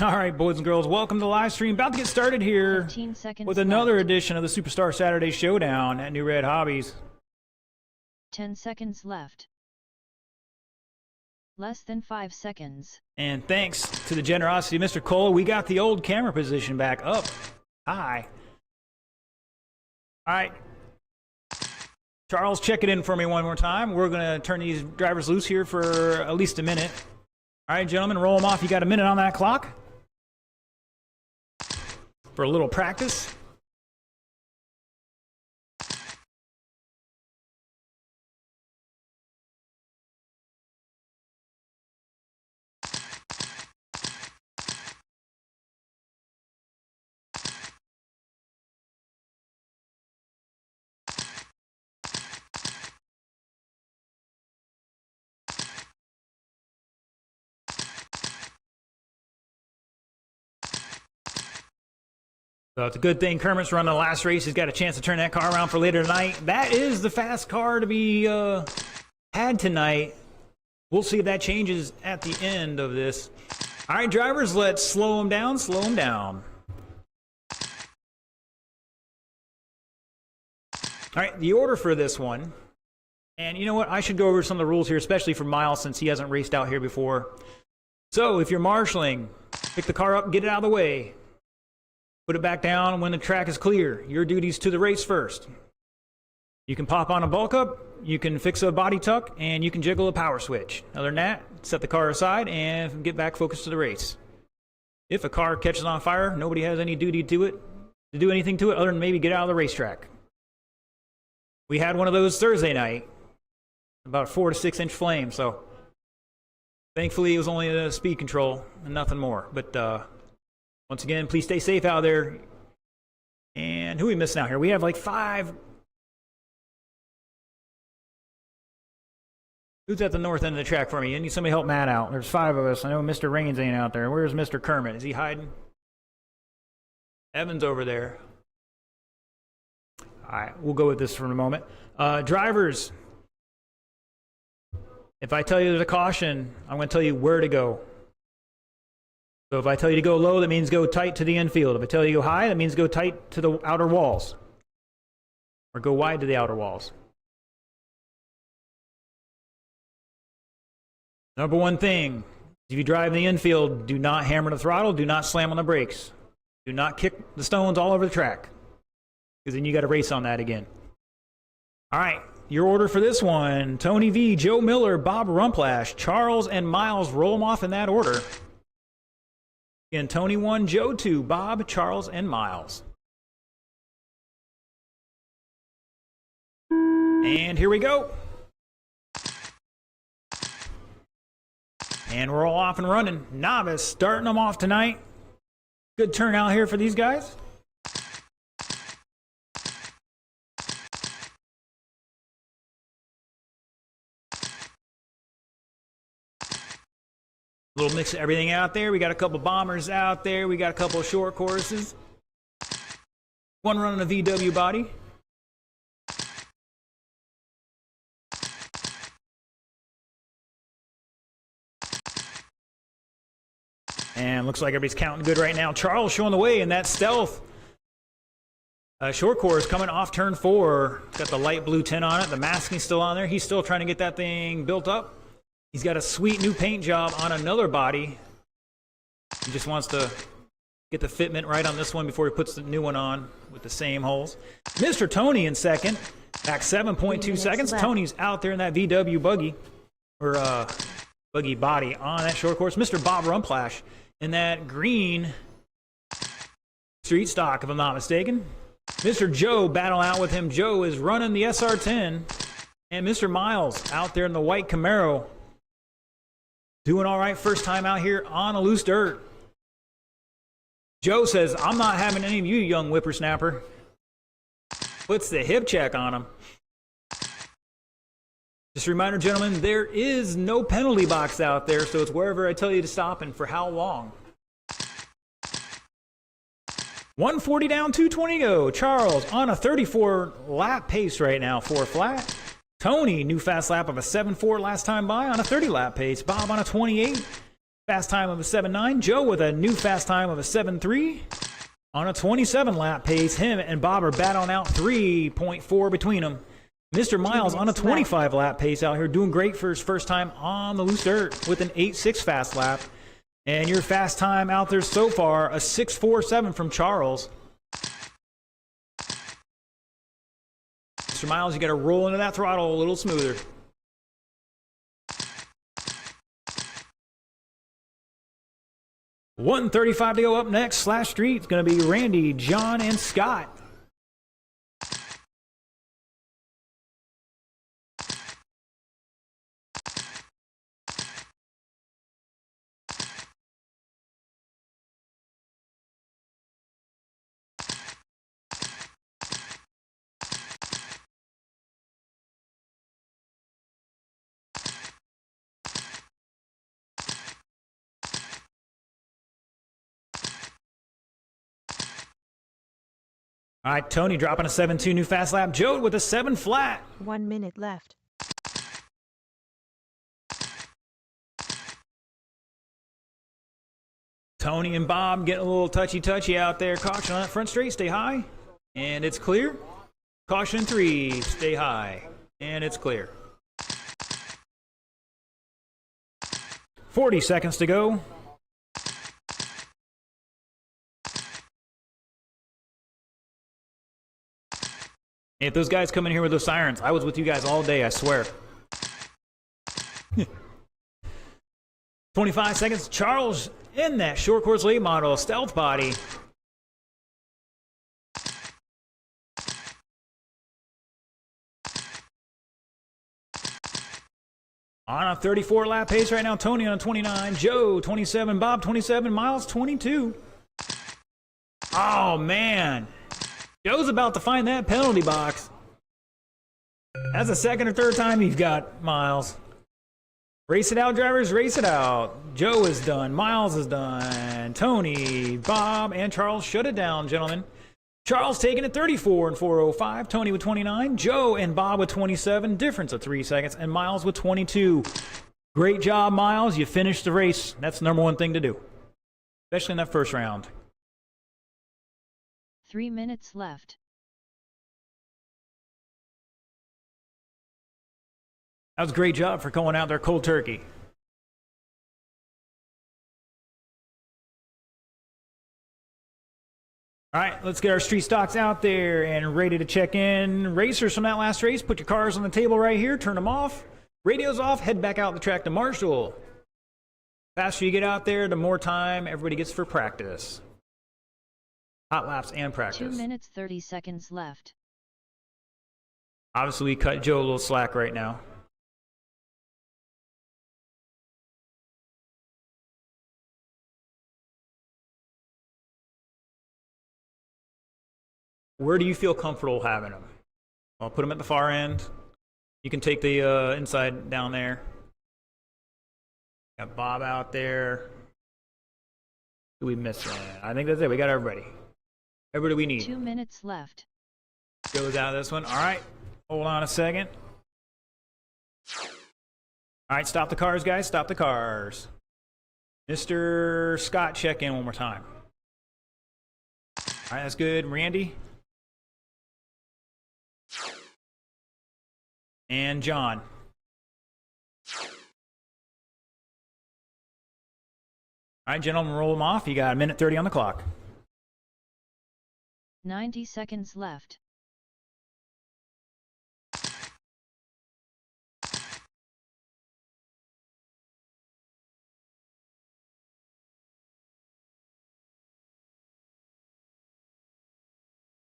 All right, boys and girls, welcome to the live stream. About to get started here with another edition of the Superstar Saturday Showdown at Newred Hobbies. 10 seconds left. Less than 5 seconds. And thanks to the generosity of Mr. Cole, we got the old camera position back up high. All right. Charles, check it in for me one more time. We're going to turn these drivers loose here for at least a minute. All right, gentlemen, roll them off. You got a minute on that clock for a little practice. So it's a good thing Kermit's running the last race. He's got a chance to turn that car around for later tonight. That is the fast car to be had tonight. We'll see if that changes at the end of this. All right, drivers, let's slow them down, slow them down. All right, the order for this one. And you know what? I should go over some of the rules here, especially for Miles since he hasn't raced out here before. So if you're marshaling, pick the car up, get it out of the way. Put it back down when the track is clear. Your duty's to the race first. You can pop on a bulk up, you can fix a body tuck, and you can jiggle a power switch. Other than that, set the car aside and get back focused to the race. If a car catches on fire, nobody has any duty to it, to do anything to it other than maybe get out of the racetrack. We had one of those Thursday night, about a 4 to 6 inch flame, so thankfully it was only the speed control and nothing more. But once again, please stay safe out there. And who are we missing out here? We have like 5. Who's at the north end of the track for me? I need somebody to help Matt out. There's 5 of us. I know Mr. Rains ain't out there. Where's Mr. Kermit? Is he hiding? Evan's over there. All right, we'll go with this for a moment. Drivers, if I tell you there's a caution, I'm going to tell you where to go. So if I tell you to go low, that means go tight to the infield. If I tell you to go high, that means go tight to the outer walls. Or go wide to the outer walls. Number one thing, if you drive in the infield, do not hammer the throttle, do not slam on the brakes. Do not kick the stones all over the track. Because then you got to race on that again. All right, your order for this one, Tony V, Joe Miller, Bob Rumplash, Charles, and Miles, roll them off in that order. Again, Tony 1, Joe 2, Bob, Charles, and Miles. And here we go. And we're all off and running. Novice starting them off tonight. Good turnout here for these guys. Little mix of everything out there. We got a couple bombers out there. We got a couple of short courses. One running a VW body. And looks like everybody's counting good right now. Charles showing the way in that stealth. Short course coming off turn 4. It's got the light blue tint on it. The masking's still on there. He's still trying to get that thing built up. He's got a sweet new paint job on another body. He just wants to get the fitment right on this one before he puts the new one on with the same holes. Mr. Tony in second, back 7.2 seconds. Tony's out there in that VW buggy, or buggy body on that short course. Mr. Bob Rumplash in that green street stock, if I'm not mistaken. Mr. Joe battling out with him. Joe is running the SR10. And Mr. Miles out there in the white Camaro. Doing all right, first time out here on a loose dirt. Joe says, I'm not having any of you, young whippersnapper. Puts the hip check on him. Just a reminder, gentlemen, there is no penalty box out there, so it's wherever I tell you to stop and for how long. 140 down, 220 go. Charles on a 34 lap pace right now, 4 flat. Tony, new fast lap of a 7.4 last time by on a 30 lap pace. Bob on a 28. Fast time of a 7.9. Joe with a new fast time of a 7.3 on a 27 lap pace. Him and Bob are battling out 3.4 between them. Mr. Miles on a 25 lap pace out here, doing great for his first time on the loose dirt with an 8.6 fast lap. And your fast time out there so far, a 6.47 from Charles. Mr. Miles, you got to roll into that throttle a little smoother. $135 to go. Up next, Slash Street. It's going to be Randy, John, and Scott. All right, Tony dropping a 7.2 new fast lap. Joe with a 7 flat. 1 minute left. Tony and Bob getting a little touchy out there. Caution on that front straight, stay high. And it's clear. Caution 3, stay high. And it's clear. 40 seconds to go. If those guys come in here with those sirens, I was with you guys all day, I swear. 25 seconds. Charles in that short course late model stealth body. On a 34 lap pace right now. Tony on a 29. Joe 27. Bob 27. Miles 22. Oh man. Joe's about to find that penalty box. That's the second or third time you've got Miles. Race it out, drivers, race it out. Joe is done. Miles is done. Tony, Bob, and Charles shut it down, gentlemen. Charles taking it 34 and 405. Tony with 29. Joe and Bob with 27. Difference of 3 seconds. And Miles with 22. Great job, Miles. You finished the race. That's the number one thing to do, especially in that first round. 3 minutes left. That was a great job for going out there cold turkey. All right, let's get our street stocks out there and ready to check in. Racers from that last race, put your cars on the table right here, turn them off. Radios off, head back out the track to Marshall. The faster you get out there, the more time everybody gets for practice. Hot laps and practice. 2 minutes 30 seconds left. Obviously, we cut Joe a little slack right now. Where do you feel comfortable having them? I'll put them at the far end. You can take the inside down there. Got Bob out there. Who we missing? I think that's it. We got everybody. Everybody we need. 2 minutes left. Goes out of this one. All right. Hold on a second. All right. Stop the cars, guys. Stop the cars. Mr. Scott, check in one more time. All right. That's good. Randy. And John. All right, gentlemen, roll them off. You got a minute 30 on the clock. 90 seconds left.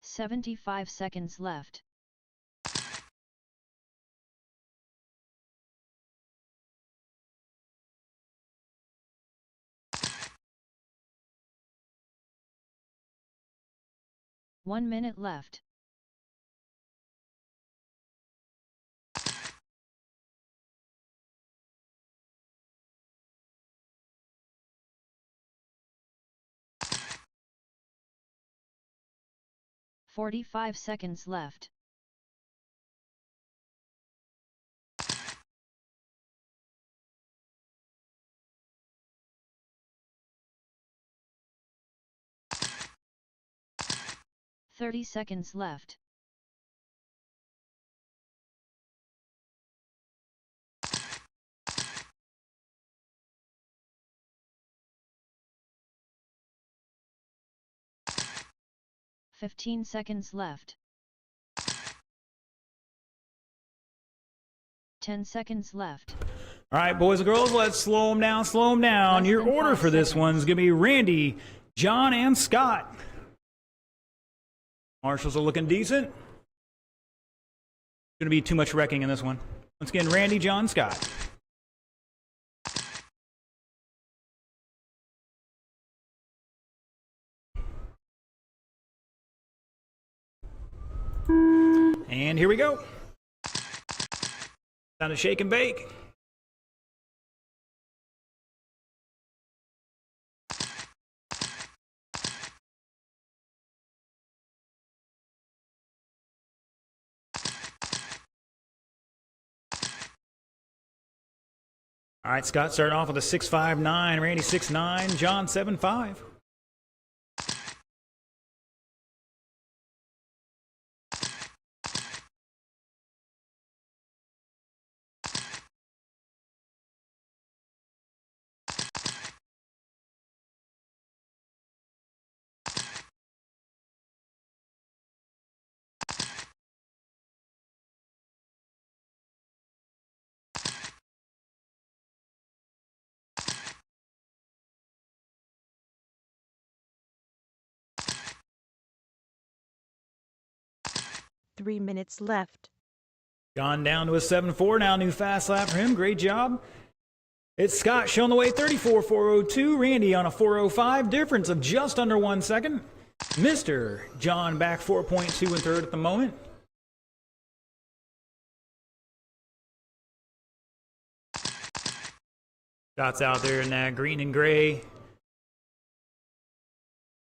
$75 seconds left. One minute left. $45 seconds left. 30 seconds left. "15 seconds left. 10 seconds left. All right, boys and girls, let's slow them down, slow them down. Less Your than order 5 for this seconds. one's going to be Randy, John, and Scott. Marshals are looking decent. Going to be too much wrecking in this one. Once again, Randy, John, Scott. And here we go. Time to shake and bake. All right, Scott starting off with a 6.59, Randy 6.9, John 7.5. Three minutes left. John down to a 7.4 now, new fast lap for him. Great job. It's Scott showing the way, 34.402. Randy on a 4.05, difference of just under 1 second. Mr. John back 4.2 and third at the moment. Scott's out there in that green and gray.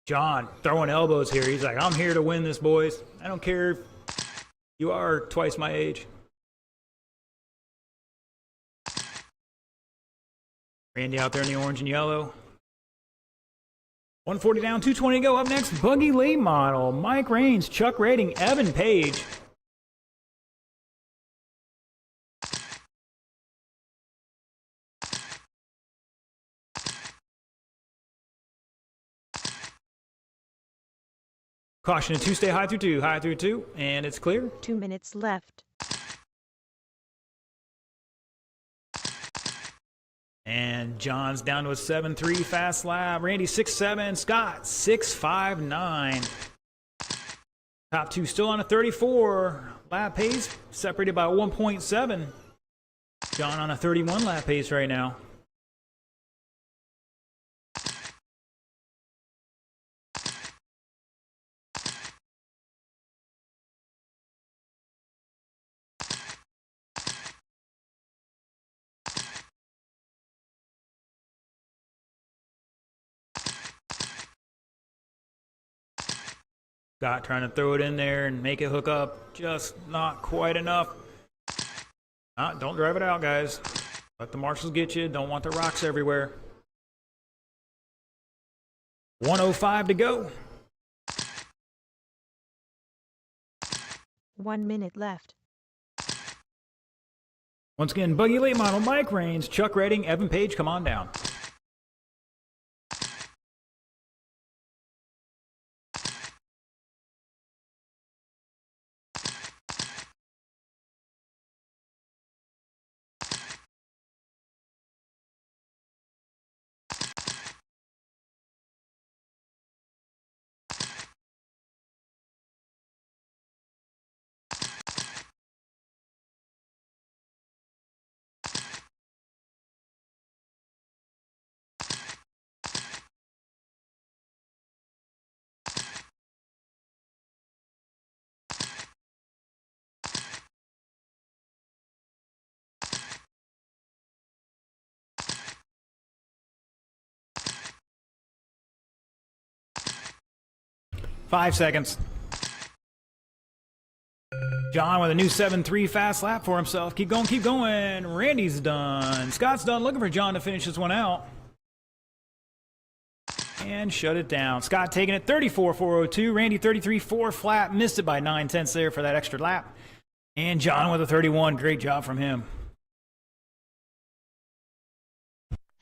John throwing elbows here. He's like, I'm here to win this, boys. I don't care if you are twice my age. Randy out there in the orange and yellow. 140 down, 220 to go. Up next, Buggy Late Model, Mike Raines, Chuck Rating, Evan Page. Caution to two, stay high through two, and it's clear. 2 minutes left. And John's down to a 7.3 fast lap. Randy 6.7, Scott 6.59. Top two still on a 34 lap pace, separated by 1.7. John on a 31 lap pace right now. Scott trying to throw it in there and make it hook up. Just not quite enough. Don't drive it out, guys. Let the marshals get you. Don't want the rocks everywhere. 1:05 to go. 1 minute left. Once again, Buggy Late Model, Mike Raines, Chuck Redding, Evan Page, come on down. Five seconds. John with a new 7.3 fast lap for himself. Keep going, keep going. Randy's done. Scott's done. Looking for John to finish this one out. and shut it down. Scott taking it 34.402. Randy 33.4 flat. Missed it by 9/10 there for that extra lap. And John with a 31. Great job from him.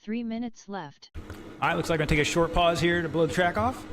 3 minutes left. All right, looks like I'm going to take a short pause here to blow the track off.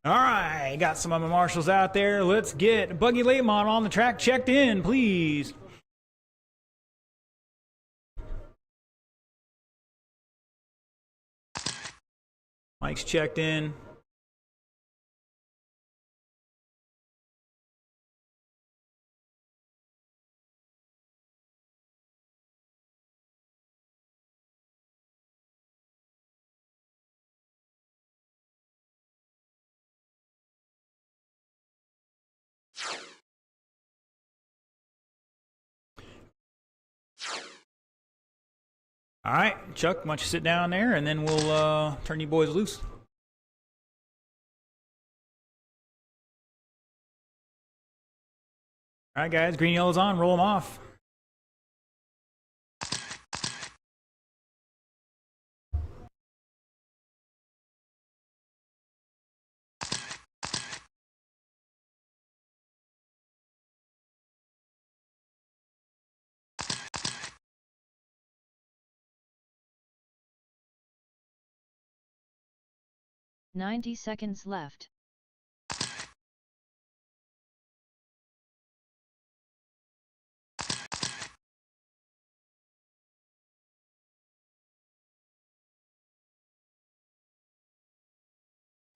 All right, got some of my marshals out there. Let's get Buggy Lamont on the track checked in, please. Mike's checked in. All right, Chuck, why don't you sit down there, and then we'll turn you boys loose. All right, guys, green, yellow's on. Roll them off. Ninety seconds left.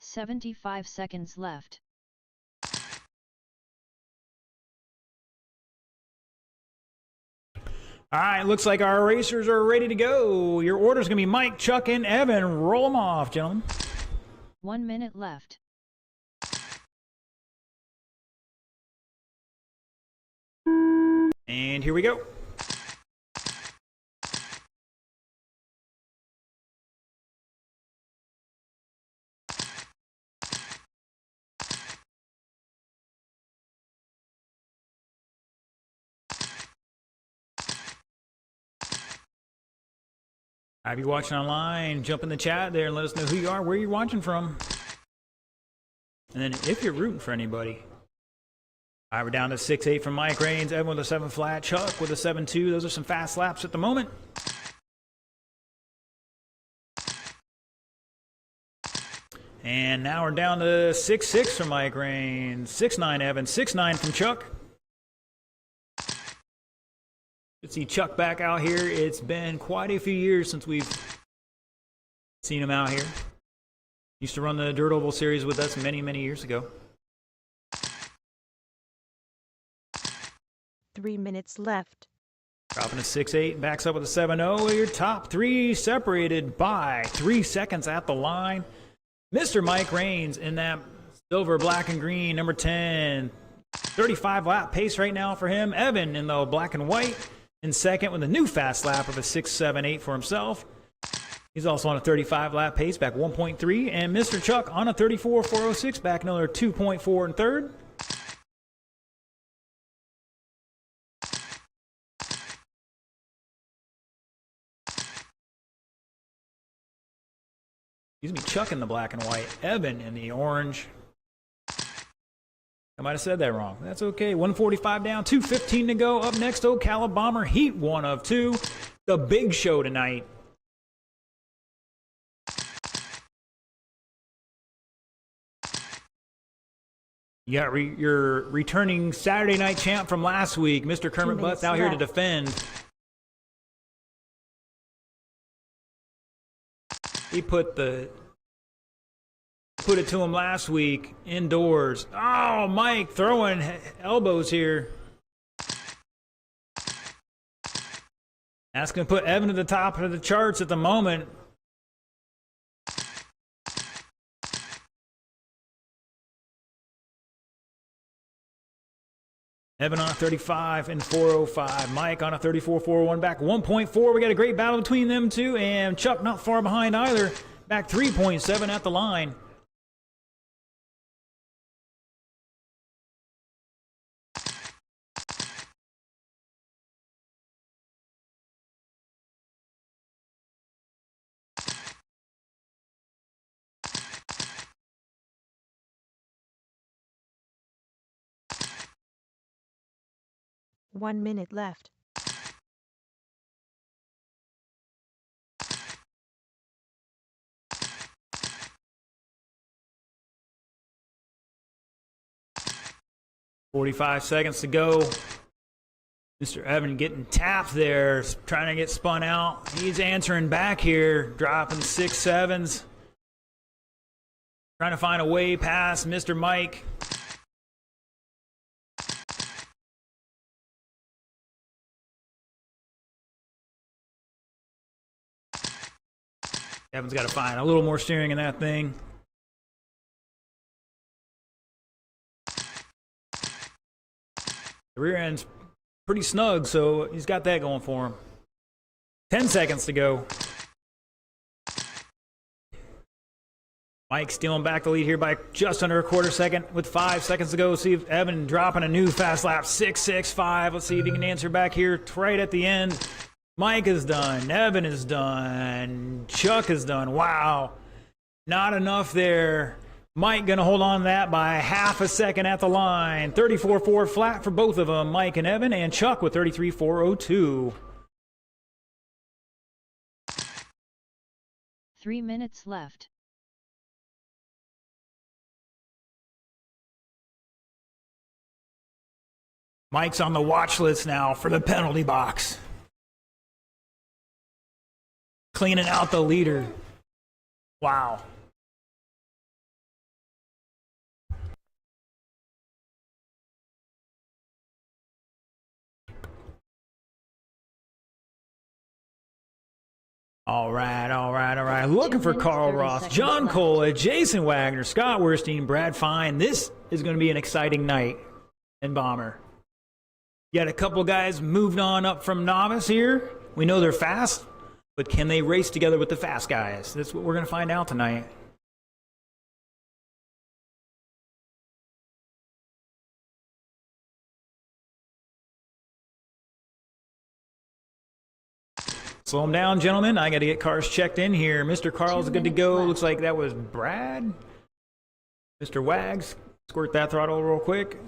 "75 seconds left. All right, looks like our racers are ready to go. Your order's going to be Mike, Chuck, and Evan. Roll them off, gentlemen. 1 minute left. And here we go. Have you watching online? Jump in the chat there and let us know who you are, where you're watching from. And then if you're rooting for anybody. All right, we're down to 6-8 from Mike Rains, Evan with a 7 flat, Chuck with a 7-2. Those are some fast laps at the moment. And now we're down to 6-6 from Mike Rains, 6-9 Evan, 6-9 from Chuck. Good to see Chuck back out here. It's been quite a few years since we've seen him out here. Used to run the Dirt Oval Series with us many, many years ago. 3 minutes left. Dropping to 6-8, backs up with a 7-0. Your top three separated by 3 seconds at the line. Mr. Mike Rains in that silver, black, and green, number 10. 35 lap pace right now for him. Evan in the black and white in second with a new fast lap of a 6.78 for himself. He's also on a 35 lap pace, back 1.3. And Mr. Chuck on a 34.406, back another 2.4 in third. Excuse me, Chuck in the black and white, Evan in the orange. I might have said that wrong. That's okay. 145 down, 2:15 to go. Up next, Ocala Bomber, heat 1 of 2. The big show tonight. You got your returning Saturday night champ from last week, Mr. Kermit Butts, out here to defend. He put it to him last week indoors. Oh, Mike throwing elbows here. That's going to put Evan at the top of the charts at the moment. Evan on a 35 and 405. Mike on a 34.41, back 1.4. We got a great battle between them two, and Chuck not far behind either. Back 3.7 at the line. One minute left. .45 seconds to go. Mr. Evan getting tapped there, trying to get spun out. He's answering back here, dropping 6.7s. Trying to find a way past Mr. Mike. Evan's got to find a little more steering in that thing. The rear end's pretty snug, so he's got that going for him. 10 seconds to go. Mike stealing back the lead here by just under a quarter second with 5 seconds to go. See if Evan dropping a new fast lap, 6.65. Let's see if he can answer back here right at the end. Mike is done. Evan is done. Chuck is done. Wow. Not enough there. Mike going to hold on to that by half a second at the line. 34.4 flat for both of them, Mike and Evan, and Chuck with 33.402. 3 minutes left. Mike's on the watch list now for the penalty box. Cleaning out the leader. Wow. All right. Looking for 2 minutes, Carl 30 Ross, seconds John left. Cola, Jason Wagner, Scott Werstein, Brad Fine. This is going to be an exciting night in Bomber. You got a couple guys moved on up from novice here. We know they're fast, but can they race together with the fast guys? That's what we're going to find out tonight. Slow them down, gentlemen. I got to get cars checked in here. Mr. Carl's 2 good to minutes go. left. Looks like that was Brad. Mr. Wags, squirt that throttle real quick.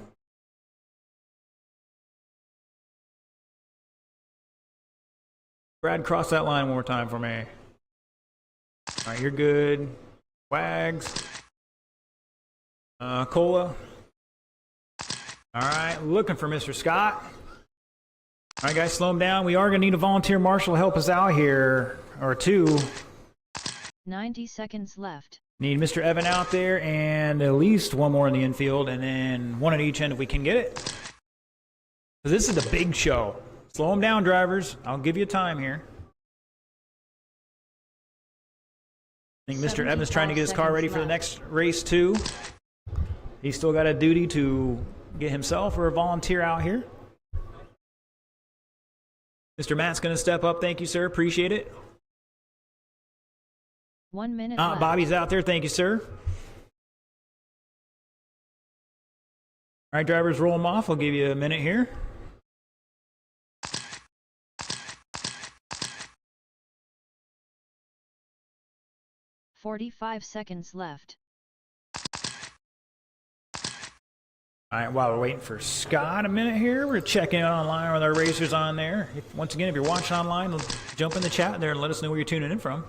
Brad, cross that line one more time for me. All right, you're good. Wags. Cola. All right, looking for Mr. Scott. All right, guys, slow him down. We are going to need a volunteer marshal to help us out here, or two. 90 seconds left. Need Mr. Evan out there and at least one more in the infield, and then one at each end if we can get it. This is the big show. Slow him down, drivers. I'll give you time here. I think Mr. Evans trying to get his car ready for the next race, too. He's still got a duty to get himself or a volunteer out here. Mr. Matt's going to step up. Thank you, sir. Appreciate it. 1 minute left. Bobby's out there. Thank you, sir. All right, drivers, roll them off. I'll give you a minute here. $45 left. All right, while we're waiting for Scott a minute here, we're checking online with our racers on there. Once again, if you're watching online, jump in the chat there and let us know where you're tuning in from.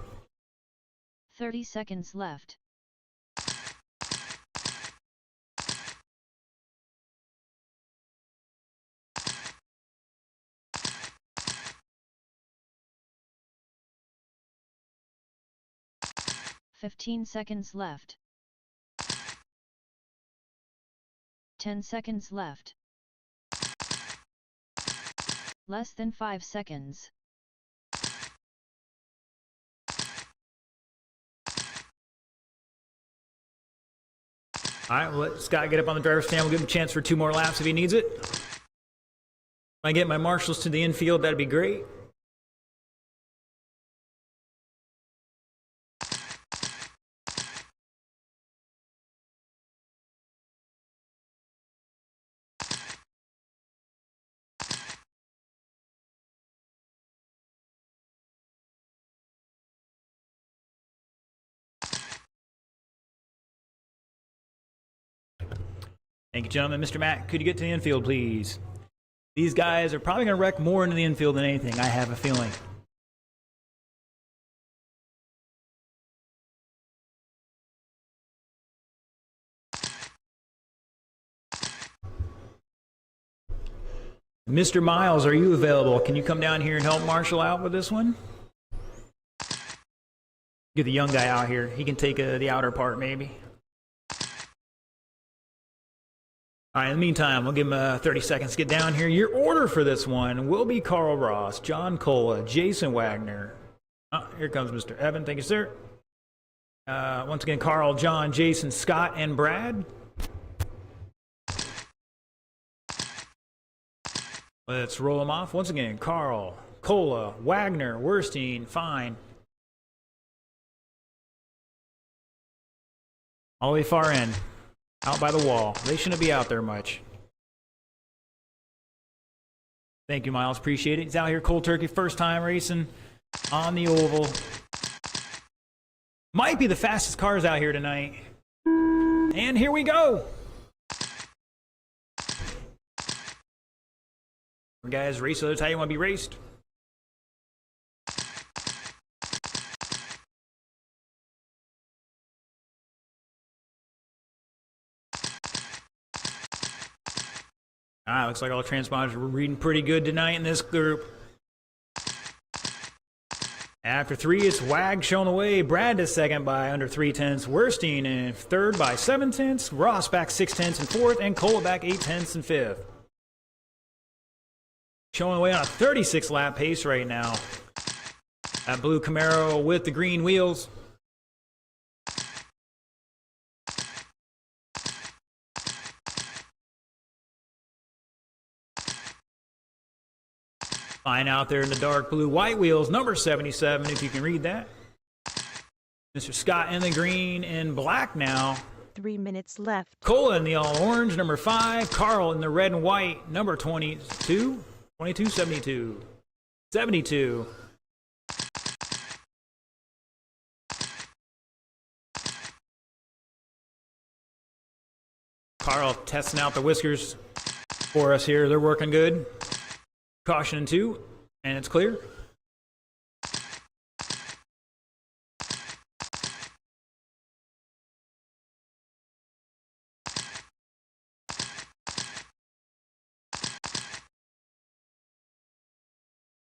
30 seconds left. $15 seconds left. 10 seconds left. Less than 5 seconds. All right, we'll let Scott get up on the driver's stand. We'll give him a chance for 2 more laps if he needs it. If I get my marshals to the infield, that'd be great. Thank you, gentlemen. Mr. Matt, could you get to the infield, please? These guys are probably going to wreck more into the infield than anything, I have a feeling. Mr. Miles, are you available? Can you come down here and help Marshall out with this one? Get the young guy out here. He can take the outer part, maybe. All right, in the meantime, we'll give him 30 seconds to get down here. Your order for this one will be Carl Ross, John Cola, Jason Wagner. Oh, here comes Mr. Evan. Thank you, sir. Once again, Carl, John, Jason, Scott, and Brad. Let's roll them off. Once again, Carl, Cola, Wagner, Werstein, Fine. All the way far end. Out by the wall. They shouldn't be out there much. Thank you, Miles. Appreciate it. He's out here cold turkey. First time racing on the oval. Might be the fastest cars out here tonight. And here we go. Guys, race, that's how you want to be raced. Looks like all the transponders are reading pretty good tonight in this group. After 3, it's Wag showing the way. Brad is second by under 3/10. Werstein in third by 7/10. Ross back 6/10 in fourth, and Cole back 8/10 in fifth. Showing the way on a 36 lap pace right now. That blue Camaro with the green wheels. Fine out there in the dark blue white wheels, number 77, if you can read that. Mr. Scott in the green and black now. 3 minutes left. Cola in the all orange, number 5. Carl in the red and white, number 22. 22, 72. 72. Carl testing out the whiskers for us here. They're working good. Caution in 2, and it's clear.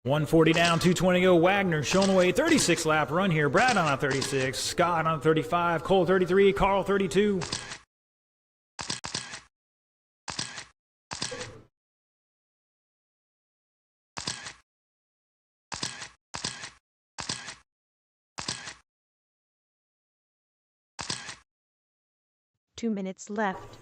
$140 down, 220 go. Wagner showing the way. 36 lap run here. Brad on a 36. Scott on 35. Cole 33. Carl 32. Two minutes left.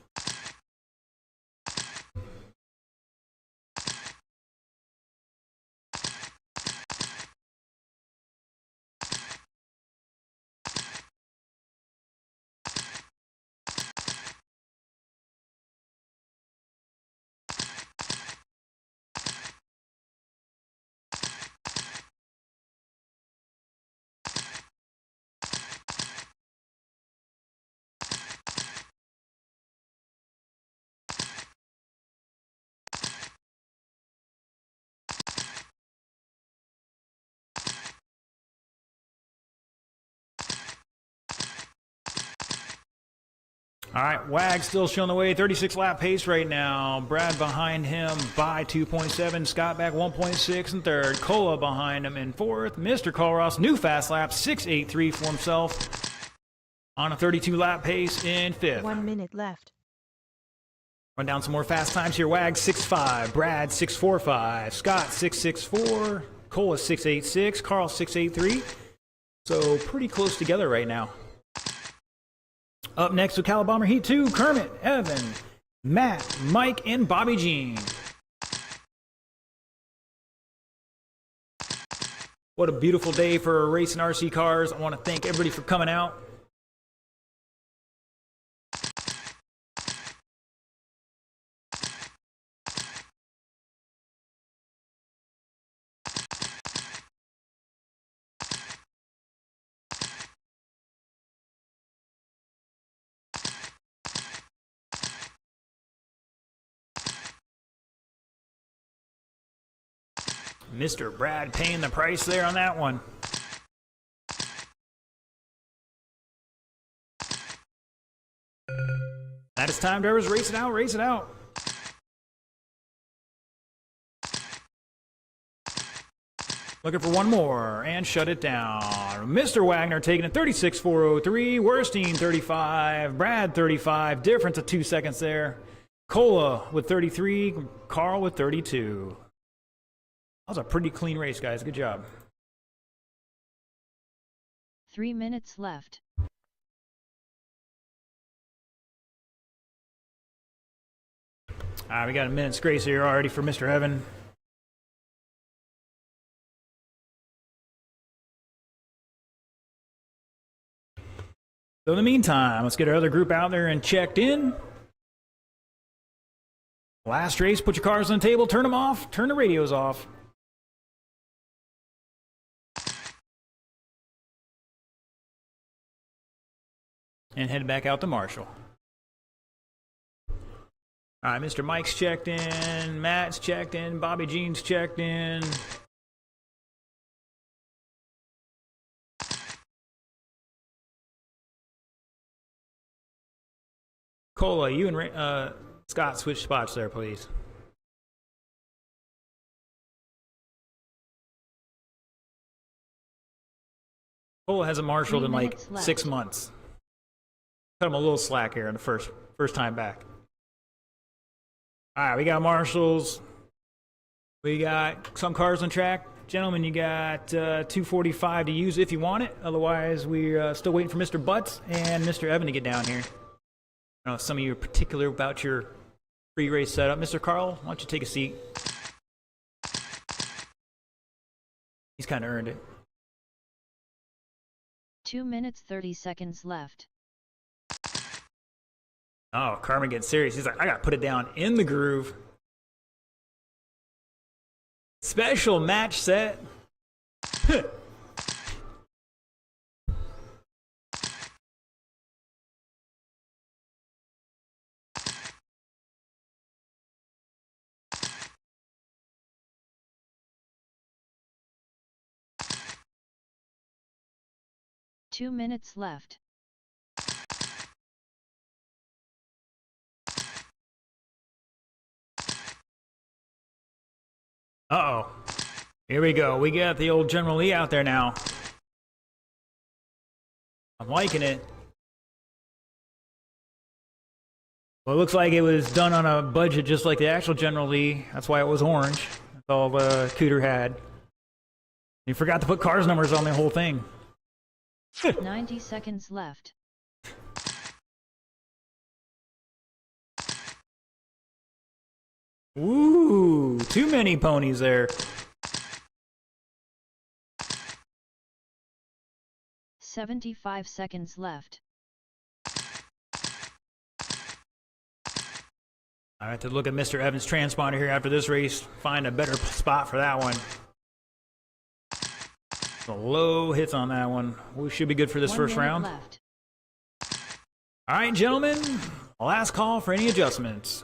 All right, Wag still showing the way, 36 lap pace right now. Brad behind him by 2.7. Scott back 1.6 in third. Cola behind him in fourth. Mr. Colross, new fast lap, 6.83 for himself on a 32 lap pace in fifth. 1 minute left. Run down some more fast times here. Wag 6.5, Brad 6.45, Scott 6.64, Cola 6.86, Carl 6.83. So pretty close together right now. Up next with Calabomber Heat 2, Kermit, Evan, Matt, Mike, and Bobby Jean. What a beautiful day for racing RC cars. I want to thank everybody for coming out. Mr. Brad paying the price there on that one. That is time, drivers. Race it out, race it out. Looking for one more and shut it down. Mr. Wagner taking it 36.403. Werstein 35. Brad 35. Difference of 2 seconds there. Cola with 33. Carl with 32. That was a pretty clean race, guys. Good job. 3 minutes left. We got a minute's grace here already for Mr. Evan. So in the meantime, let's get our other group out there and checked in. Last race, put your cars on the table, turn them off, turn the radios off. And head back out to Marshall. All right, Mr. Mike's checked in, Matt's checked in, Bobby Jean's checked in. Cola, you and Scott switch spots there, please. Cola hasn't marshaled in like 6 months. Cut him a little slack here in the first time back. All right, we got marshals. We got some cars on track. Gentlemen, you got 245 to use if you want it. Otherwise, we're still waiting for Mr. Butts and Mr. Evan to get down here. I know some of you are particular about your pre-race setup. Mr. Carl, why don't you take a seat? He's kind of earned it. 2 minutes 30 seconds left. Oh, Carmen gets serious. He's like, I gotta put it down in the groove. Special match set. 2 minutes left. Uh-oh. Here we go. We got the old General Lee out there now. I'm liking it. Well, it looks like it was done on a budget just like the actual General Lee. That's why it was orange. That's all the Cooter had. You forgot to put cars numbers on the whole thing. 90 seconds left. Ooh, too many ponies there. 75 seconds left. I have to look at Mr. Evans' transponder here after this race. Find a better spot for that one. The low hits on that one. We should be good for this 1 first minute round. left. All right, gentlemen. Last call for any adjustments.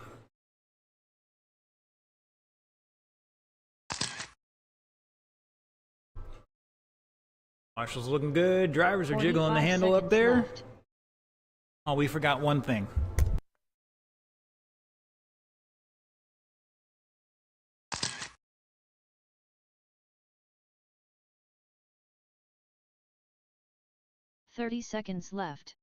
Marshall's looking good. Drivers are jiggling the handle up there. Left. Oh, we forgot one thing. 30 seconds left.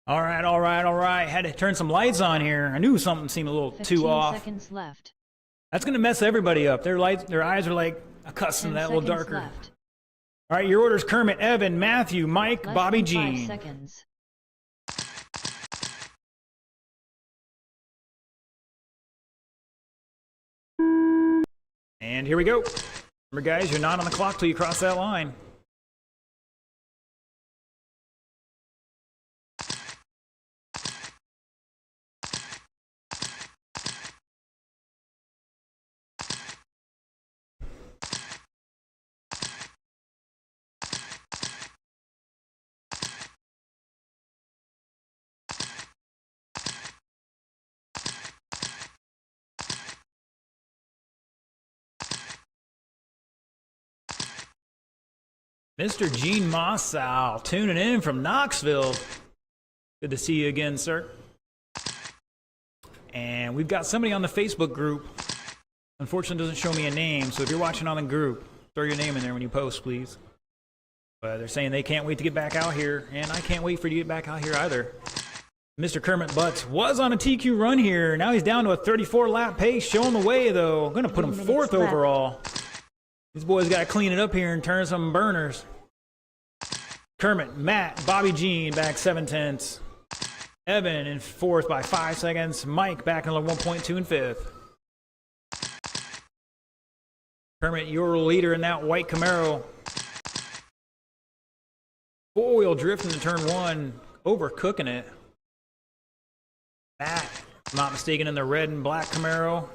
All right, all right, all right. Had to turn some lights on here. I knew something seemed a little 15 too off. seconds left. That's gonna mess everybody up. Their eyes are like accustomed to 10 that little seconds darker. left. All right, your orders: Kermit, Evan, Matthew, Mike, Less Bobby, than 5 Jean. seconds. And here we go. Remember, guys, you're not on the clock till you cross that line. Mr. Gene Mossau tuning in from Knoxville. Good to see you again, sir. And we've got somebody on the Facebook group. Unfortunately, it doesn't show me a name, so if you're watching on the group, throw your name in there when you post, please. But they're saying they can't wait to get back out here, and I can't wait for you to get back out here either. Mr. Kermit Butts was on a TQ run here. Now he's down to a 34-lap pace, showing the way, though. I'm going to put him 3 fourth minutes left. overall. These boys got to clean it up here and turn some burners. Kermit, Matt, Bobby Jean back 7/10. Evan in fourth by 5 seconds. Mike back in 1.2 in fifth. Kermit, your leader in that white Camaro. Four-wheel drifting to turn one, overcooking it. Matt, if I'm not mistaken, in the red and black Camaro.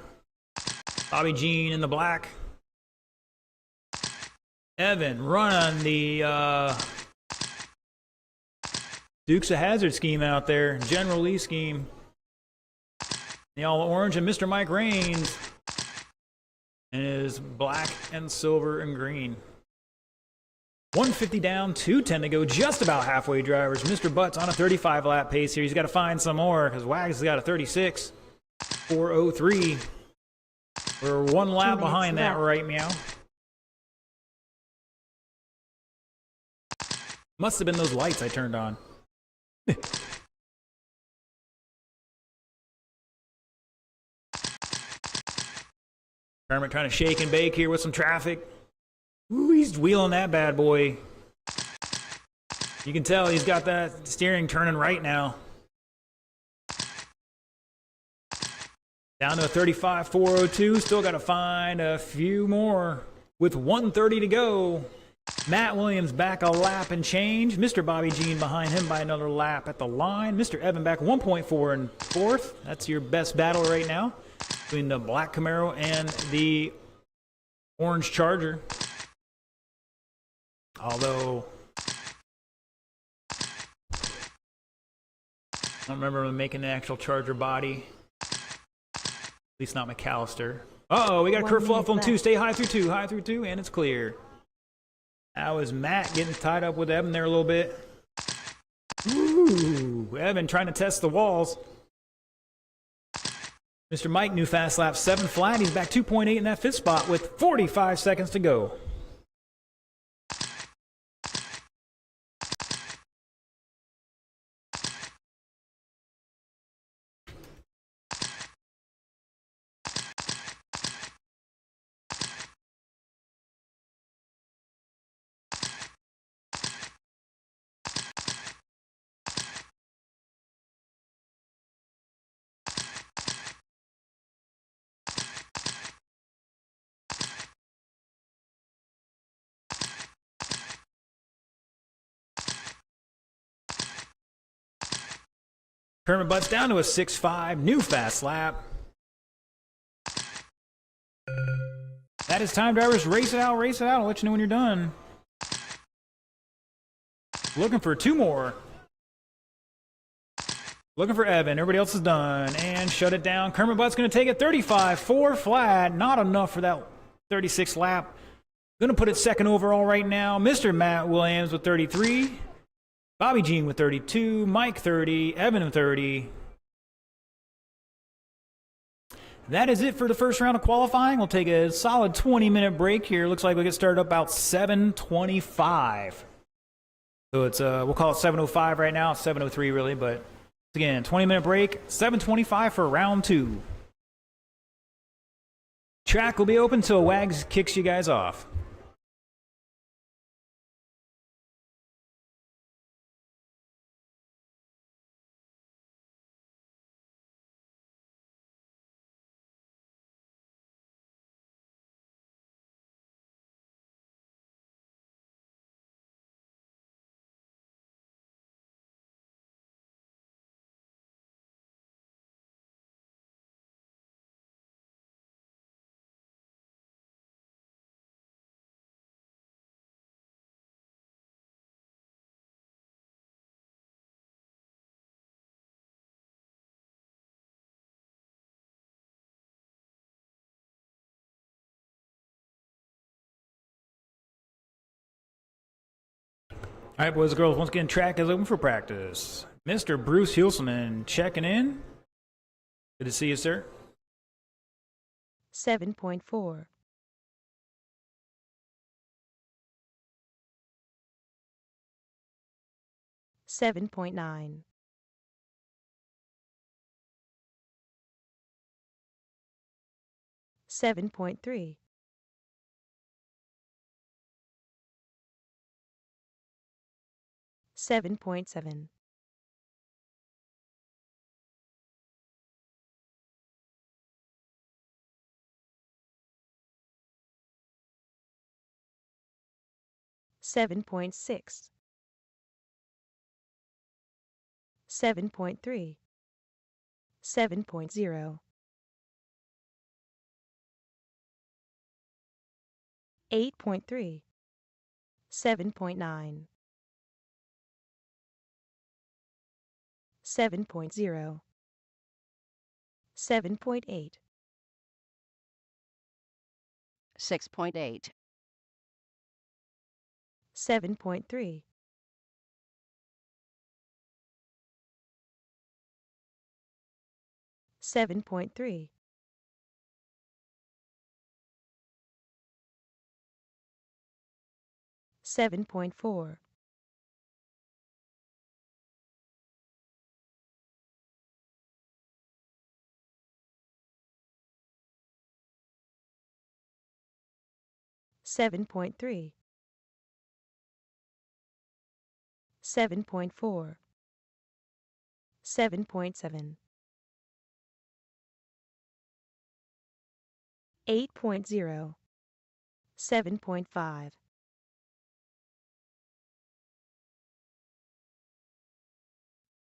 Bobby Jean in the black. Evan running the Dukes of Hazzard scheme out there, General Lee scheme. The all orange, and Mr. Mike Raines in his black and silver and green. 150 down, 210 to go, just about halfway, drivers. Mr. Butts on a 35-lap pace here. He's got to find some more because Wags has got a 36. 4:03. We're 1 lap behind that left. right meow. Must have been those lights I turned on. Kermit trying to shake and bake here with some traffic. Ooh, he's wheeling that bad boy. You can tell he's got that steering turning right now. Down to a 35, 4:02. Still got to find a few more with 1:30 to go. Matt Williams back a lap and change. Mr. Bobby Jean behind him by another lap at the line. Mr. Evan back 1.4 in fourth. That's your best battle right now between the black Camaro and the orange Charger. Although, I don't remember him making the actual Charger body. At least not McAllister. Uh-oh, we got a 1 kerfluffle minute on two. left. Stay high through two, and it's clear. That was Matt getting tied up with Evan there a little bit. Ooh, Evan trying to test the walls. Mr. Mike, new fast lap, 7 flat. He's back 2.8 in that fifth spot with 45 seconds to go. Kermit Butts down to a 6.5, new fast lap. That is time, drivers. Race it out, race it out. I'll let you know when you're done. Looking for 2 more. Looking for Evan. Everybody else is done. And shut it down. Kermit Butts going to take it 35, 4 flat. Not enough for that 36 lap. Going to put it second overall right now. Mr. Matt Williams with 33. Bobby Jean with 32, Mike 30, Evan 30. That is it for the first round of qualifying. We'll take a solid 20-minute break here. Looks like we'll get started about 7:25. So it's we'll call it 7:05 right now. It's 7:03 really, but again, 20-minute break. 7:25 for round 2. Track will be open till Wags kicks you guys off. All right, boys and girls, once again, track is open for practice. Mr. Bruce Hilseman checking in. Good to see you, sir. 7.4. 7.9. 7.3. 7.7. 7.6. 7.3. 7.0. 8.3. 7.9. 7.0. 7.8. 6.8. 7.3. 7.3. 7.4. 7.3. 7.4. 7.7. 8.0. 7.5.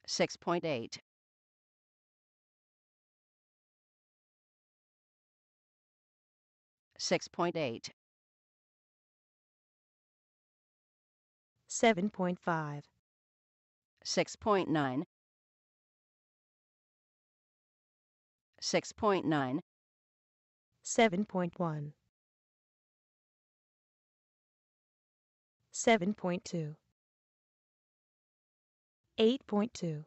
6.8. 6.8. 7.5. 6.9. 6.9. 7.1. 7.2. 8.2.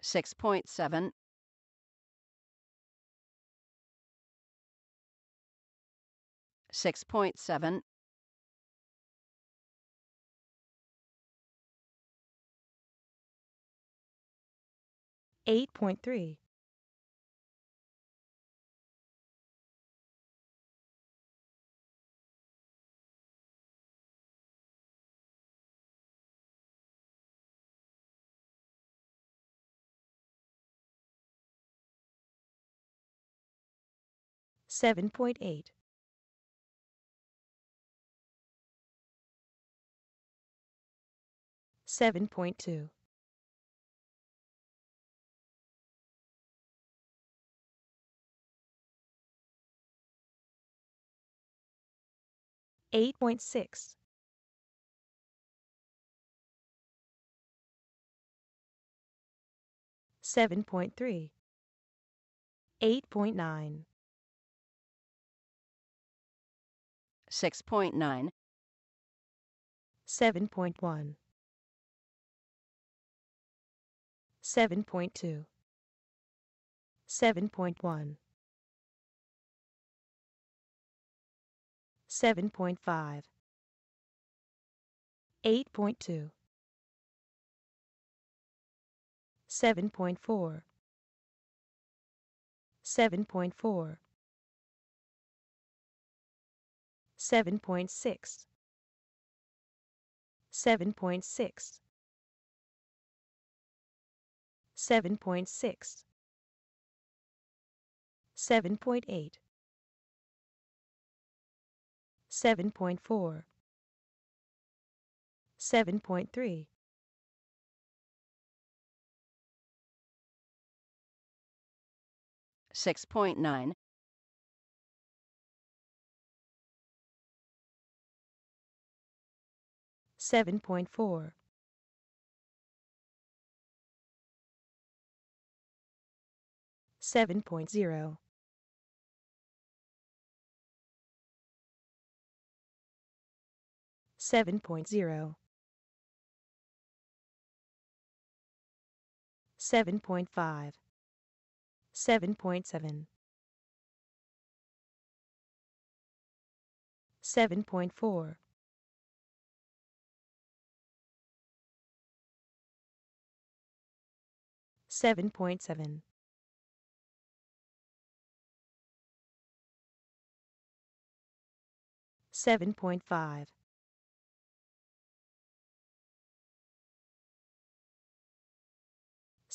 6.7. 6.7. 8.3. 7.8. 7.2. 8.6. 7.3. 8.9. 6.9. 7.1. 7.2, 7.1, 7.5, 8.2, 7.4, 7.4, 7.6, 7.6, 7.6, 7.8, 7.4, 7.3, 6.9, 7.4, 7.0, 7.0, 7.5, 7.7, 7.4, 7.7, 7.5,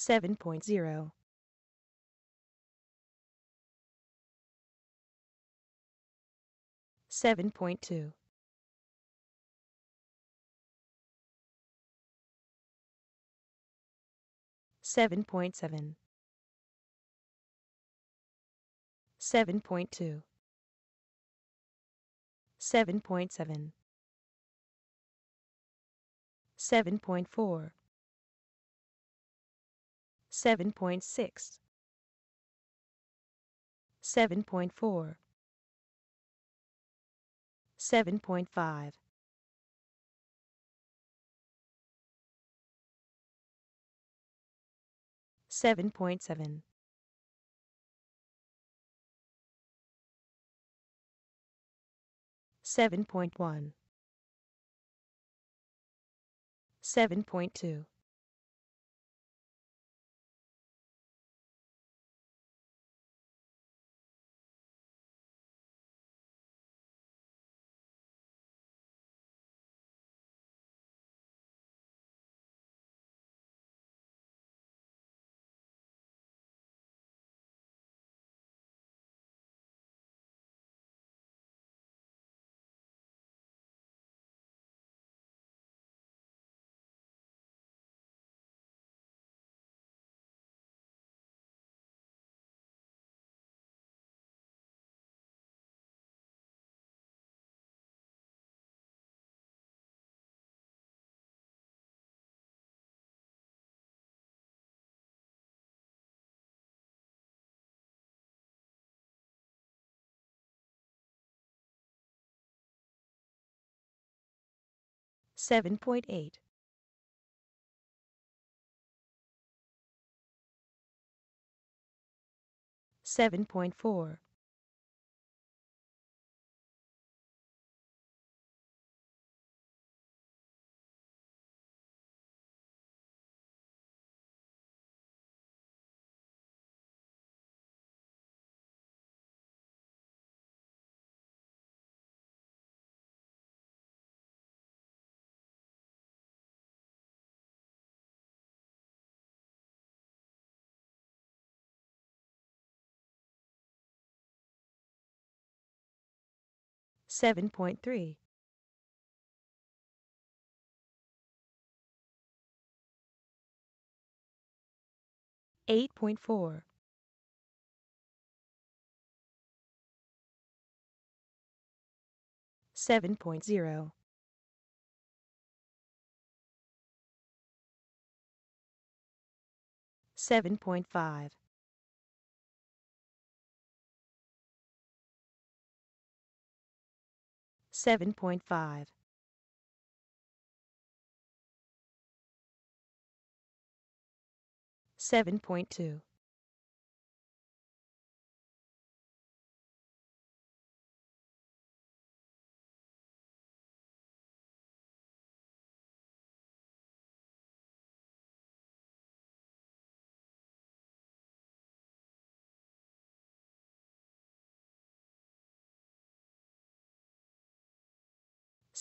7.0, 7.2, 7.7, 7.2, 7.7, 7.4, 7.6, 7.4, 7.5, 7.7, 7.1, 7.2, 7.8, 7.4, 7.3, 8.4, 7.0, 7.5, 7.5, 7.2,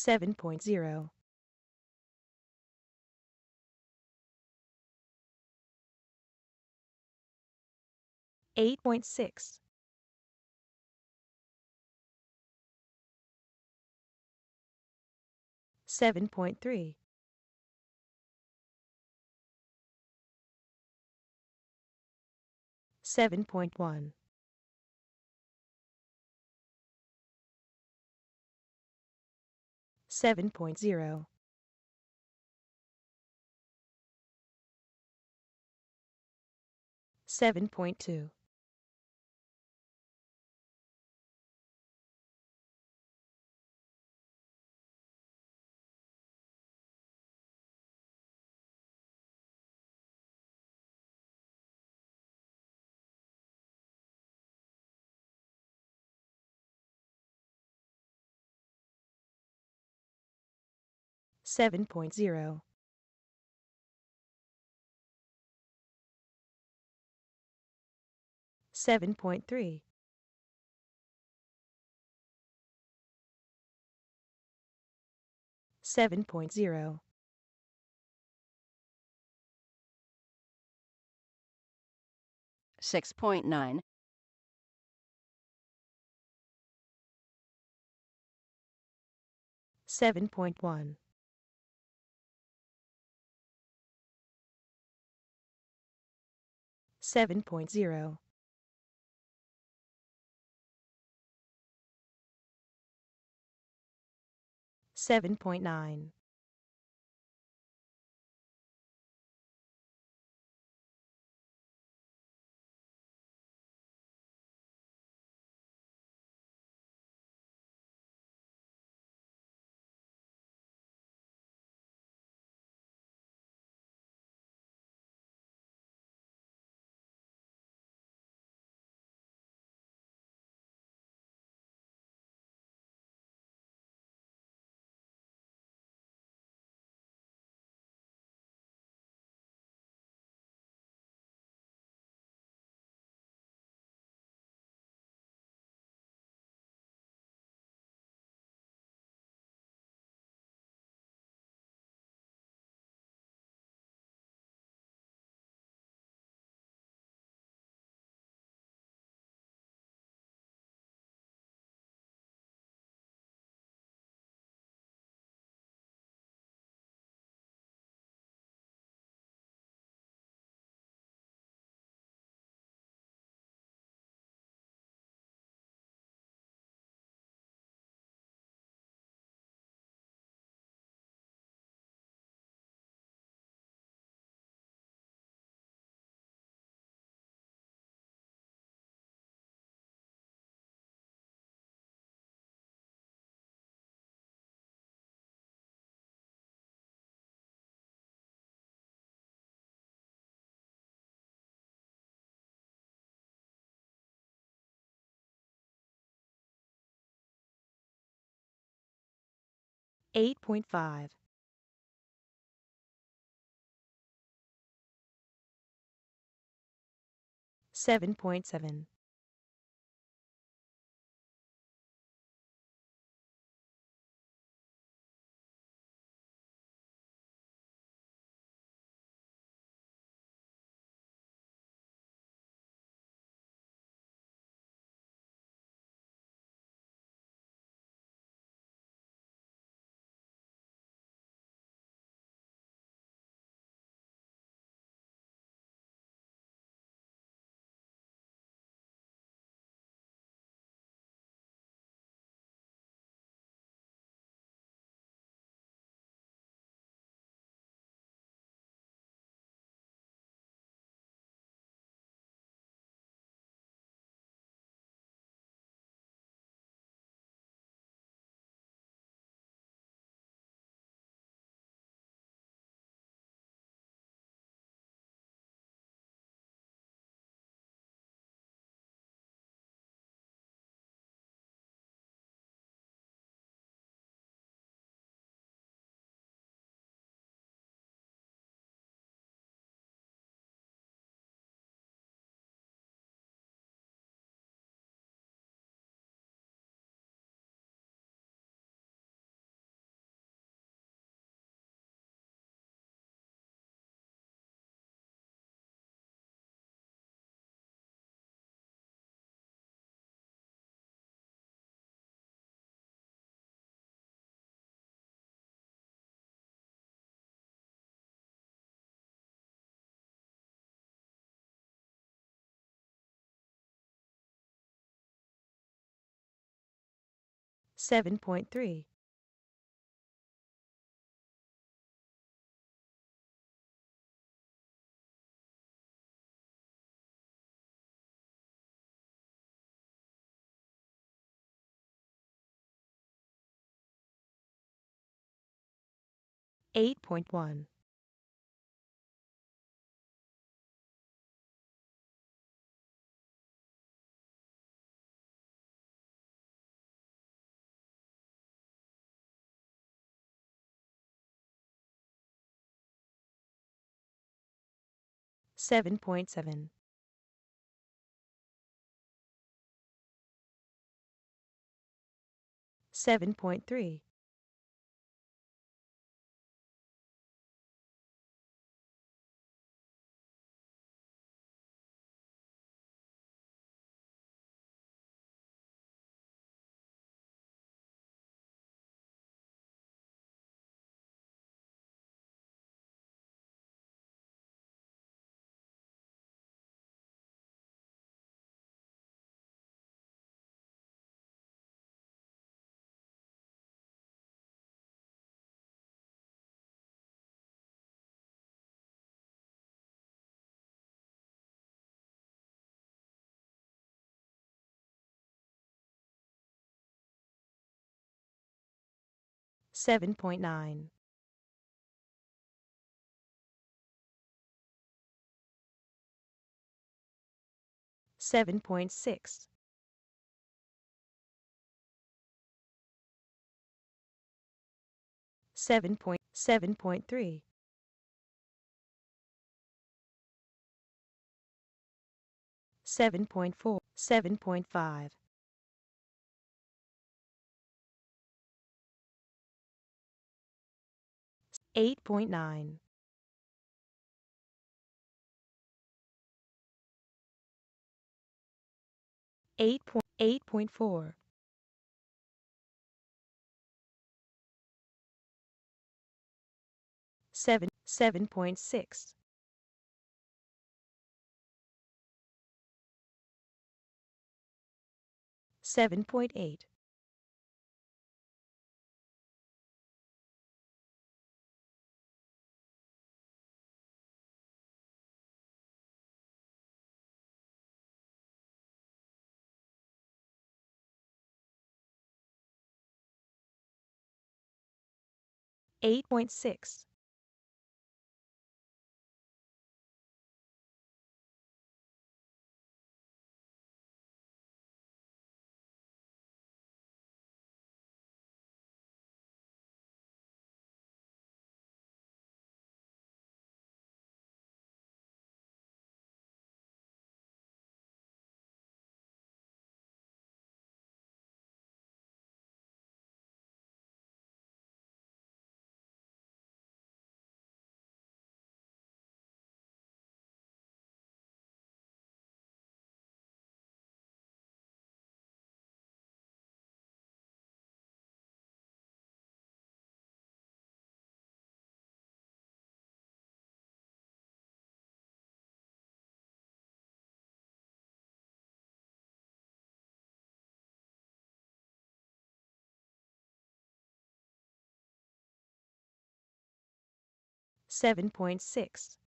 7.0, 8.6, 7.3, 7.1, 7.0, 7.2, 7.0, 7.3, 7.0, 6.9, 7.1, 7.0, 7.9, 8.5, 7.7, 7.3. 8.1. 7.7. 7.3. 7.9. 7.6. 7.3. 7.4. 7.5. 8.9. 8.4. 7.6. 7.8. 8.6. 7.6.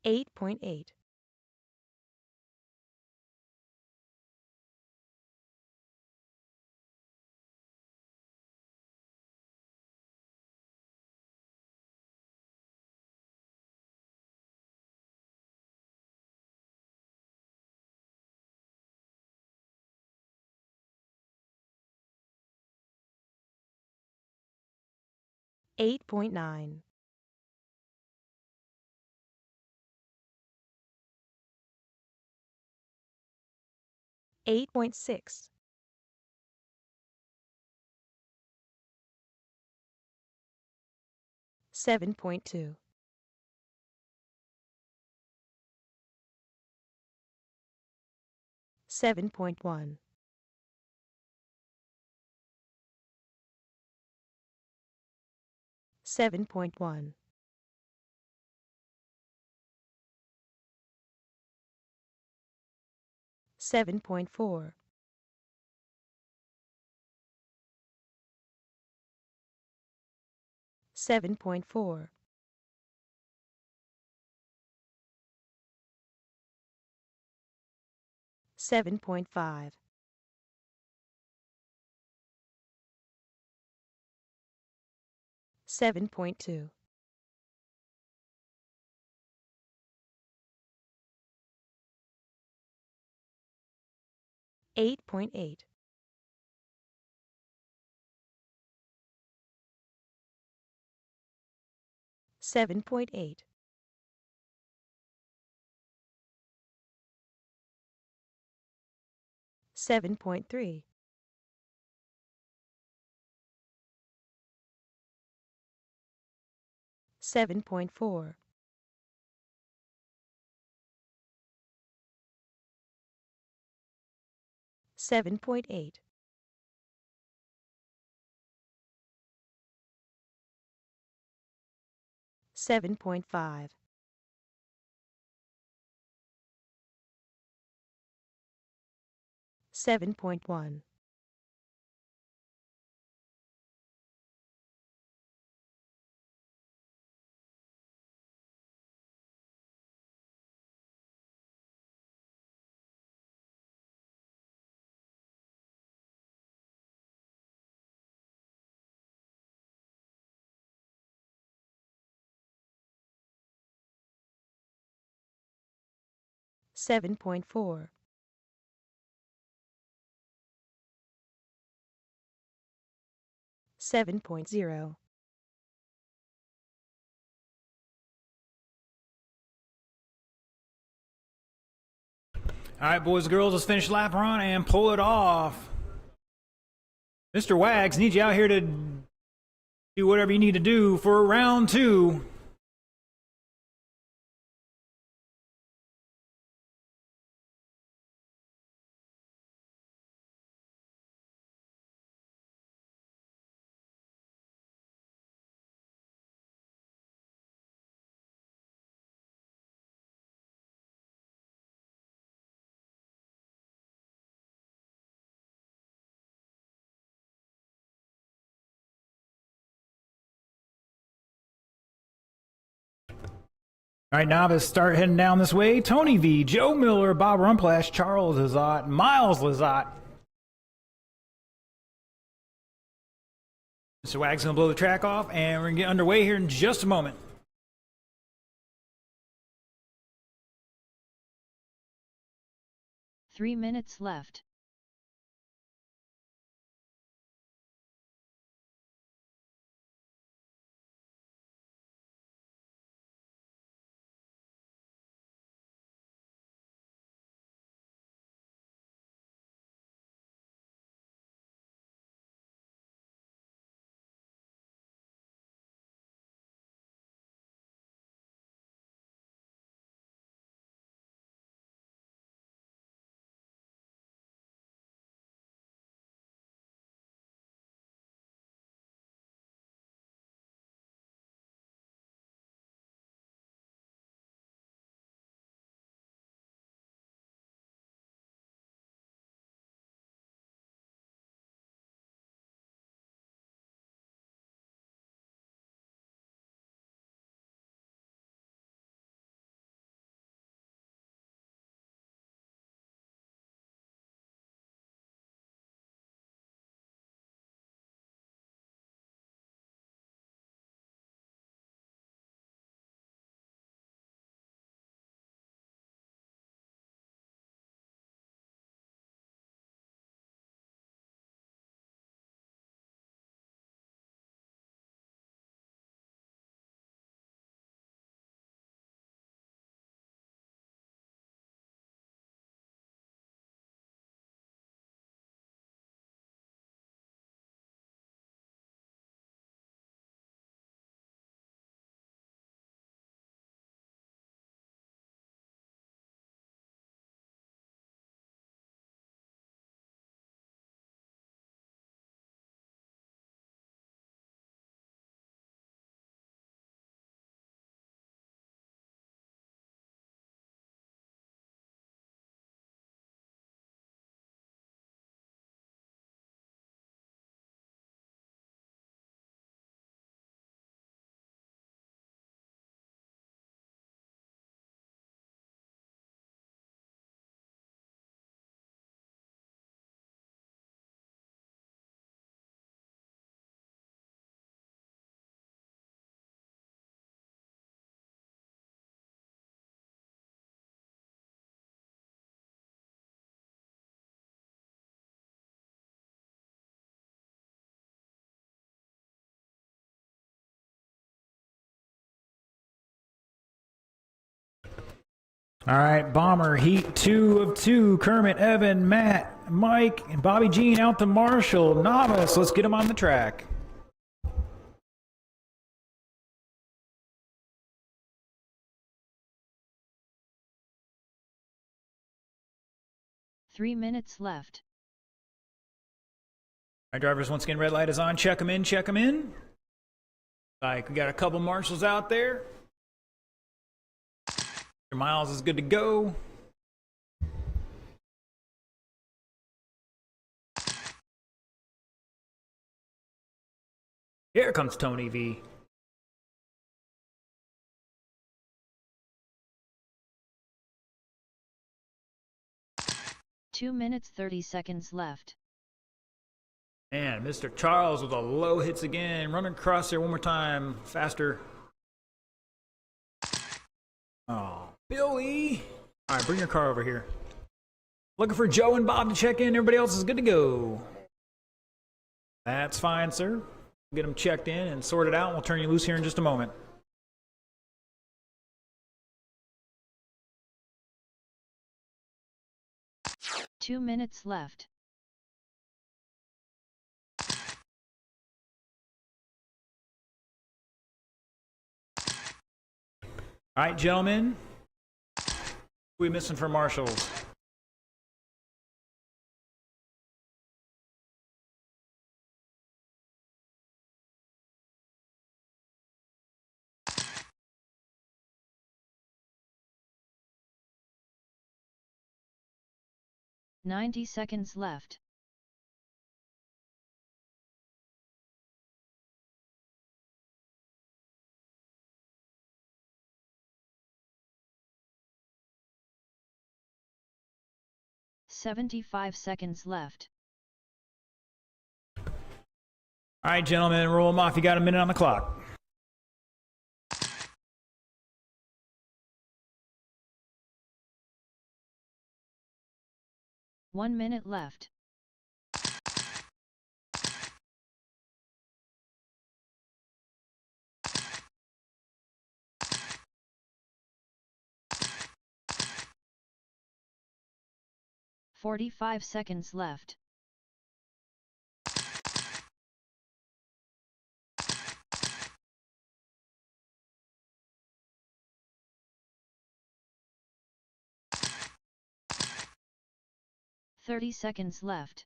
8.8. 8.9. 8.6. 7.2. 7.1. 7.4, 7.4, 7.5, 7.2, 8.8, 7.8, 7.3, 7.4, 7.8, 7.5, 7.1, 7.4, 7.0, All right, boys and girls, let's finish lap run and pull it off. Mr. Wags, need you out here to do whatever you need to do for round 2. All right, novice, start heading down this way. Tony V, Joe Miller, Bob Rumplash, Charles Lazat, Miles Lazat. Mr. Wag's going to blow the track off, and we're going to get underway here in just a moment. Three minutes left. All right, Bomber, Heat 2 of 2. Kermit, Evan, Matt, Mike, and Bobby Jean out to Marshall. Novice, let's get him on the track. Three minutes left. All right, drivers, once again, red light is on. Check them in, check them in. Like, we got a couple marshals out there. Your Miles is good to go. Here comes Tony V. Two minutes 30 seconds left. And Mr. Charles with the low hits again. Running across there one more time. Faster. Oh, Billy. All right, bring your car over here. Looking for Joe and Bob to check in. Everybody else is good to go. That's fine, sir. Get them checked in and sorted out. We'll turn you loose here in just a moment. 2 minutes left. All right, gentlemen. Who are we missing for marshals? "90 seconds left. "75 seconds left. All right, gentlemen, roll them off. You got a minute on the clock. "1 minute left. "45 seconds left. "30 seconds left.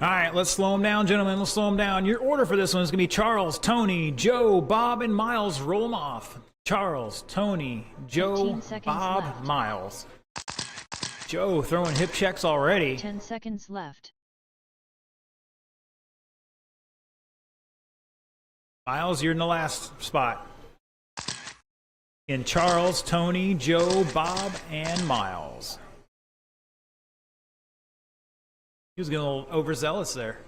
All right, let's slow them down, gentlemen. Let's slow them down. Your order for this one is going to be Charles, Tony, Joe, Bob, and Miles. Roll them off. Charles, Tony, Joe, 15 seconds Bob, left. Miles. Joe throwing hip checks already. 10 seconds left. Miles, you're in the last spot. In Charles, Tony, Joe, Bob, and Miles. He was getting a little overzealous there.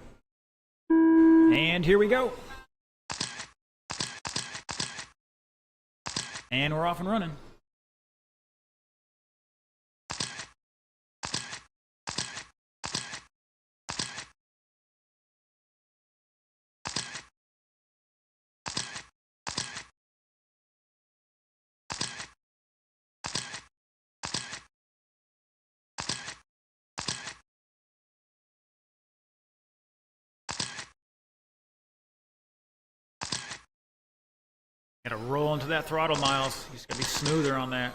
And here we go. And we're off and running. Gotta roll into that throttle, Miles. You just gotta be smoother on that.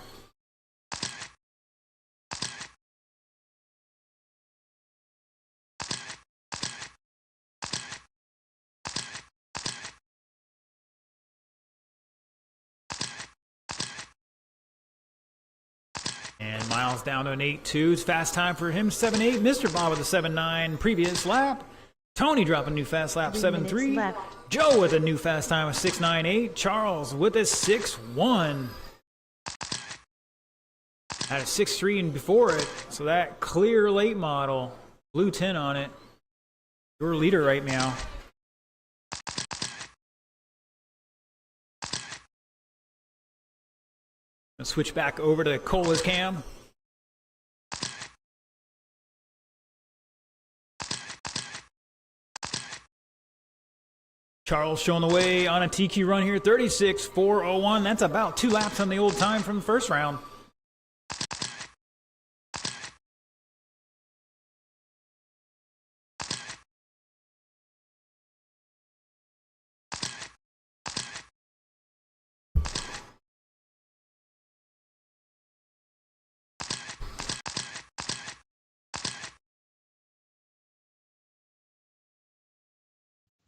And Miles down to an 8.2. It's fast time for him, 7.8. Mr. Bob with a 7.9 previous lap. Tony dropping a new fast lap, 7.3. left. Joe with a new fast time of 6.98. Charles with a 6.1. Had a 6.3 and before it, so that clear late model, blue 10 on it. Your leader right now. Let's switch back over to Cola's cam. Charles showing the way on a TQ run here, 36.401. That's about 2 laps on the old time from the first round.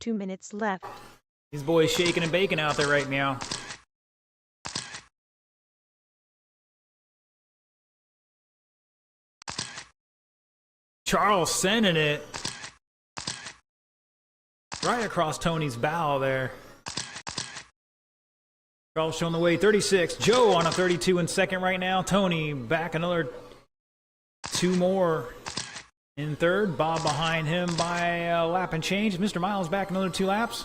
Two minutes left. These boys shaking and baking out there right now. Charles sending it right across Tony's bow there. Charles showing the way, 36. Joe on a 32 in second right now. Tony back another 2 more in third. Bob behind him by a lap and change. Mr. Miles back another 2 laps.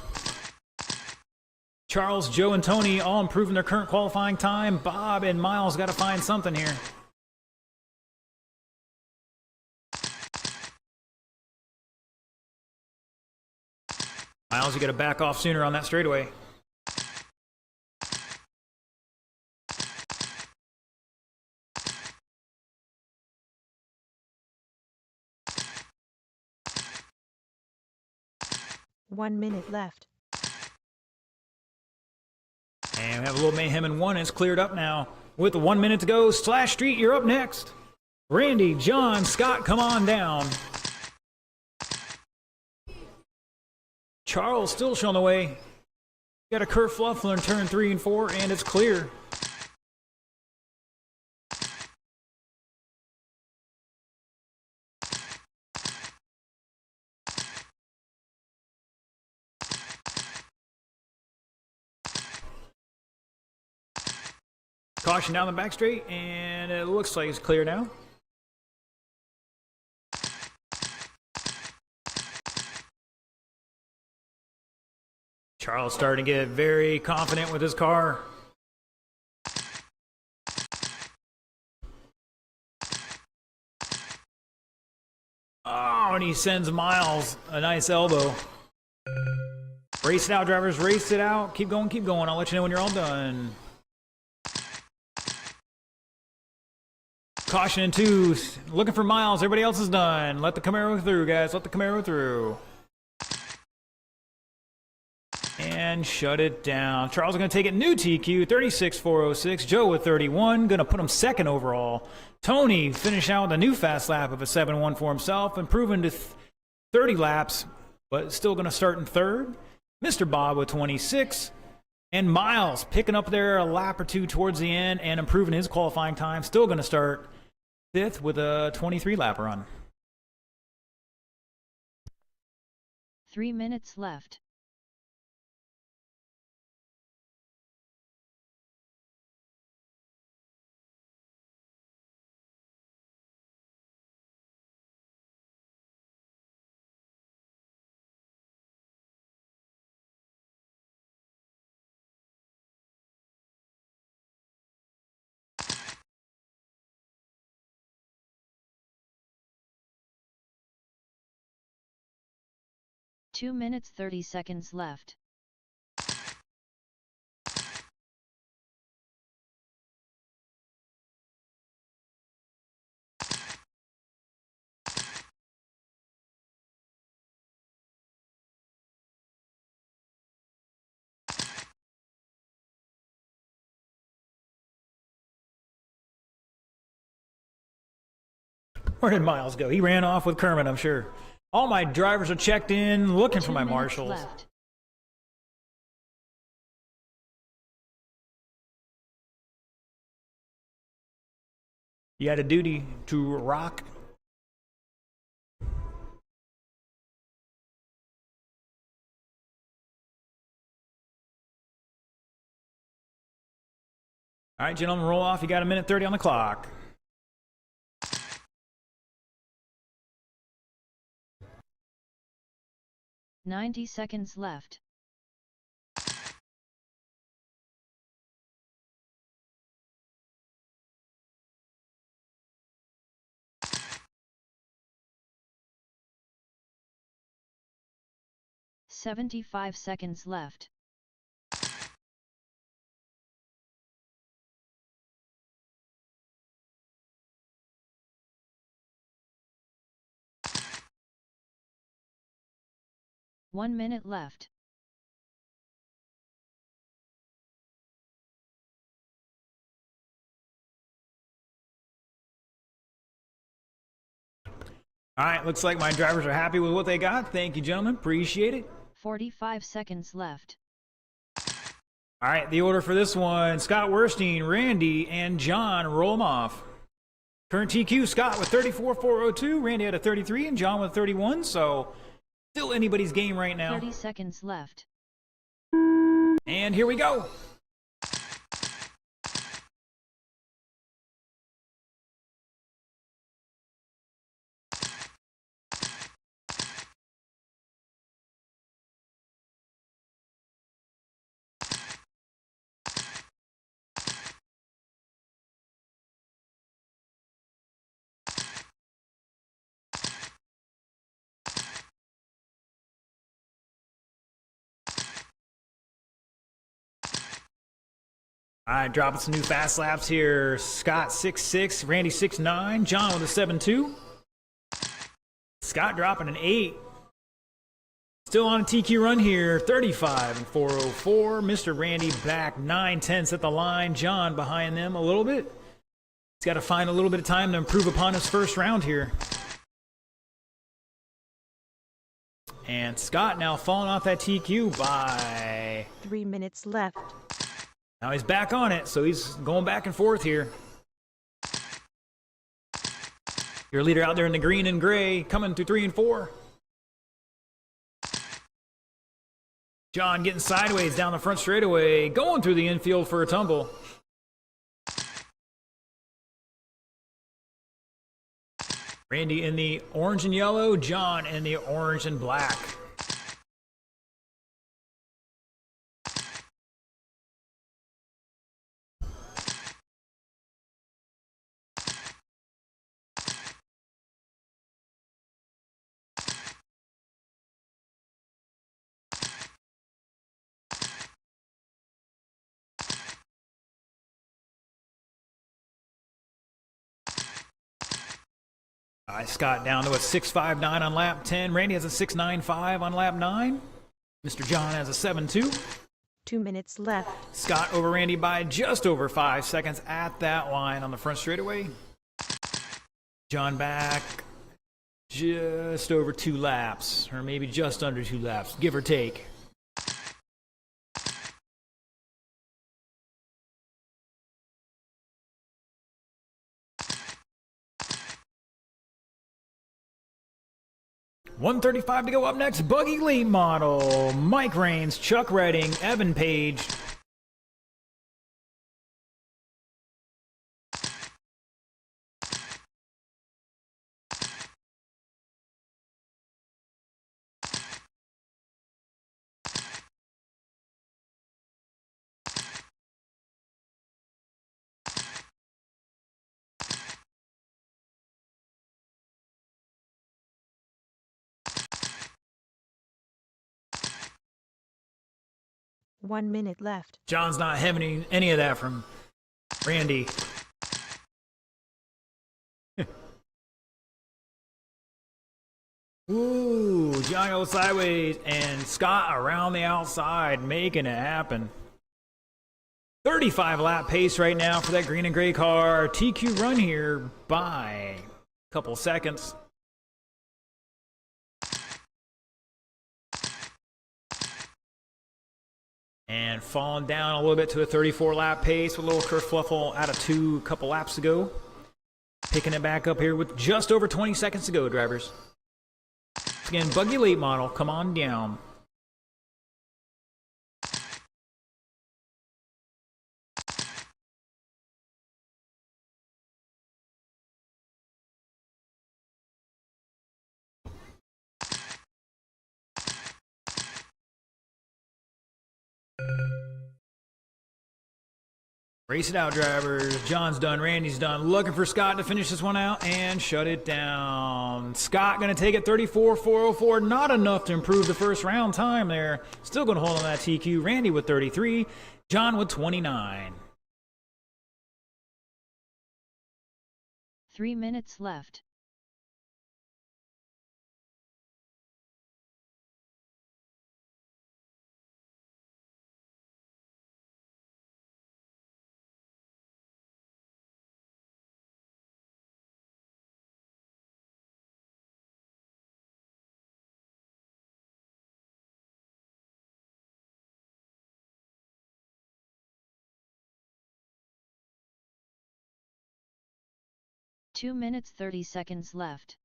Charles, Joe, and Tony all improving their current qualifying time. Bob and Miles got to find something here. Miles, you got to back off sooner on that straightaway. One minute left. And we have a little mayhem in one. It's cleared up now. With 1 minute to go, Slash Street, you're up next. Randy, John, Scott, come on down. Charles still showing the way. Got a Kurt Fluffler in turn 3 and 4, and it's clear. Caution down the back straight, and it looks like it's clear now. Charles starting to get very confident with his car. Oh, and he sends Miles a nice elbow. Race it out, drivers. Race it out. Keep going, keep going. I'll let you know when you're all done. Caution in 2. Looking for Miles. Everybody else is done. Let the Camaro through, guys. Let the Camaro through. And shut it down. Charles is going to take it. New TQ, 36.406. Joe with 31. Going to put him second overall. Tony finish out the new fast lap of a 7-1 for himself. Improving to 30 laps, but still going to start in third. Mr. Bob with 26. And Miles picking up there a lap or 2 towards the end and improving his qualifying time. Still going to start fifth with a 23 lap run. 3 minutes left. Two minutes 30 seconds left. Where did Miles go? He ran off with Kermit, I'm sure. All my drivers are checked in, looking for my 2 minutes marshals. left. You had a duty to rock. All right, gentlemen, roll off. You got 1:30 on the clock. "90 seconds left. 75 seconds left. One minute left. All right, looks like my drivers are happy with what they got. Thank you, gentlemen. Appreciate it. 45 seconds left. All right, the order for this one, Scott Werstein, Randy, and John roll 'em off. Current TQ, Scott with 34,402, Randy had a 33, and John with 31, so still anybody's game right now. 30 seconds left. And here we go. All right, dropping some new fast laps here. Scott 6'6", Randy 6'9", John with a 7'2". Scott dropping an 8. Still on a TQ run here, 35 and 404. Mr. Randy back 9/10 at the line. John behind them a little bit. He's got to find a little bit of time to improve upon his first round here. And Scott now falling off that TQ by 3 minutes left. Now he's back on it, so he's going back and forth here. Your leader out there in the green and gray, coming through 3 and 4. John getting sideways down the front straightaway, going through the infield for a tumble. Randy in the orange and yellow, John in the orange and black. Scott down to a 6.59 on lap 10. Randy has a 6.95 on lap 9. Mr. John has a 7.2. 2 minutes left. Scott over Randy by just over 5 seconds at that line on the front straightaway. John back just over 2 laps, or maybe just under 2 laps, give or take. $135 to go. Up next, Buggy Late Model, Mike Raines, Chuck Redding, Evan Page. One minute left. John's not having any of that from Randy. Ooh, John goes sideways, and Scott around the outside, making it happen. 35 lap pace right now for that green and gray car. TQ run here by a couple seconds. And falling down a little bit to a 34 lap pace with a little kerfluffle out of 2 a couple laps ago. Picking it back up here with just over 20 seconds to go, drivers. Again, Buggy Late Model, come on down. Race it out, drivers. John's done. Randy's done. Looking for Scott to finish this one out and shut it down. Scott going to take it 34.404. Not enough to improve the first round time there. Still going to hold on that TQ. Randy with 33. John with 29. 3 minutes left. Two minutes 30 seconds left.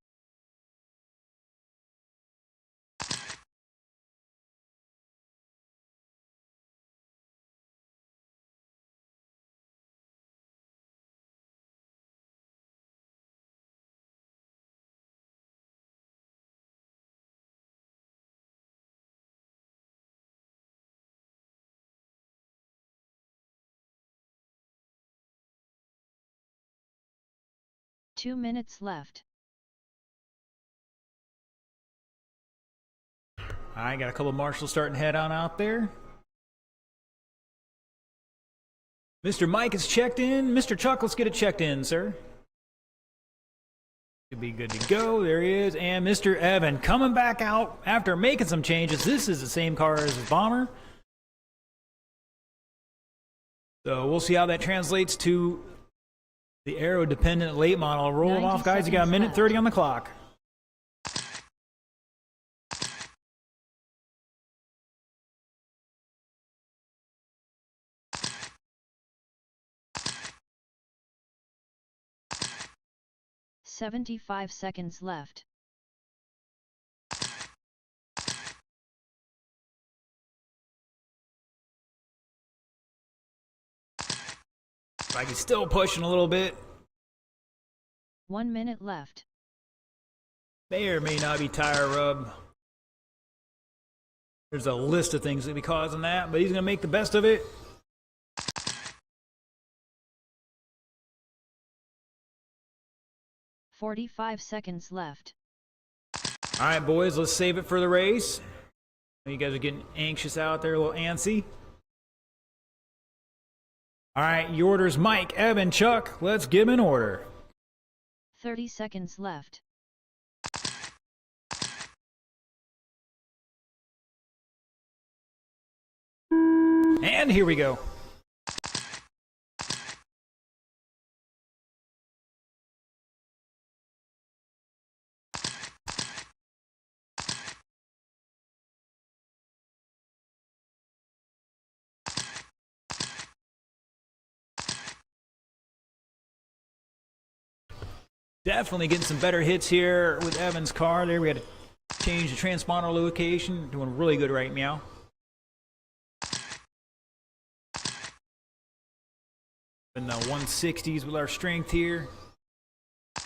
Two minutes left. I got a couple of marshals starting to head on out there. Mr. Mike is checked in. Mr. Chuck, let's get it checked in, sir. Should be good to go. There he is. And Mr. Evan coming back out after making some changes. This is the same car as his Bomber. So we'll see how that translates to the aero-dependent late model. Roll it off, guys. You got a minute 30 on the clock. "75 seconds left. Like he's still pushing a little bit. 1 minute left. May or may not be tire rub. There's a list of things that be causing that, but he's going to make the best of it. "45 seconds left. All right, boys, let's save it for the race. You guys are getting anxious out there, a little antsy. All right, your orders, Mike, Evan, Chuck. Let's get them in order. 30 seconds left. And here we go. Definitely getting some better hits here with Evan's car. There we had to change the transponder location. Doing really good right now. In the 160s with our strength here.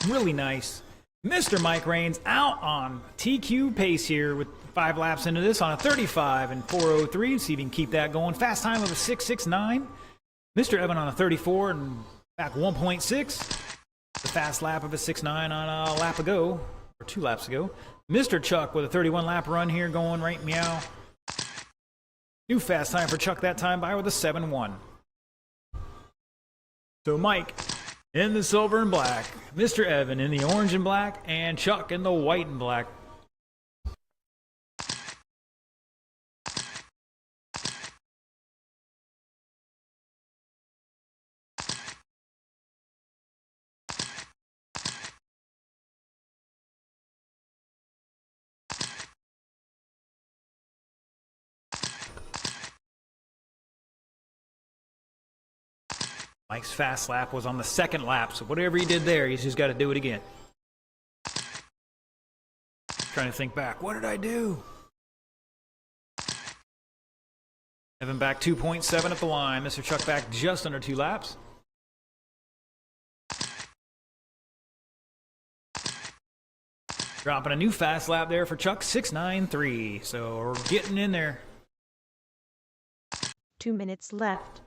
Really nice. Mr. Mike Rains out on TQ pace here with 5 laps into this on a 35 and 403. See if he can keep that going. Fast time of a 6.69. Mr. Evan on a 34 and back 1.6. The fast lap of a 6.9 on a lap ago, or 2 laps ago. Mr. Chuck with a 31 lap run here going right meow. New fast time for Chuck that time by with a 7.1. So Mike in the silver and black, Mr. Evan in the orange and black, and Chuck in the white and black. Mike's fast lap was on the 2nd lap, so whatever he did there, he's just got to do it again. Trying to think back, what did I do? Evan back 2.7 at the line. Mr. Chuck back just under 2 laps. Dropping a new fast lap there for Chuck, 6.93. So we're getting in there. 2 minutes left.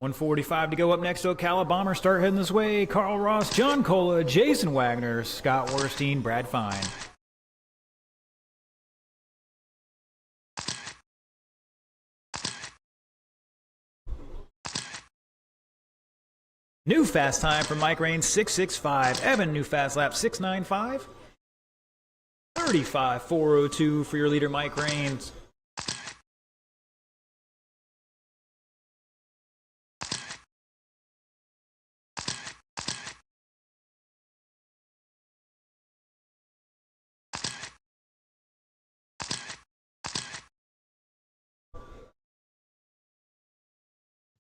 145 to go. Up next, Ocala Bomber start heading this way. Carl Ross, John Cola, Jason Wagner, Scott Werstein, Brad Fine. New fast time for Mike Rain, 6:65. Evan, new fast lap, 6:95. 35.402 for your leader, Mike Rains.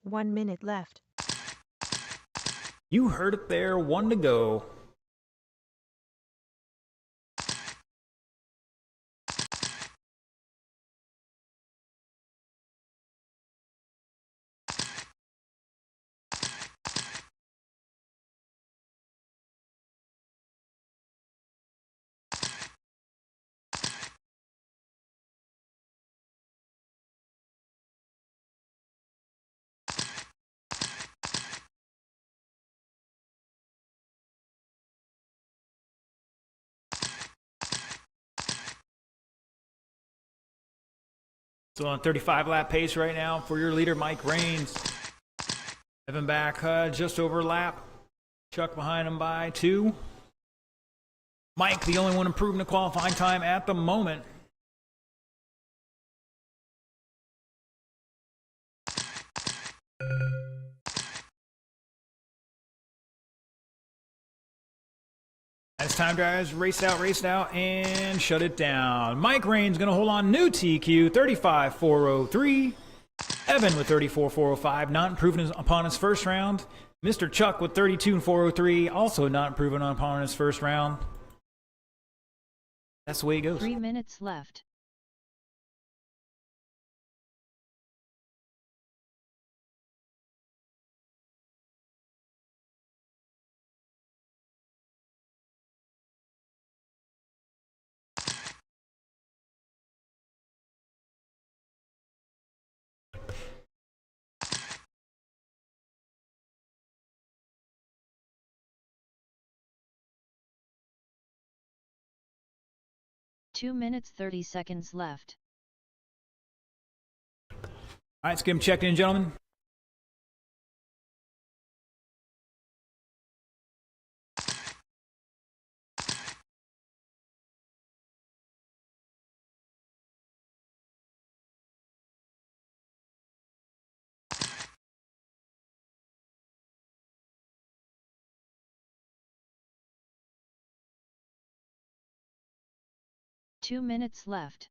One minute left. You heard it there, 1 to go. So on 35 lap pace right now for your leader, Mike Rains. Evan back just over lap. Chuck behind him by 2. Mike, the only one improving the qualifying time at the moment. As time drivers raced out, and shut it down. Mike Rain's going to hold on. New TQ, 35.403. Evan with 34.405, not improving upon his first round. Mr. Chuck with 32.403, also not improving upon his first round. That's the way it goes. 3 minutes left. Two minutes 30 seconds left. All right, let's get him checked in, gentlemen. Two minutes left.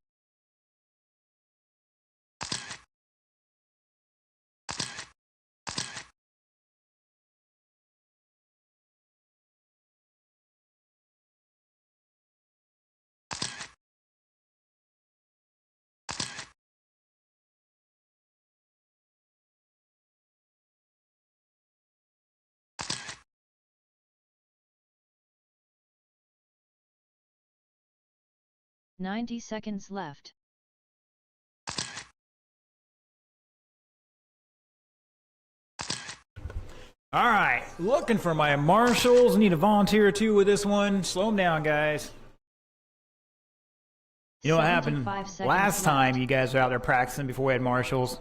"90 seconds left. All right, looking for my marshals. Need a volunteer or two with this one. Slow them down, guys. You know what happened 75 seconds last time left. you guys were out there practicing before we had marshals?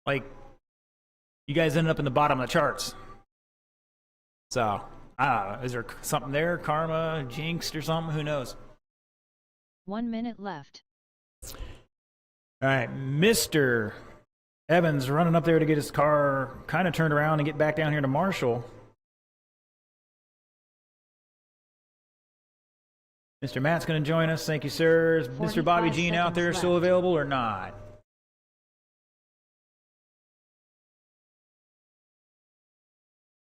Like, you guys ended up in the bottom of the charts. So, I don't know. Is there something there? Karma, jinxed or something? Who knows? 1 minute left. All right, Mr. Evans running up there to get his car kind of turned around and get back down here to Marshall. Mr. Matt's going to join us. Thank you, sir. Is Mr. Bobby 45 Jean out there seconds still left. available or not?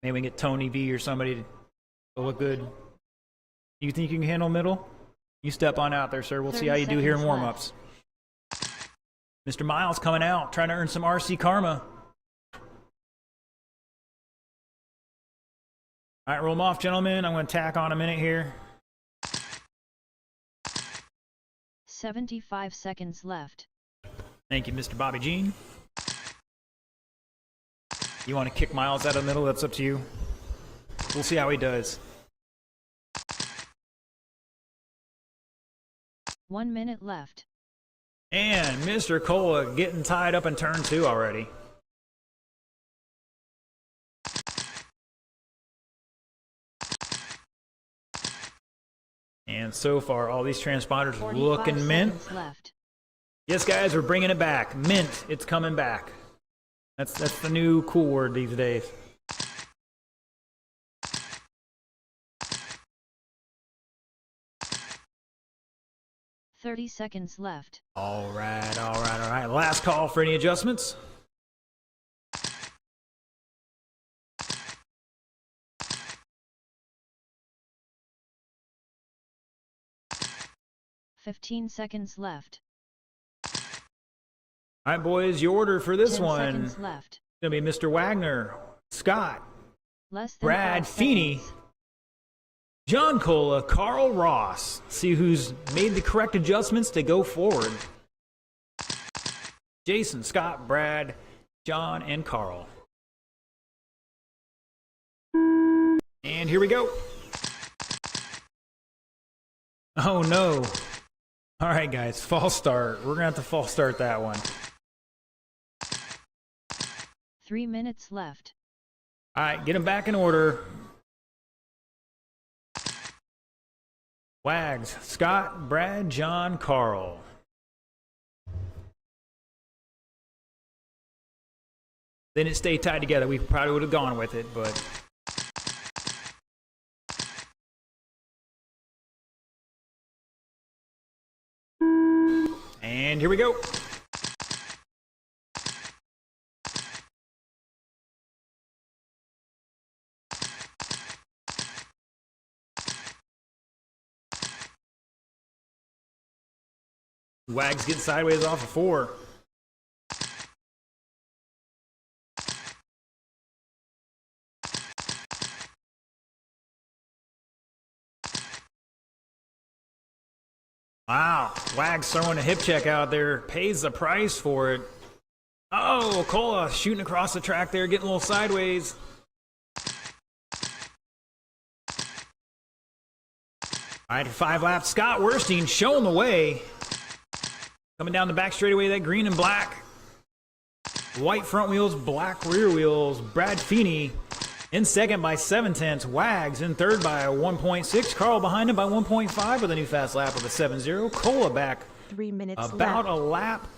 Maybe we can get Tony V or somebody to look good. You think you can handle middle? You step on out there, sir. We'll see 30 how you do here in seconds warm-ups. Mr. Miles coming out, trying to earn some RC karma. All right, roll them off, gentlemen. I'm going to tack on a minute here. 75 seconds left. Thank you, Mr. Bobby Jean. You want to kick Miles out of the middle? That's up to you. We'll see how he does. 1 minute left. And Mr. Cola getting tied up in turn 2 already. And so far, all these transponders 45 looking mint. seconds left. Yes, guys, we're bringing it back. Mint, it's coming back. That's the new cool word these days. Thirty seconds left. All right, all right, all right. Last call for any adjustments. Fifteen seconds left. All right, boys, your order for this 10 one seconds left. going to be Mr. Wagner, Scott, Less than Brad 5 Feeney, seconds. John Cola, Carl Ross. See who's made the correct adjustments to go forward. Jason, Scott, Brad, John, and Carl. And here we go. Oh no. All right, guys, false start. We're going to have to false start that one. 3 minutes left. All right, get them back in order. Wags, Scott, Brad, John, Carl. They didn't stay tied together. We probably would have gone with it, but... And here we go. Wags getting sideways off of 4. Wow, Wags throwing a hip check out there, pays the price for it. Oh, Cola shooting across the track there, getting a little sideways. All right, 5 laps. Scott Werstein showing the way. Coming down the back straightaway, that green and black. White front wheels, black rear wheels. Brad Feeney in second by 0.7. Wags in third by 1.6. Carl behind him by 1.5 with a new fast lap of a 7.0. Cola back 3 minutes about left. a lap.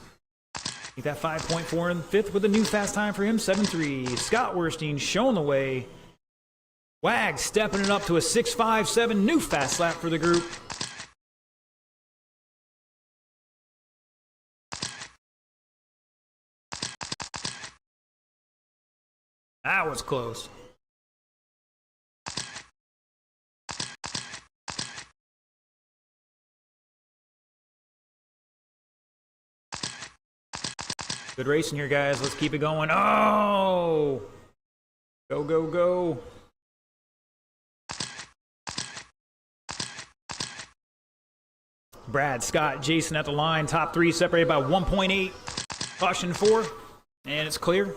Get that 5.4 in fifth with a new fast time for him, 7.3. Scott Werstein showing the way. Wags stepping it up to a 6.57. New fast lap for the group. That was close. Good racing here, guys. Let's keep it going. Oh! Go, go, go. Brad, Scott, Jason at the line. Top 3 separated by 1.8. Caution 4. And it's clear.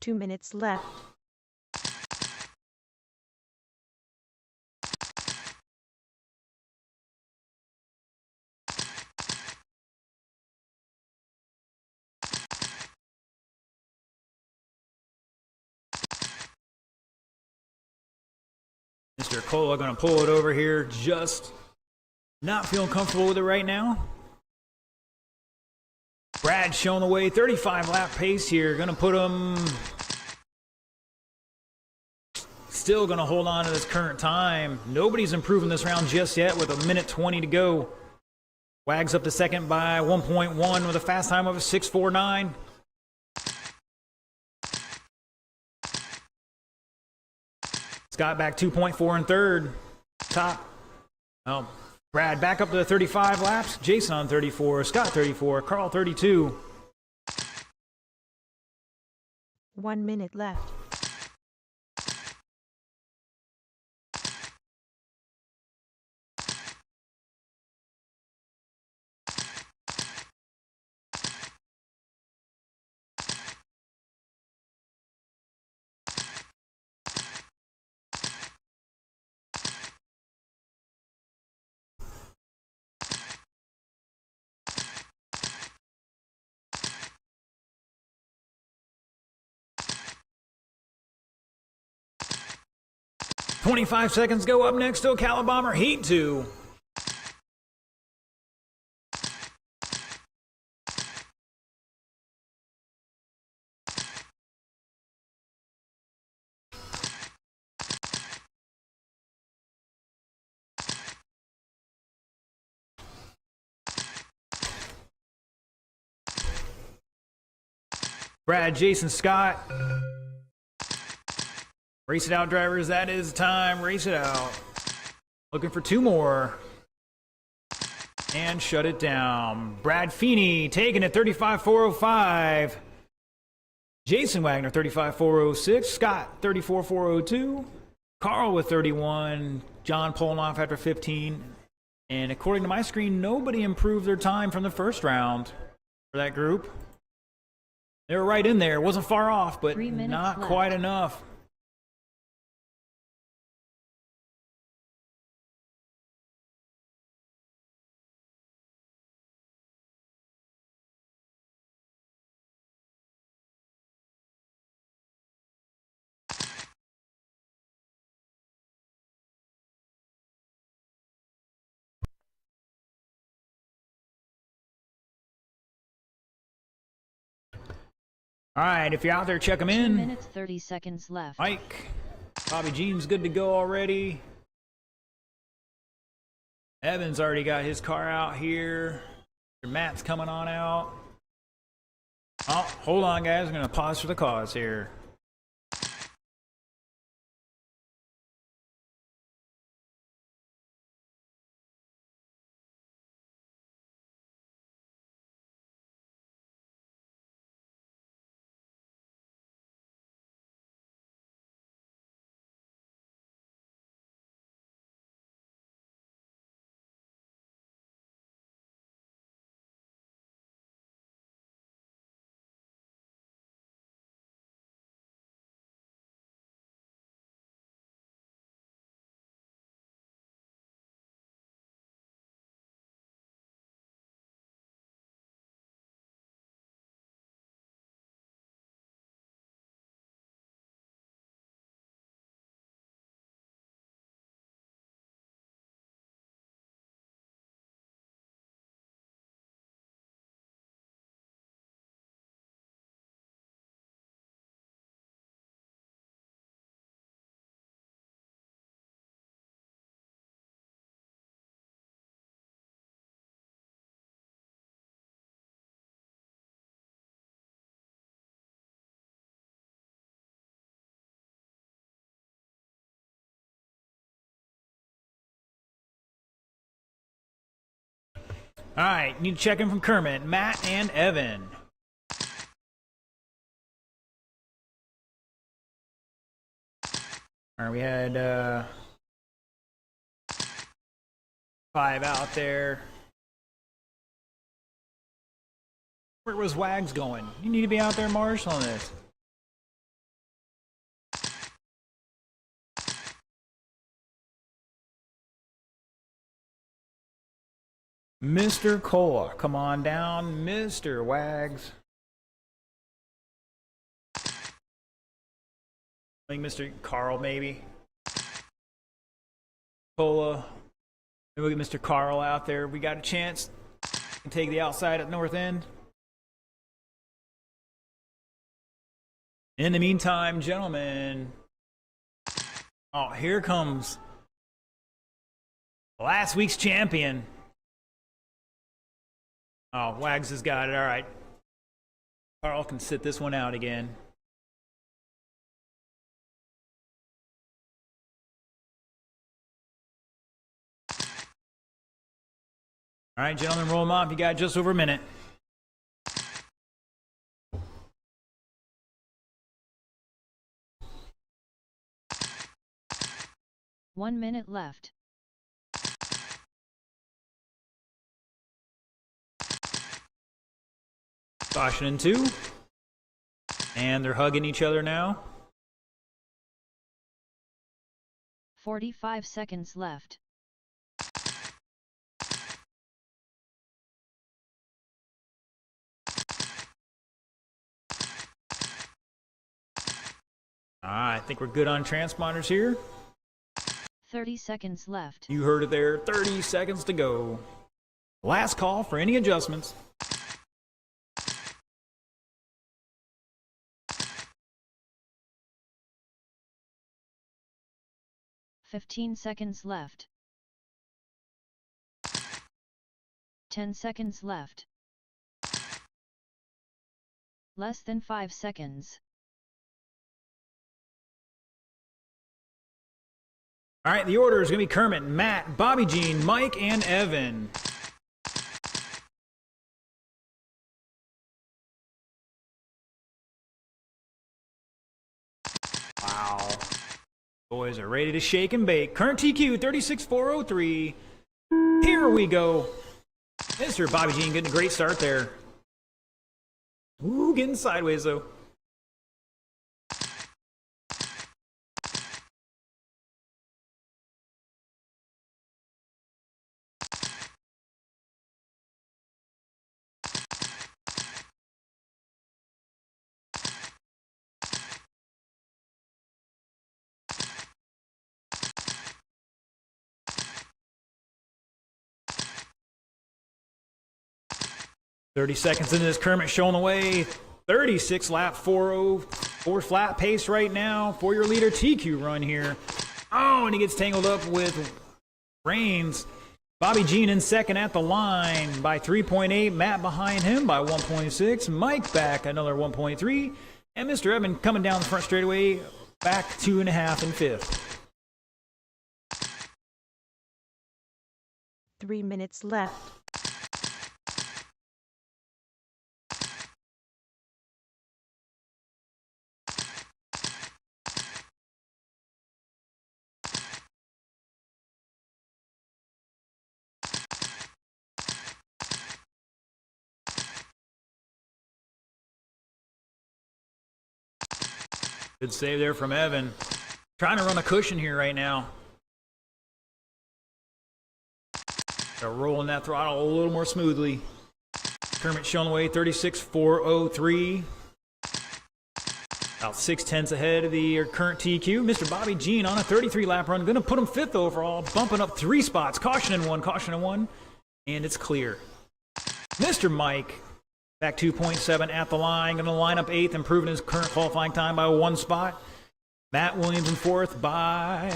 Two minutes left. Mr. Cola going to pull it over here. Just not feeling comfortable with it right now. Brad showing the way. 35 lap pace here. Going to put him... Still going to hold on to this current time. Nobody's improving this round just yet with 1:20 to go. Wags up to second by 1.1 with a fast time of a 6.49. Scott back 2.4 in third. Top. Oh, Brad back up to 35 laps. Jason on 34. Scott 34. Carl 32. 1 minute left. 25 seconds go. Up next, Ocala Bomber Heat 2. Brad, Jason, Scott. Race it out, drivers. That is time. Race it out. Looking for 2 more. And shut it down. Brad Feeney taking it 35.405. Jason Wagner 35.406. Scott 34.402. Carl with 31. John pulling off after 15. And according to my screen, nobody improved their time from the first round for that group. They were right in there. It wasn't far off, but 3 minutes not left. quite enough. All right, if you're out there, check them 2 in. minutes 30 seconds left. Mike, Bobby Jean's good to go already. Evan's already got his car out here. Matt's coming on out. Oh, hold on, guys. I'm going to pause for the cause here. All right, need to check in from Kermit, Matt, and Evan. All right, we had 5 out there. Where was Wags going? You need to be out there marshalling this. Mr. Cola, come on down, Mr. Wags. I think Mr. Carl, maybe. Cola. Maybe we'll get Mr. Carl out there. We got a chance to take the outside at north end. In the meantime, gentlemen. Oh, here comes last week's champion. Oh, Wags has got it. All right. Carl can sit this one out again. All right, gentlemen, roll them off. You got just over a minute. One minute left. Caution in 2. And they're hugging each other now. 45 seconds left. I think we're good on transponders here. 30 seconds left. You heard it there. 30 seconds to go. Last call for any adjustments. "15 seconds left. 10 seconds left. Less than 5 seconds. All right, the order is going to be Kermit, Matt, Bobby Jean, Mike, and Evan. Wow. Boys are ready to shake and bake. Current TQ 36403. Here we go. Mr. Bobby Jean getting a great start there. Ooh, getting sideways though. "30 seconds into this, Kermit showing the way. 36 lap 404 flat pace right now for your leader TQ run here. Oh, and he gets tangled up with Reigns. Bobby Jean in second at the line by 3.8. Matt behind him by 1.6. Mike back another 1.3. And Mr. Evan coming down the front straightaway back 2.5 in fifth. 3 minutes left. Good save there from Evan. Trying to run a cushion here right now. They're rolling that throttle a little more smoothly. Kermit showing the way, 36.403. About 0.6 ahead of the current TQ. Mr. Bobby Jean on a 33-lap run. Going to put him fifth overall, bumping up 3 spots. Caution in one, and it's clear. Mr. Mike, back 2.7 at the line. Going to line up 8th, improving his current qualifying time by 1 spot. Matt Williams in 4th by...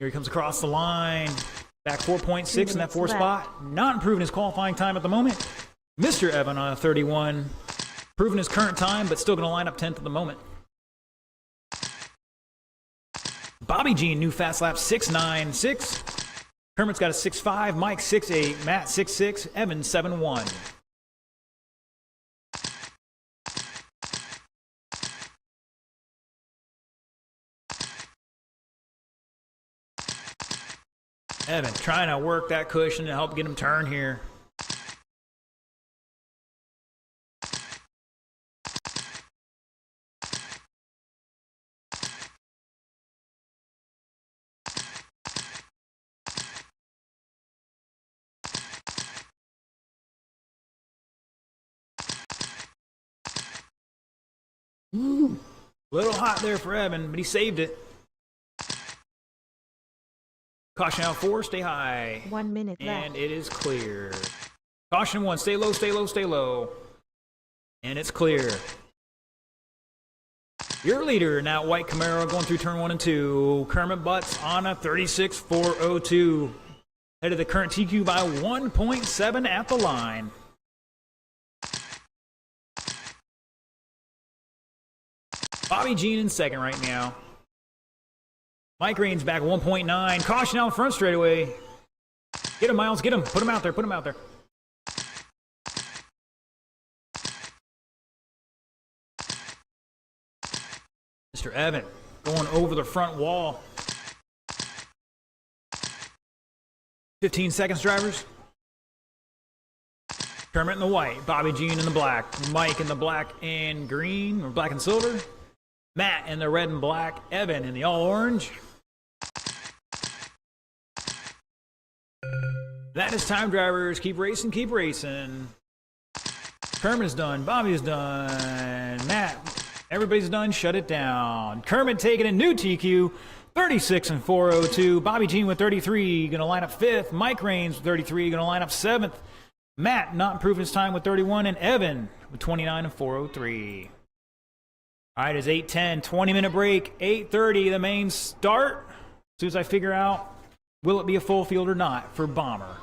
Here he comes across the line. Back 4.6 in that 4th spot. Not improving his qualifying time at the moment. Mr. Evan on a 31. Improving his current time, but still going to line up 10th at the moment. Bobby Jean, new fast lap 6.96. Kermit's got a 6.5. Mike 6.8. Matt 6.6. Evan 7.1. Evan trying to work that cushion to help get him turn here. Ooh, a little hot there for Evan, but he saved it. Caution out 4, stay high. 1 minute left. And it is clear. Caution 1, stay low, stay low, stay low. And it's clear. Your leader, now White Camaro, going through turn 1 and 2. Kermit Butts on a 36.402. Head of the current TQ by 1.7 at the line. Bobby Jean in second right now. Mike Reigns back 1.9. Caution out front straightaway. Get him, Miles. Get him. Put him out there. Put him out there. Mr. Evan going over the front wall. 15 seconds, drivers. Kermit in the white. Bobby Jean in the black. Mike in the black and green, or black and silver. Matt in the red and black. Evan in the all orange. That is time, drivers. Keep racing, keep racing. Kermit is done. Bobby is done. Matt, everybody's done. Shut it down. Kermit taking a new TQ. 36 and 402. Bobby Jean with 33, going to line up 5th. Mike Raines with 33, going to line up 7th. Matt not improving his time with 31, and Evan with 29 and 403. All right, it's 8:10, 20-minute break. 8:30, the main start. As soon as I figure out, will it be a full field or not for Bomber?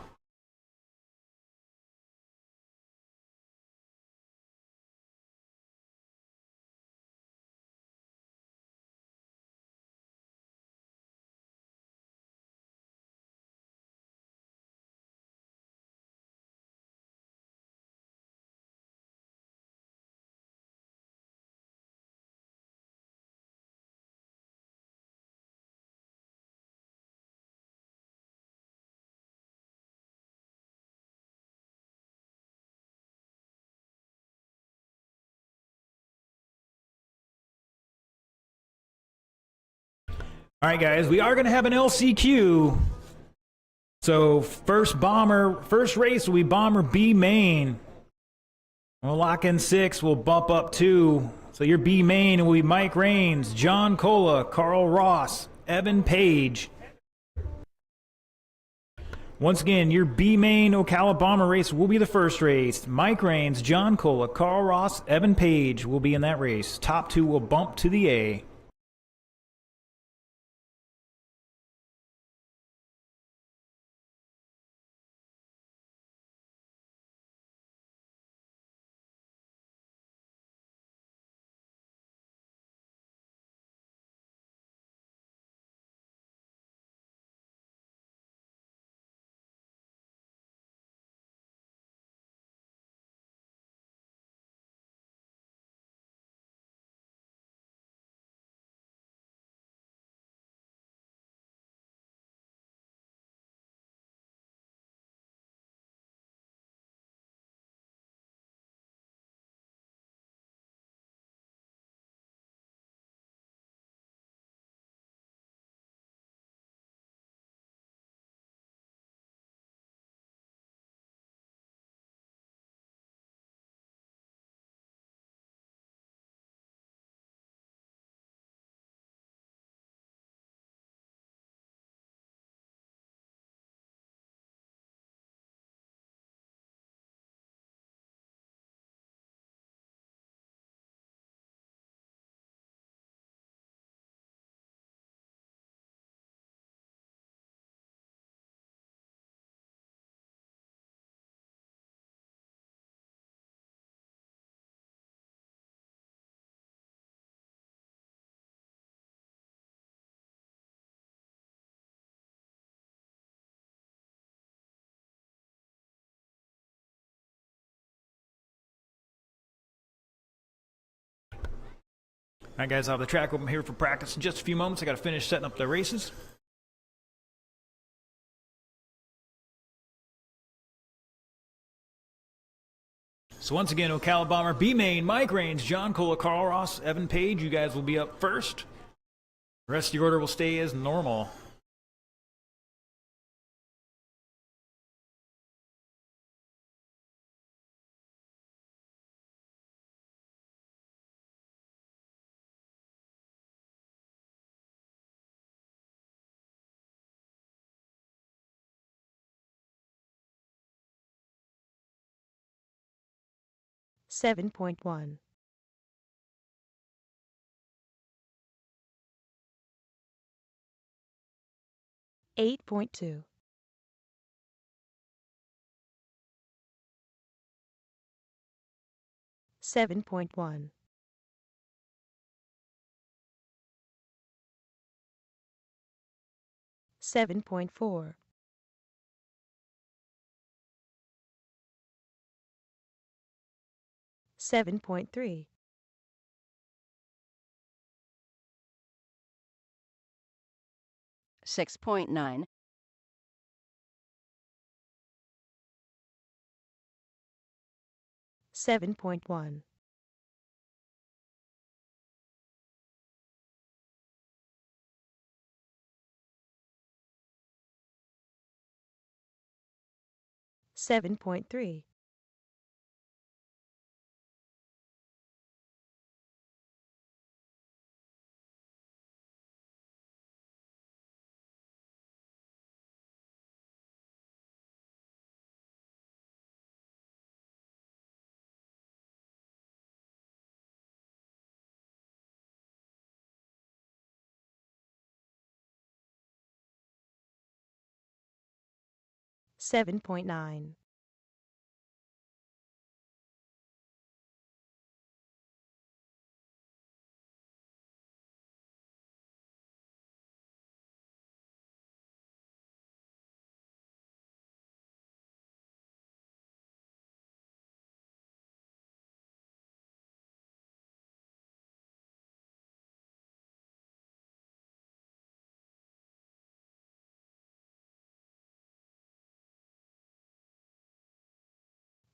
All right, guys, we are going to have an LCQ. So first race will be Bomber B main. We'll lock in 6. We'll bump up 2. So your B main will be Mike Raines, John Cola, Carl Ross, Evan Page. Once again, your B main Ocala Bomber race will be the first race. Mike Raines, John Cola, Carl Ross, Evan Page will be in that race. Top 2 will bump to the A. All right, guys, I'll have the track open here for practice in just a few moments. I got to finish setting up the races. So once again, Ocala Bomber B main, Mike Raines, John Cola, Carl Ross, Evan Page. You guys will be up first. The rest of the order will stay as normal. Seven point one. 8.2. 7.1. 7.4. 7.3. 6.9. 7.1. 7.3. 7.9.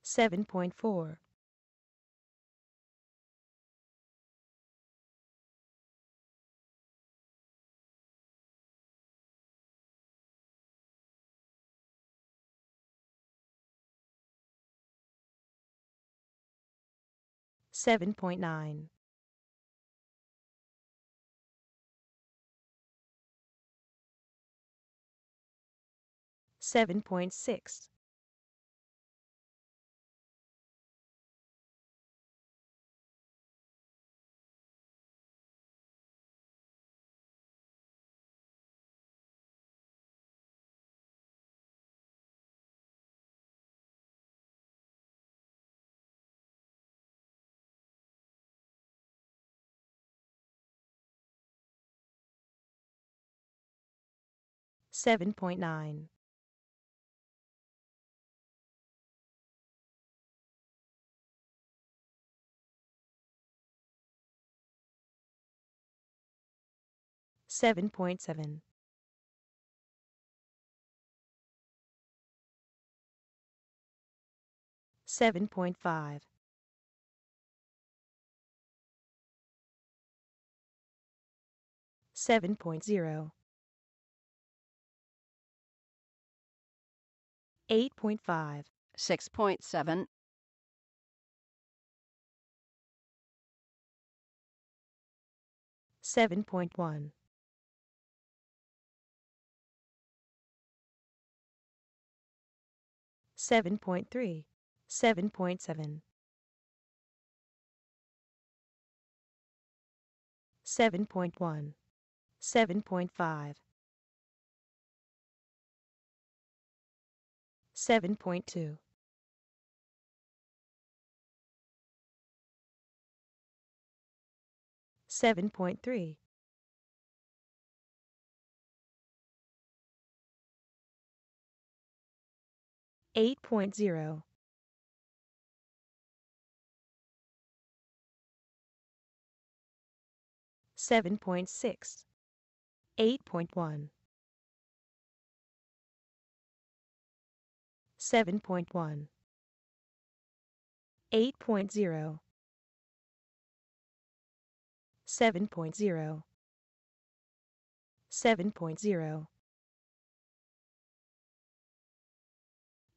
7.4. 7.9. 7.6. 7.9. 7.7. 7.5. 7.0. 8.5. 6.7, 7.1. 7.3. 7.7. 7.1. 7.5. 7.2. 7.3. 8.0. 7.6. 8.1. 7.1. 8.0. 7.0. 7.0.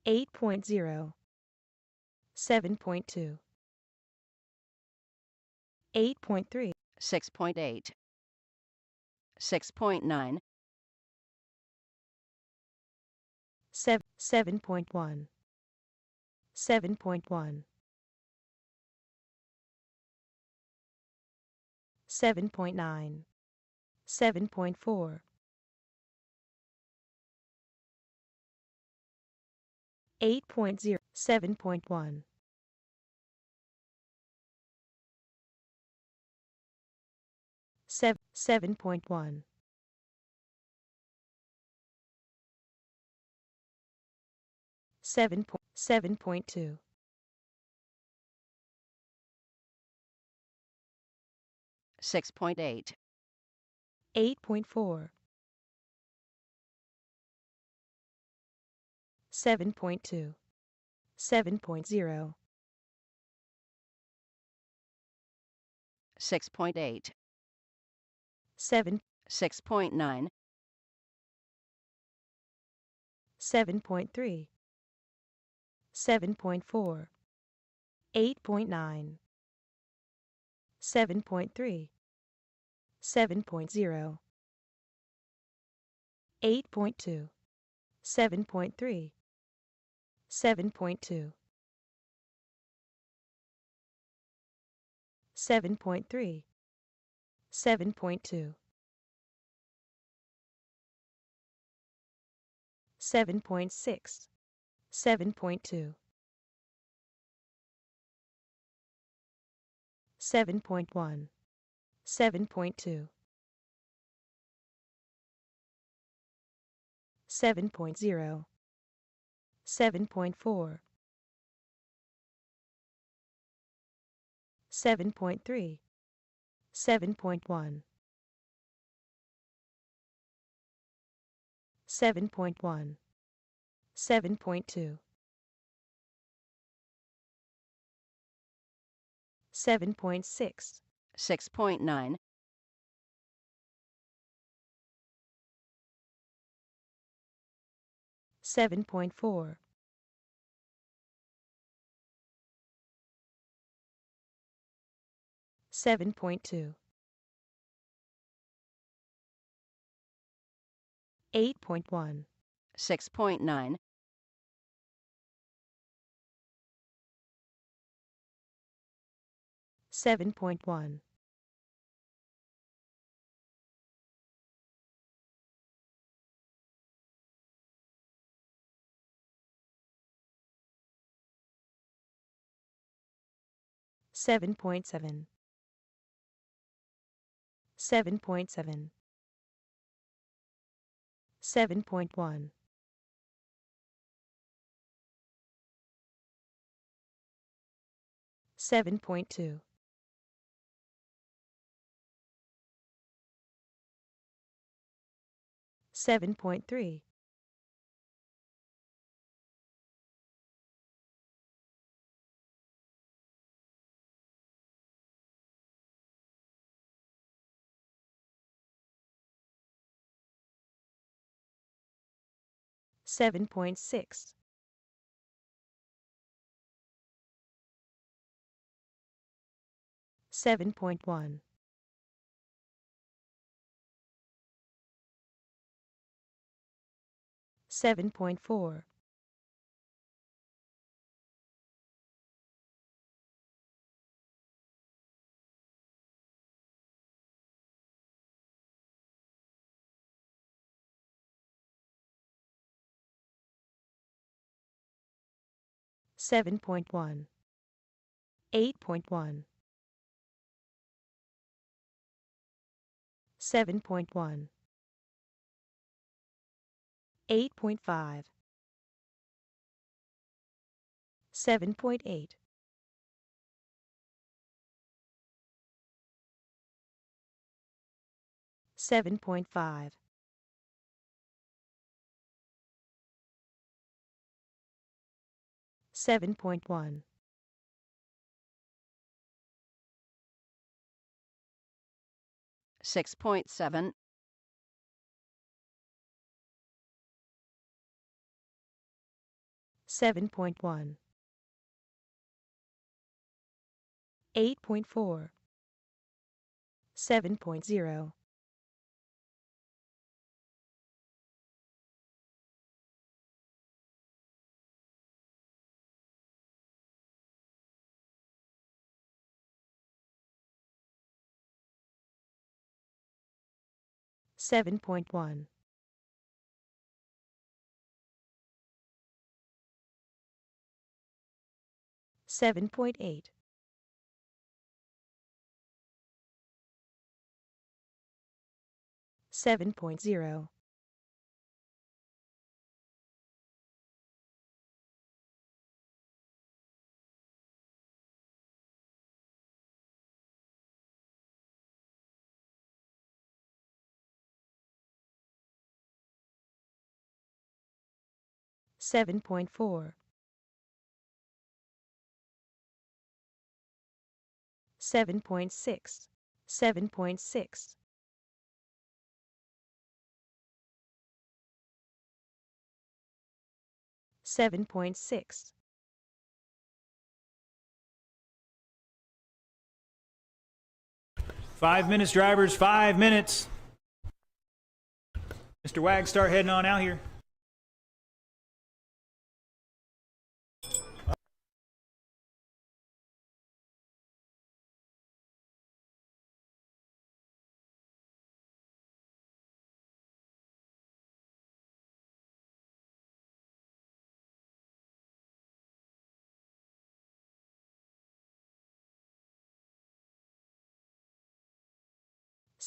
8.0. 7.2. 8.3. 6.8, 6.9, 7.1. 7.1. 7.9. 7.4. 8.0. 7.1. 7.1. 7.2. 6.8, 8.4. 7.2. 7.0. 6.8, 7. 6.9, 7.3. 7.4. 8.9. 7.3. 7.0. 8.2. 7.3. 7.2. 7.3. 7.2. 7.6. 7.2. 7.1. 7.2. 7.0. 7.4. 7.3. 7.1. 7.1. 7.2. 7.6. 6.9. 7.4. 7.2. 8.1. 6.9. 7.1. 7.7. 7.7. 7.1. 7.2. 7.3. 7.6. 7.1. 7.4. 7.1. 8.1. 7.1. 8.5. 7.8. 7.5. 7.1. 6.7. 7.1. 8.4. 7.0. 7.1. 7.8. 7.0. 7.4. 7.6. 7.6. 7.6. 5 minutes, drivers, 5 minutes. Mr. Wag, start heading on out here.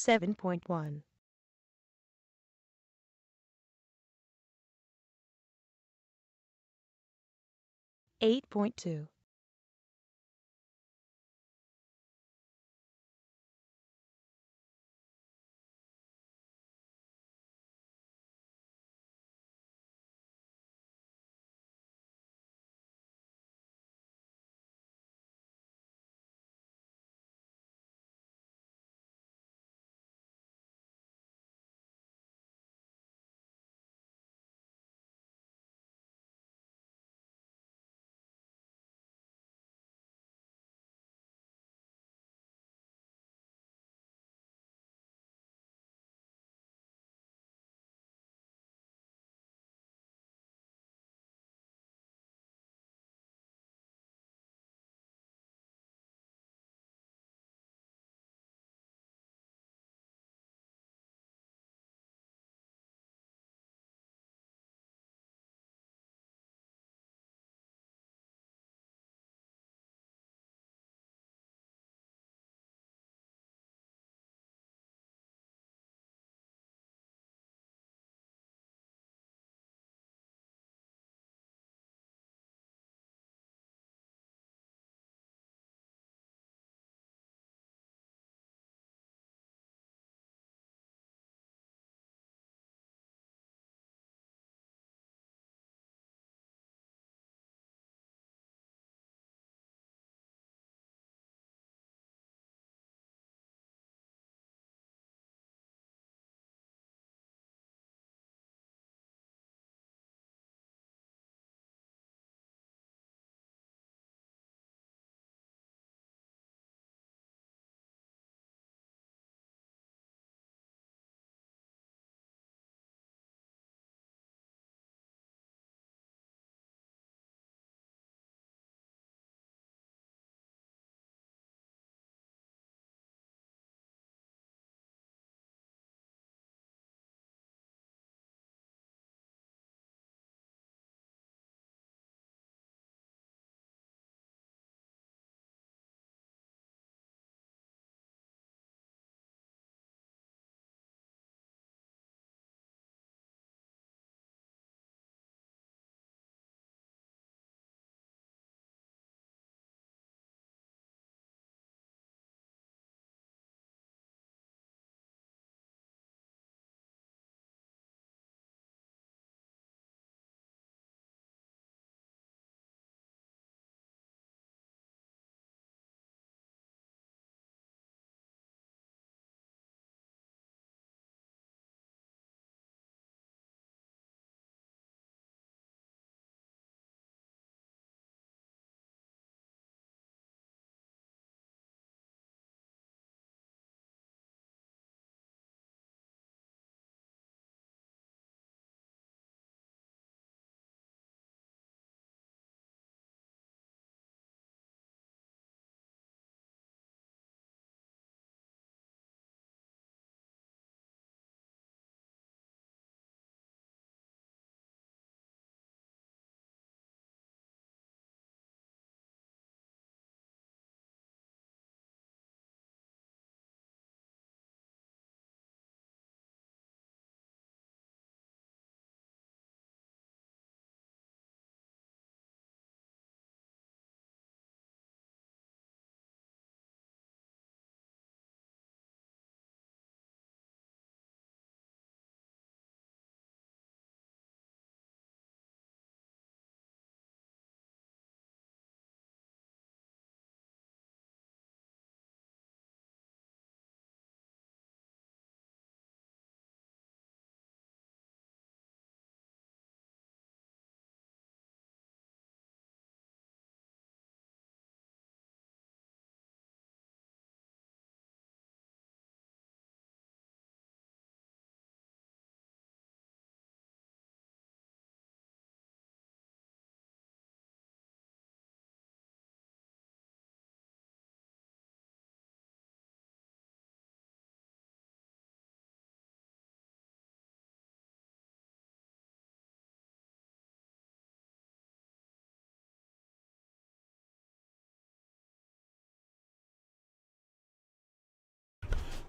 7.1, 8.2,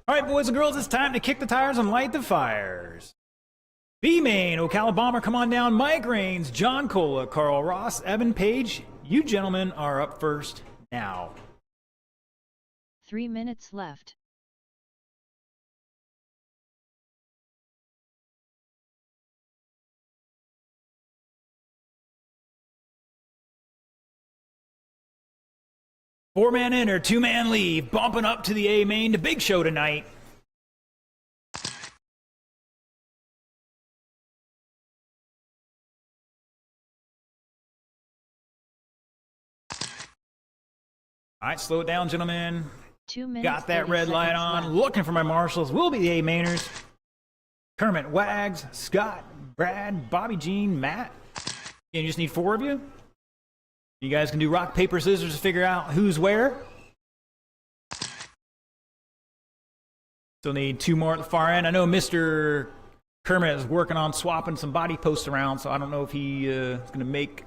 All right, boys and girls, it's time to kick the tires and light the fires. B-Main, Ocala Bomber, come on down. Mike Rains, John Cola, Carl Ross, Evan Page. You gentlemen are up first now. 3 minutes left. Four-man enter, two-man leave, bumping up to the A-Main, the big show tonight. All right, slow it down, gentlemen. 2 minutes. Got that red light on. Left. Looking for my marshals. Will be the A-Mainers. Kermit, Wags, Scott, Brad, Bobby Jean, Matt. You just need 4 of you. You guys can do rock, paper, scissors to figure out who's where. Still need 2 more at the far end. I know Mr. Kermit is working on swapping some body posts around, so I don't know if he is going to make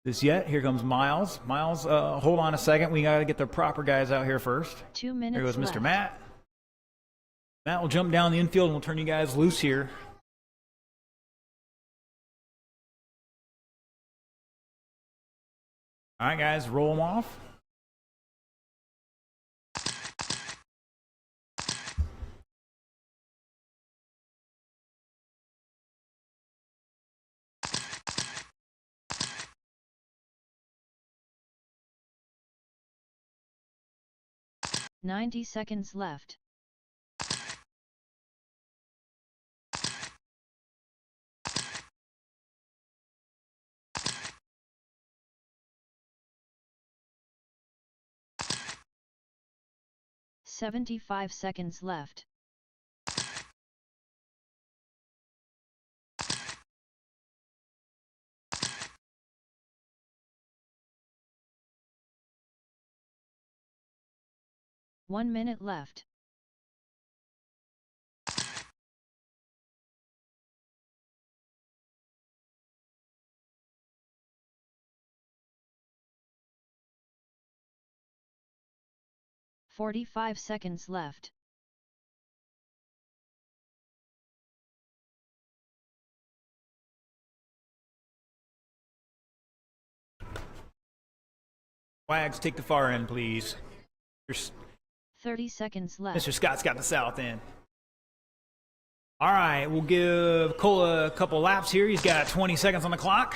this yet. Here comes Miles. Miles, hold on a second. We got to get the proper guys out here first. 2 minutes. There goes Mr. Left. Matt. Matt will jump down the infield and we'll turn you guys loose here. All right, guys, roll them off. $90 left. $75 left. One minute left. $45 left. Wags, take the far end, please. 30 seconds left. Mr. Scott's got the south end. All right, we'll give Cola a couple laps here. He's got 20 seconds on the clock.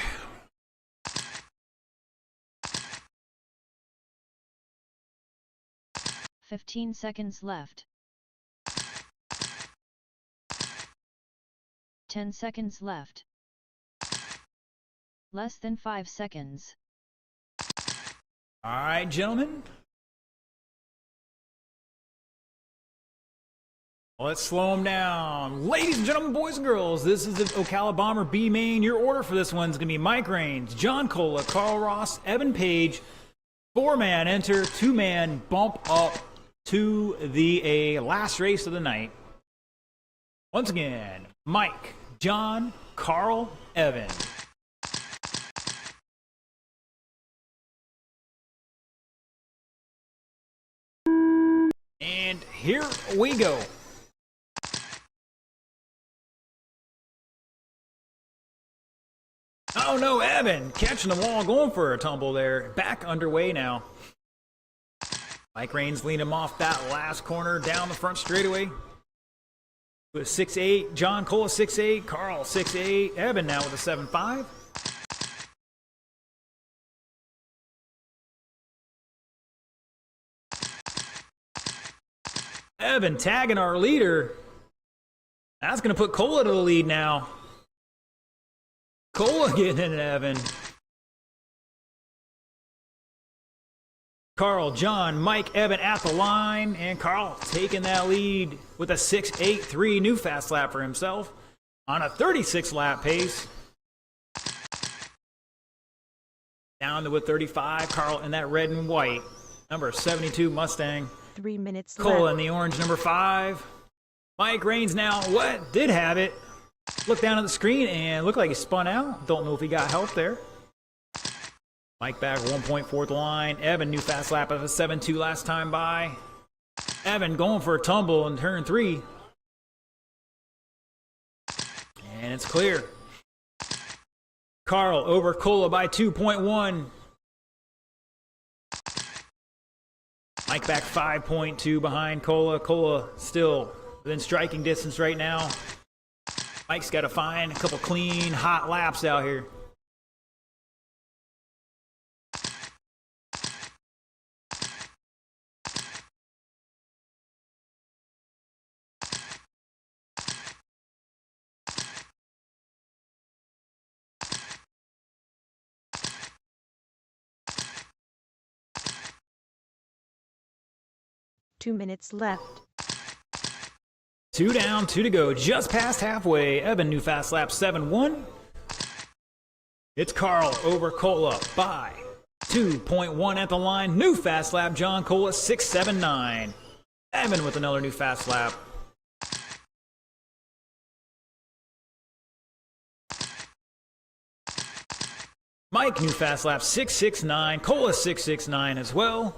$15 seconds left. 10 seconds left. Less than 5 seconds. All right, gentlemen. Let's slow them down. Ladies and gentlemen, boys and girls, this is the Ocala Bomber B-Main. Your order for this one's going to be Mike Rains, John Cola, Carl Ross, Evan Page. 4-man enter, 2-man bump up to the last race of the night. Once again, Mike, John, Carl, Evan. And here we go. Oh no, Evan catching the wall, going for a tumble there. Back underway now. Mike Rains leading him off that last corner down the front straightaway. With 6'8", John Cole 6'8", Carl 6'8", Evan now with a 7'5". Evan tagging our leader. That's going to put Cola to the lead now. Cola getting in Evan. Carl, John, Mike, Evan at the line, and Carl taking that lead with a 6.83 new fast lap for himself on a 36 lap pace. Down to a 35, Carl in that red and white, number 72 Mustang. 3 minutes Cola left. in the orange, number 5. Mike Rains now, what? Did have it. Look down at the screen and looked like he spun out. Don't know if he got help there. Mike back 1.4th line. Evan, new fast lap of a 7.2 last time by. Evan going for a tumble in turn 3. And it's clear. Carl over Cola by 2.1. Mike back 5.2 behind Cola. Cola still within striking distance right now. Mike's got to find a couple clean, hot laps out here. Two minutes left. 2 down, 2 to go. Just past halfway. Evan, new fast lap 7-1. It's Carl over Cola by 2.1 at the line. New fast lap, John Cola 6.79. Evan with another new fast lap. Mike, new fast lap 6.69. Cola 6.69 as well.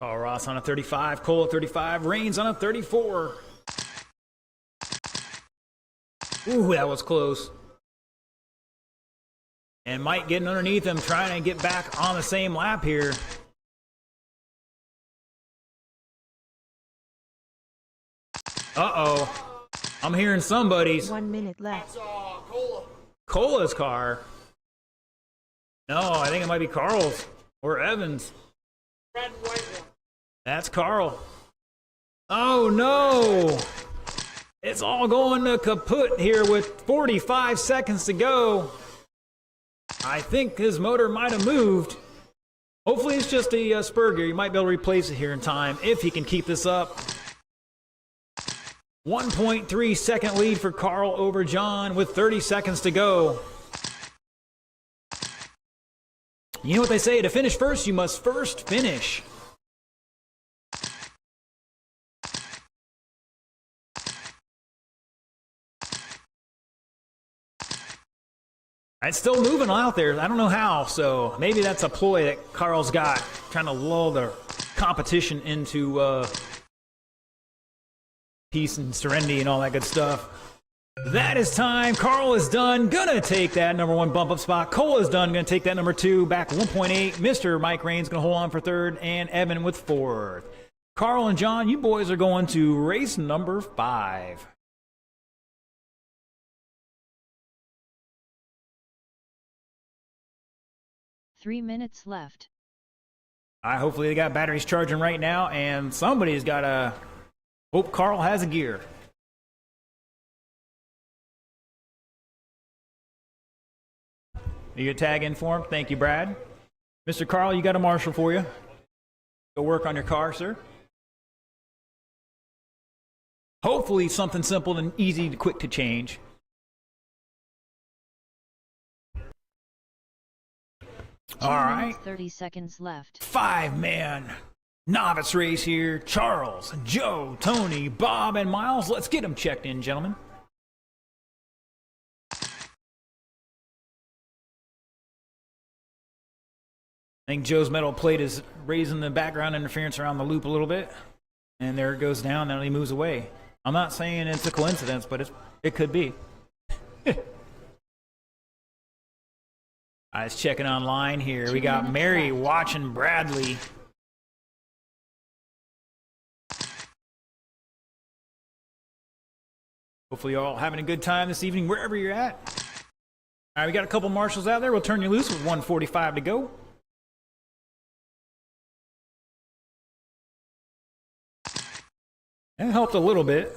Carl Ross on a 35, Cola 35, Reigns on a 34. Ooh, that was close. And Mike getting underneath him, trying to get back on the same lap here. Uh-oh. I'm hearing somebody's. 1 minute left. Cola's car. No, I think it might be Carl's or Evan's. Red and white one. That's Carl. Oh no! It's all going to kaput here with 45 seconds to go. I think his motor might have moved. Hopefully it's just a spur gear. You might be able to replace it here in time if he can keep this up. 1.3 second lead for Carl over John with 30 seconds to go. You know what they say, to finish first, you must first finish. It's still moving out there. I don't know how, so maybe that's a ploy that Carl's got, trying to lull the competition into peace and serenity and all that good stuff. That is time. Carl is done. Gonna take that number 1 bump up spot. Cole is done. Gonna take that number 2 back 1.8. Mr. Mike Raines gonna hold on for 3rd, and Evan with 4th. Carl and John, you boys are going to race number 5. Three minutes left. Hopefully they got batteries charging right now, and somebody's got to hope Carl has a gear. You tag in for him? Thank you, Brad. Mr. Carl, you got a marshal for you. Go work on your car, sir. Hopefully something simple and easy and quick to change. All right. 30 seconds left. 5-man novice race here. Charles, Joe, Tony, Bob, and Miles. Let's get them checked in, gentlemen. I think Joe's metal plate is raising the background interference around the loop a little bit. And there it goes down, and he moves away. I'm not saying it's a coincidence, but it could be. I was checking online here. We got Mary watching Bradley. Hopefully you're all having a good time this evening, wherever you're at. All right, we got a couple marshals out there. We'll turn you loose with 1:45 to go. That helped a little bit.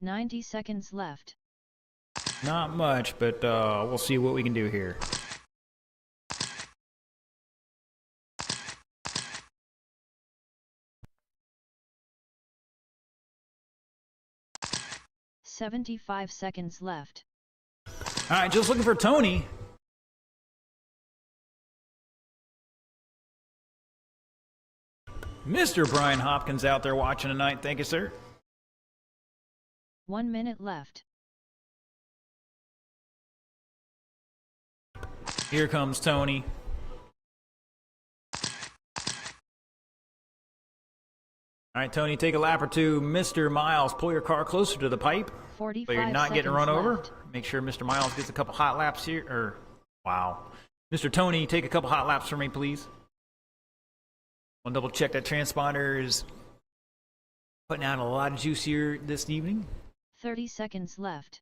"90 seconds left. Not much, but we'll see what we can do here. "75 seconds left. All right, just looking for Tony. Mr. Brian Hopkins out there watching tonight. Thank you, sir. 1 minute left. Here comes Tony. All right, Tony, take a lap or two. Mr. Miles, pull your car closer to the pipe 45 so you're not getting run over. left. Make sure Mr. Miles gets a couple hot laps here. Wow. Mr. Tony, take a couple hot laps for me, please. I'll double check that transponder is putting out a lot of juice here this evening. 30 seconds left.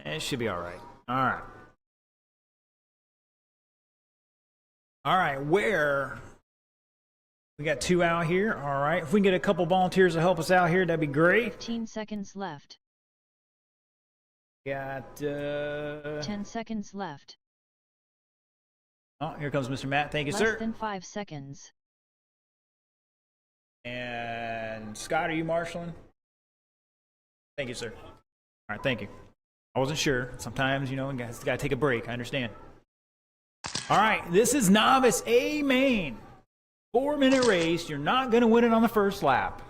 It should be all right. All right. All right, where? We got 2 out here. All right. If we can get a couple volunteers to help us out here, that'd be great. 15 seconds left. Got 10 seconds left. Oh, here comes Mr. Matt. Thank you, Less sir. than 5 seconds. And Scott, are you marshaling? Thank you, sir. All right, thank you. I wasn't sure. Sometimes, you know, guys got to take a break. I understand. All right, this is Novice A main. 4-minute race. You're not going to win it on the first lap.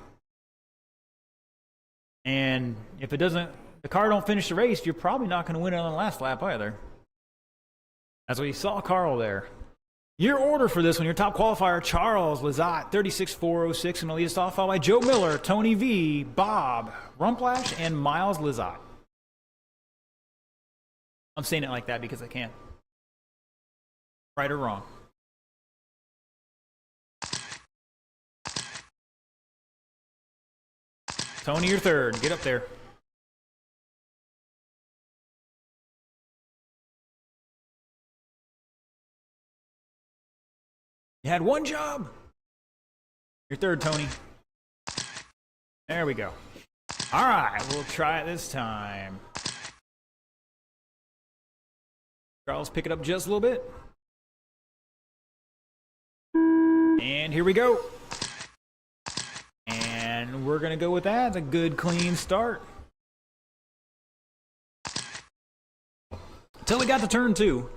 And if the car don't finish the race, you're probably not going to win it on the last lap either. That's what you saw Carl there. Your order for this one, your top qualifier, Charles Lazer, 36.406, and the lead us off, followed by Joe Miller, Tony V, Bob Rumplash, and Miles Lazer. I'm saying it like that because I can. Right or wrong? Tony, you're third. Get up there. You had one job. You're third, Tony. There we go. All right, we'll try it this time. Charles, pick it up just a little bit. And here we go. And we're going to go with that. It's a good, clean start. Until we got to turn 2.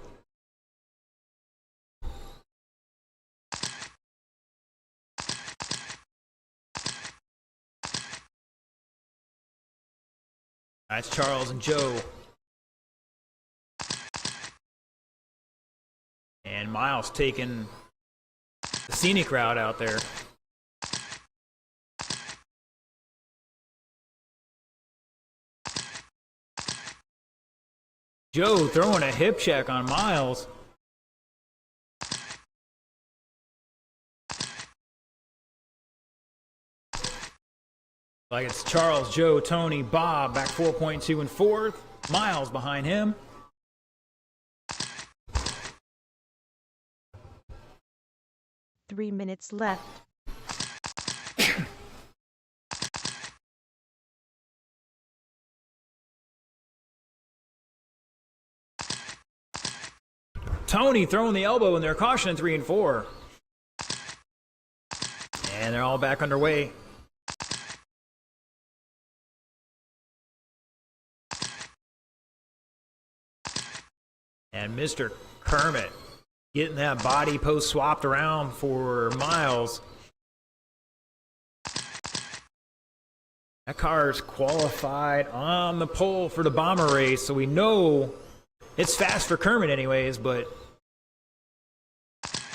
That's Charles and Joe. And Miles taking the scenic route out there. Joe throwing a hip check on Miles. Like it's Charles, Joe, Tony, Bob back 4.2 and 4th. Miles behind him. Three minutes left. Tony throwing the elbow in there, caution in 3 and 4. And they're all back underway. And Mr. Kermit getting that body post swapped around for Miles. That car's qualified on the pole for the bomber race, so we know it's fast for Kermit anyways, but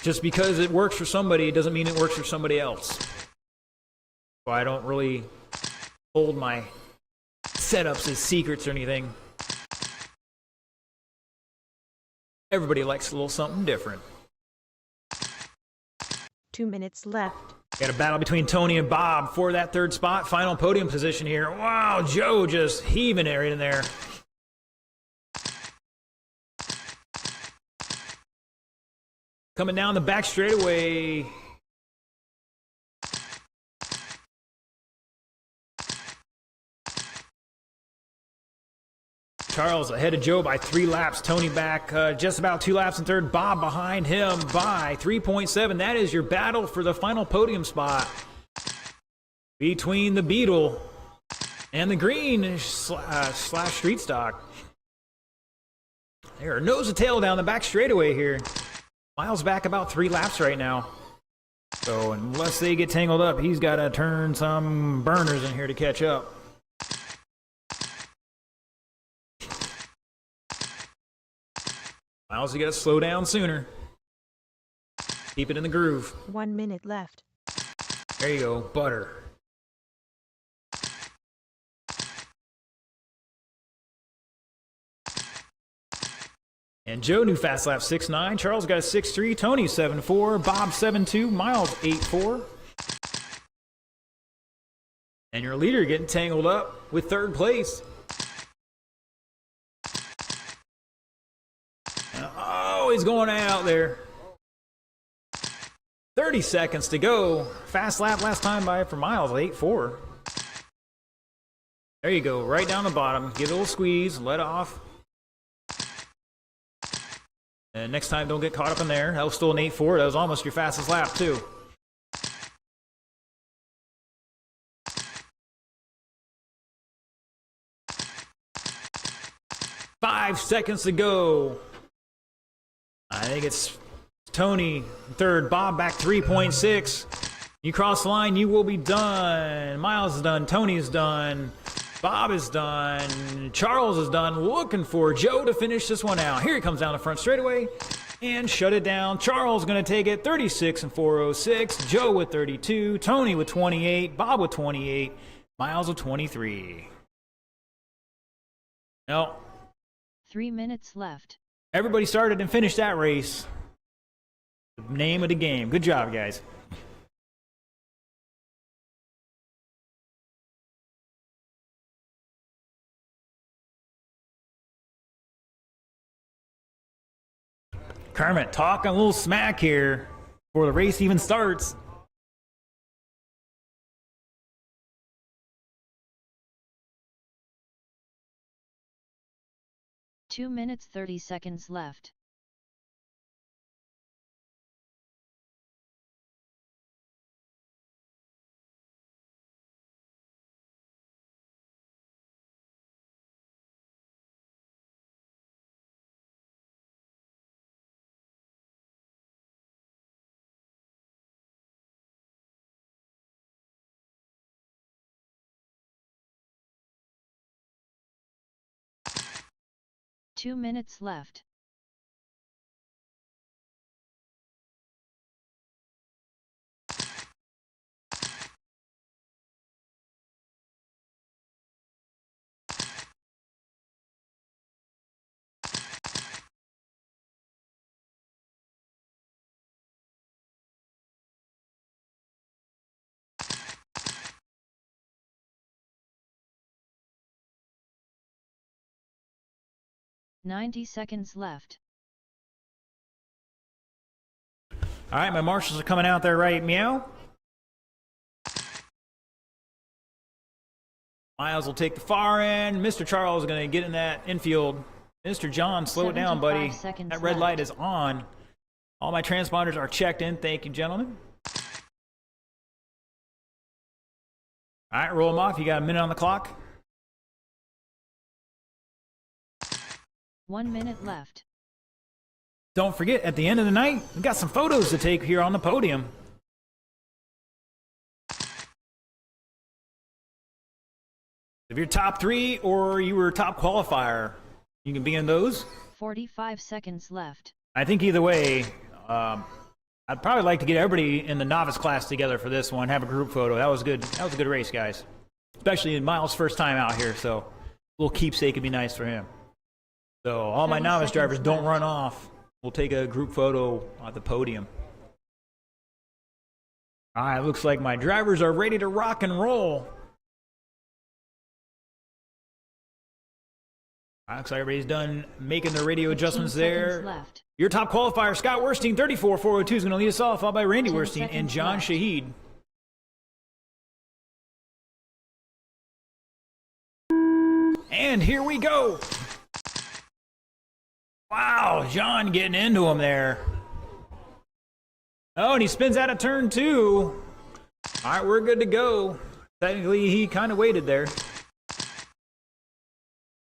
just because it works for somebody doesn't mean it works for somebody else. So I don't really hold my setups as secrets or anything. Everybody likes a little something different. 2 minutes left. Got a battle between Tony and Bob for that third spot. Final podium position here. Wow, Joe just heaving it right in there. Coming down the back straightaway. Charles ahead of Joe by 3 laps. Tony back just about 2 laps in third. Bob behind him by 3.7. That is your battle for the final podium spot between the Beetle and the green slash street stock. There are nose to tail down the back straightaway here. Miles back about 3 laps right now. So unless they get tangled up, he's got to turn some burners in here to catch up. Miles, you got to slow down sooner. Keep it in the groove. 1 minute left. There you go, butter. And Joe, new fast lap 6.9. Charles got a 6.3. Tony 7.4. Bob 7.2. Miles 8.4. And your leader getting tangled up with third place. Oh, he's going out there. 30 seconds to go. Fast lap last time by for Miles, 8.4. There you go, right down the bottom. Give it a little squeeze, let off. And next time, don't get caught up in there. That was still an 8.4. That was almost your fastest lap, too. Five seconds to go. I think it's Tony third, Bob back 3.6. You cross the line, you will be done. Miles is done, Tony's done, Bob is done, Charles is done. Looking for Joe to finish this one out. Here he comes down the front straightaway and shut it down. Charles going to take it 36 and 406. Joe with 32, Tony with 28, Bob with 28, Miles with 23. No. 3 minutes left. Everybody started and finished that race. The name of the game. Good job, guys. Kermit, talking a little smack here before the race even starts. Two minutes 30 seconds left. Two minutes left. "90 seconds left. All right, my marshals are coming out there, right? Meow. Miles will take the far end. Mr. Charles is going to get in that infield. Mr. John, slow it down, buddy. 75 seconds That red left. light is on. All my transponders are checked in. Thank you, gentlemen. All right, roll them off. You got a minute on the clock. 1 minute left. Don't forget, at the end of the night, we got some photos to take here on the podium. If you're top three or you were top qualifier, you can be in those. 45 seconds left. I think either way, I'd probably like to get everybody in the novice class together for this one, have a group photo. That was good. That was a good race, guys. Especially Miles' first time out here, so a little keepsake would be nice for him. So all my 30 novice drivers, seconds don't left. run off. We'll take a group photo at the podium. All right, looks like my drivers are ready to rock and roll. All right, looks like everybody's done making their radio 15 adjustments seconds there. left. Your top qualifier, Scott Werstein, 34,402 is going to lead us off, followed by Randy 10 Werstein and seconds John left. Shahid. And here we go. Wow, John getting into him there. Oh, and he spins out of turn two. All right, we're good to go. Technically, he kind of waited there.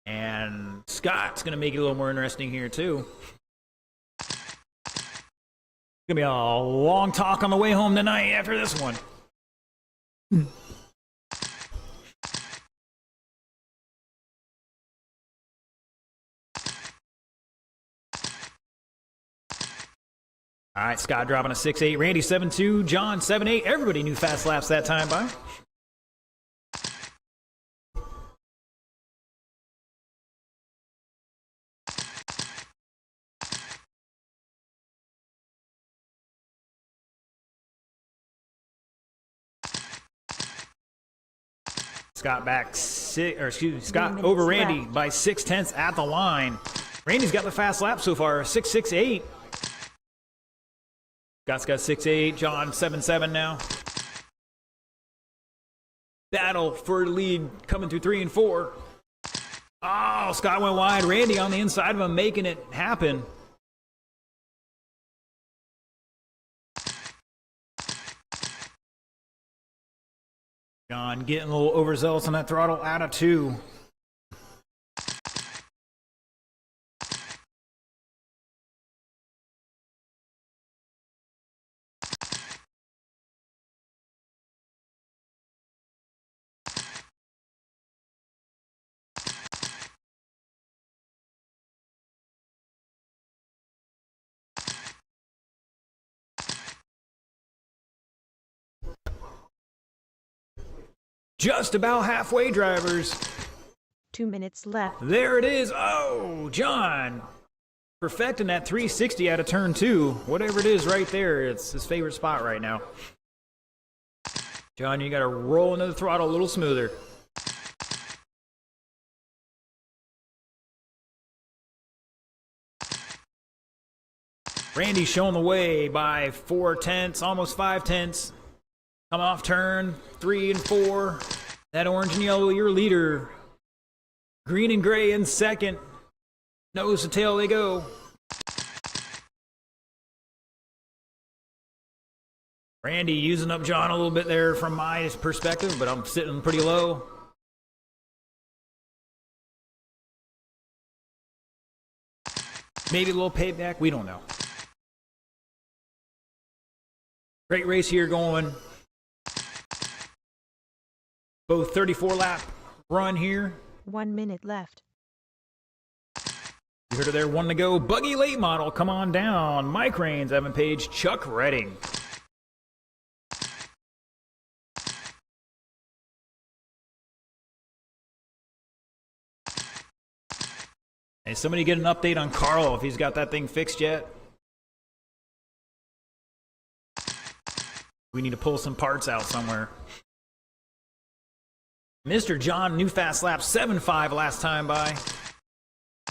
And Scott's going to make it a little more interesting here, too. Gonna be a long talk on the way home tonight after this one. All right, Scott dropping a 6.8, Randy 7.2, John 7.8. Everybody knew fast laps that time by. Scott Scott over Randy left. by 0.6 at the line. Randy's got the fast lap so far, 6.68. Scott's got 6.8, John 7.7 now. Battle for the lead coming through 3 and 4. Oh, Scott went wide. Randy on the inside of him making it happen. John getting a little overzealous on that throttle, out of 2. Just about halfway, drivers. 2 minutes left. There it is. Oh, John perfecting that 360 out of turn 2. Whatever it is right there, it's his favorite spot right now. John, you got to roll into the throttle a little smoother. Randy showing the way by 4/10, almost 5/10. Come off turn 3 and 4. That orange and yellow, your leader. Green and gray in second. Nose to tail they go. Randy using up John a little bit there from my perspective, but I'm sitting pretty low. Maybe a little payback, we don't know. Great race here going. Both 34 lap run here. 1 minute left. You heard it there, 1 to go. Buggy late model, come on down. Mike Raines, Evan Page, Chuck Redding. Hey, somebody get an update on Carl if he's got that thing fixed yet. We need to pull some parts out somewhere. Mr. John, new fast lap, 7.5 last time by.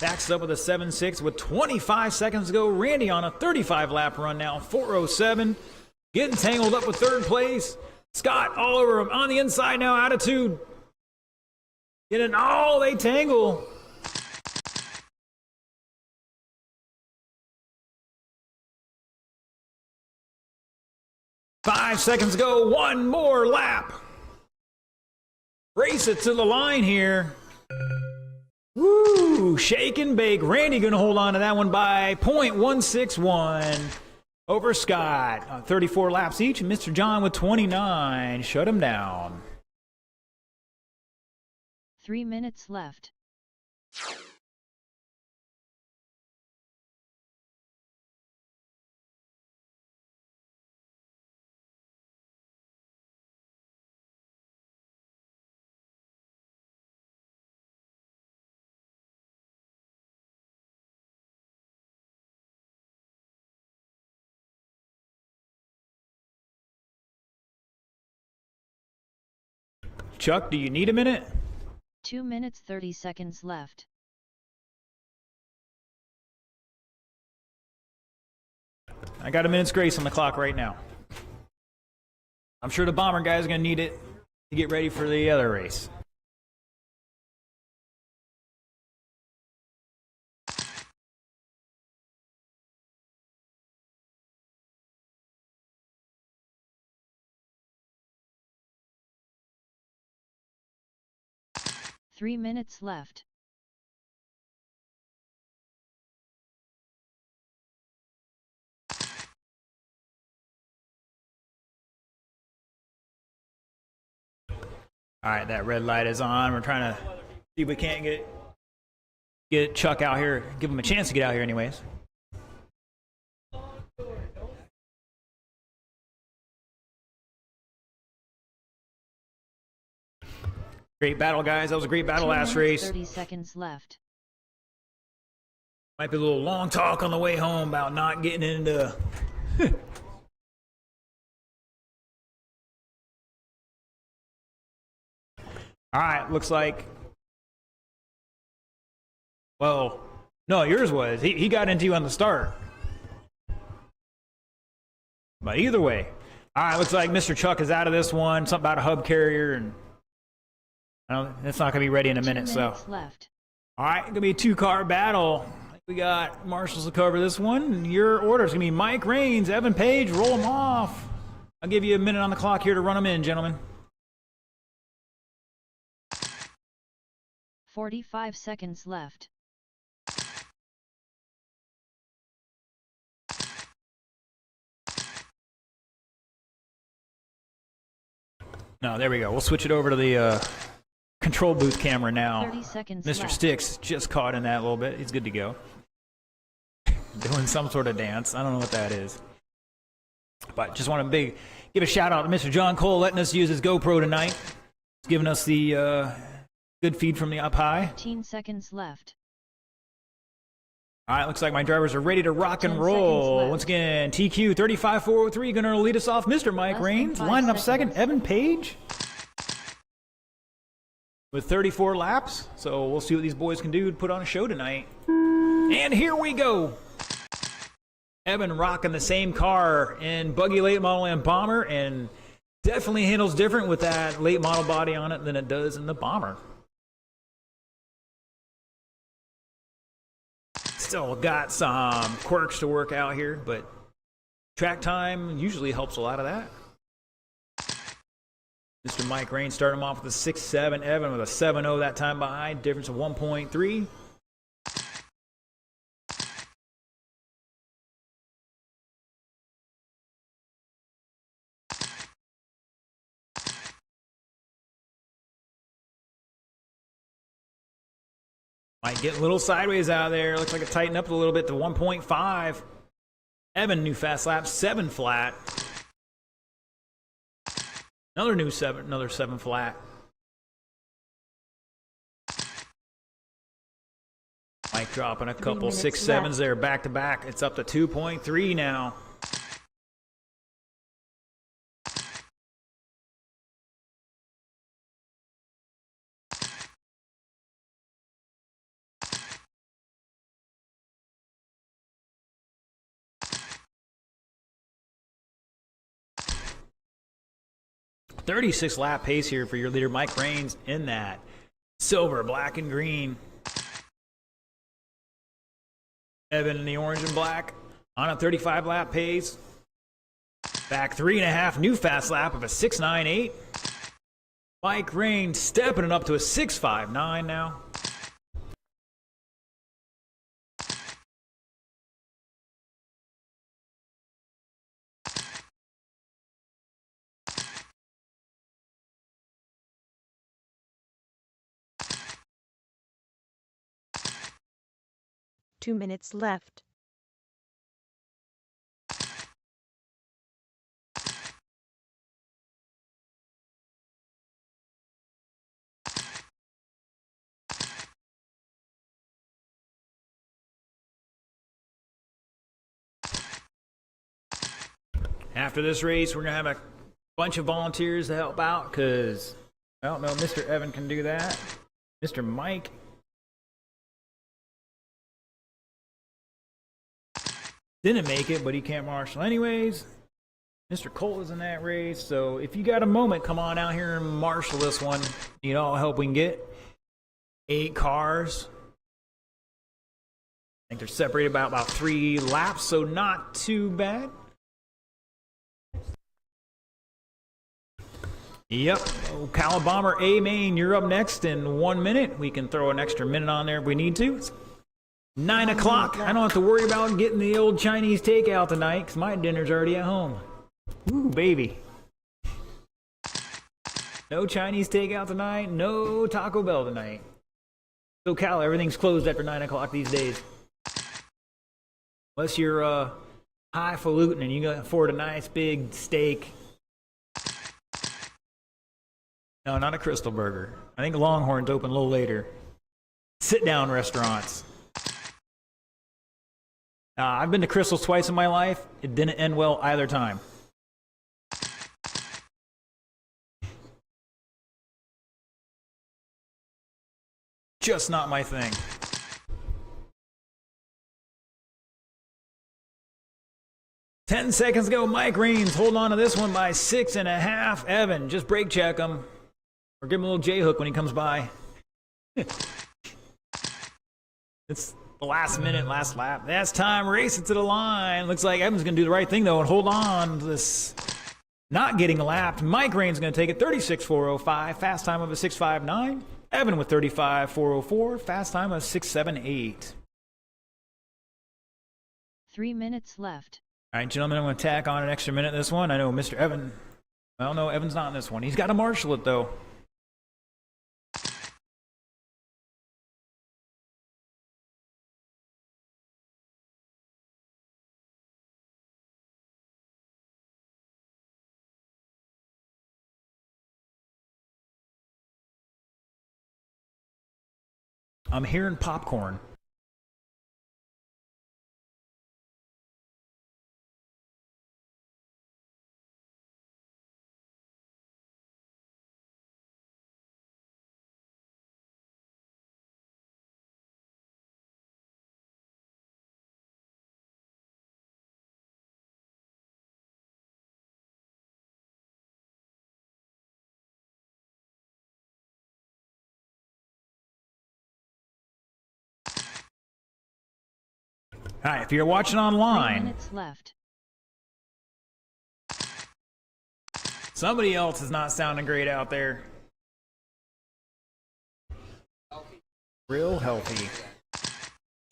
Backs up with a 7.6 with 25 seconds to go. Randy on a 35 lap run now, 4.07. Getting tangled up with third place. Scott all over him on the inside now, attitude. Getting, oh, they tangle. Five seconds to go, one more lap. Race it to the line here. Woo! Shake and bake. Randy going to hold on to that one by 0.161 over Scott. 34 laps each. And Mr. John with 29. Shut him down. 3 minutes left. Chuck, do you need a minute? 2 minutes 30 seconds left. I got a minute's grace on the clock right now. I'm sure the Bomber guy is going to need it to get ready for the other race. Three minutes left. All right, that red light is on. We're trying to see if we can't get Chuck out here, give him a chance to get out here anyways. Great battle, guys. That was a great battle 2 last minutes, race. 30 seconds left. Might be a little long talk on the way home about not getting into... All right, looks like... Well, no, yours was. He got into you on the start. But either way. All right, looks like Mr. Chuck is out of this one. Something about a hub carrier, and it's not going to be ready in a minute. 2 minutes left. All right, going to be a two-car battle. We got Marshall's to cover this one. Your order is going to be Mike Raines, Evan Page. Roll them off. I'll give you a minute on the clock here to run them in, gentlemen. 45 seconds left. No, there we go. We'll switch it over to the control booth camera now. 30 seconds Mr. left. Sticks just caught in that a little bit. He's good to go. Doing some sort of dance. I don't know what that is. But just want to give a shout out to Mr. John Cole letting us use his GoPro tonight. He's giving us the good feed from the up high. 15 seconds left. All right, looks like my drivers are ready to rock and 10 roll. seconds left. Once again, TQ 35403 going to lead us off. Mr. Mike Less than Raines 5 lining up second. seconds. Evan Page with 34 laps. So we'll see what these boys can do to put on a show tonight. And here we go. Evan rocking the same car in buggy late model and bomber, and definitely handles different with that late model body on it than it does in the bomber. Still got some quirks to work out here, but track time usually helps a lot of that. Mr. Mike Raines starting him off with a 6.7. Evan with a 7.0 that time behind. Difference of 1.3. Might get a little sideways out there. Looks like it tightened up a little bit to 1.5. Evan, new fast lap, 7 flat. Another 7 flat. Mike dropping a couple 6.7s there back to back. It's up to 2.3 now. .36 lap pace here for your leader, Mike Raines, in that silver, black, and green. Evan in the orange and black on a 35 lap pace. Back 3.5, new fast lap of a 6.98. Mike Raines stepping it up to a 6.59 now. Two minutes left. After this race, we're going to have a bunch of volunteers to help out because, I don't know, Mr. Evan can do that. Mr. Mike didn't make it, but he can't marshal anyways. Mr. Cole is in that race, so if you got a moment, come on out here and marshal this one. Need all the help we can get. 8 cars. I think they're separated by about 3 laps, so not too bad. Yep, Calabomber A Main, you're up next in 1 minute. We can throw an extra minute on there if we need to. It's 9 o'clock. I don't have to worry about getting the old Chinese takeout tonight because my dinner's already at home. Ooh, baby. No Chinese takeout tonight. No Taco Bell tonight. So Cal, everything's closed after 9 o'clock these days. Unless you're highfalutin and you can afford a nice big steak. No, not a Crystal Burger. I think Longhorn's open a little later. Sit-down restaurants. I've been to Crystal's twice in my life. It didn't end well either time. Just not my thing. Ten seconds ago, Mike Reams holding on to this one by 6.5. Evan, just brake check him. Or give him a little J-hook when he comes by. It's the last minute, last lap. That's time, racing to the line. Looks like Evan's going to do the right thing, though, and hold on to this not getting lapped. Mike Reams going to take it 36.405, fast time of a 6.59. Evan with 35.404, fast time of 6.78. 3 minutes left. All right, gentlemen, I'm going to tack on an extra minute this one. I know Mr. Evan. Well, no, Evan's not in this one. He's got to marshal it, though. I'm hearing popcorn. All right, if you're watching 3 online, minutes left. somebody else is not sounding great out there. Real healthy.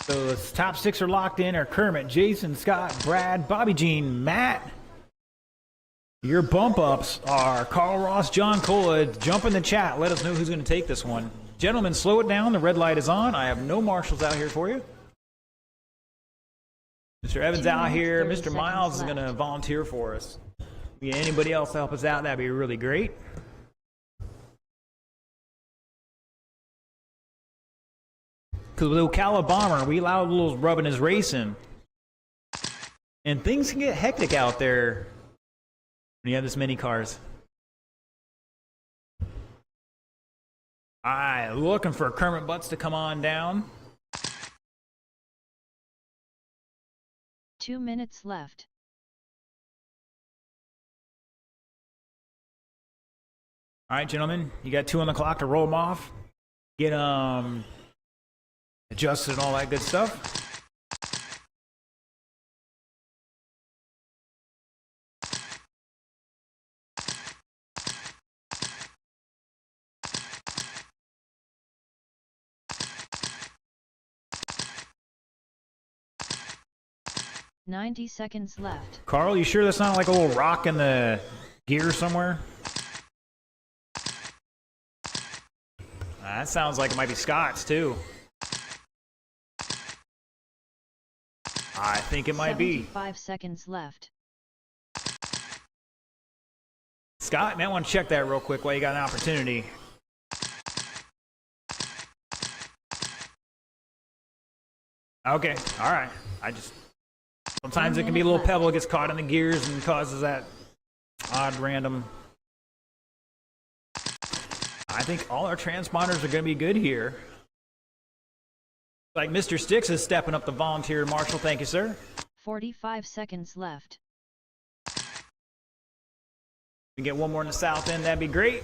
So the top 6 are locked in are Kermit, Jason, Scott, Brad, Bobby Jean, Matt. Your bump ups are Carl Ross, John Cola. Jump in the chat. Let us know who's going to take this one. Gentlemen, slow it down. The red light is on. I have no marshals out here for you. Mr. Evans 2 out minutes, here. 30 Mr. Miles is seconds going to left. volunteer for us. Yeah, anybody else to help us out, that'd be really great. Because with Ocala Bomber, we allow a little rubbing his racing. And things can get hectic out there when you have this many cars. All right, looking for Kermit Butts to come on down. 2 minutes left. All right, gentlemen, you got 2 on the clock to roll them off. Get adjusted and all that good stuff. Ninety seconds left. Carl, you sure that's not like a little rock in the gear somewhere? That sounds like it might be Scott's too. I think it might be. 5 seconds left. Scott, man, I want to check that real quick while you got an opportunity. Okay, all right. Sometimes it can be a little pebble, gets caught in the gears and causes that odd random. I think all our transponders are going to be good here. Like Mr. Sticks is stepping up the volunteer marshal. Thank you, sir. 45 seconds left. We get one more in the south end, that'd be great.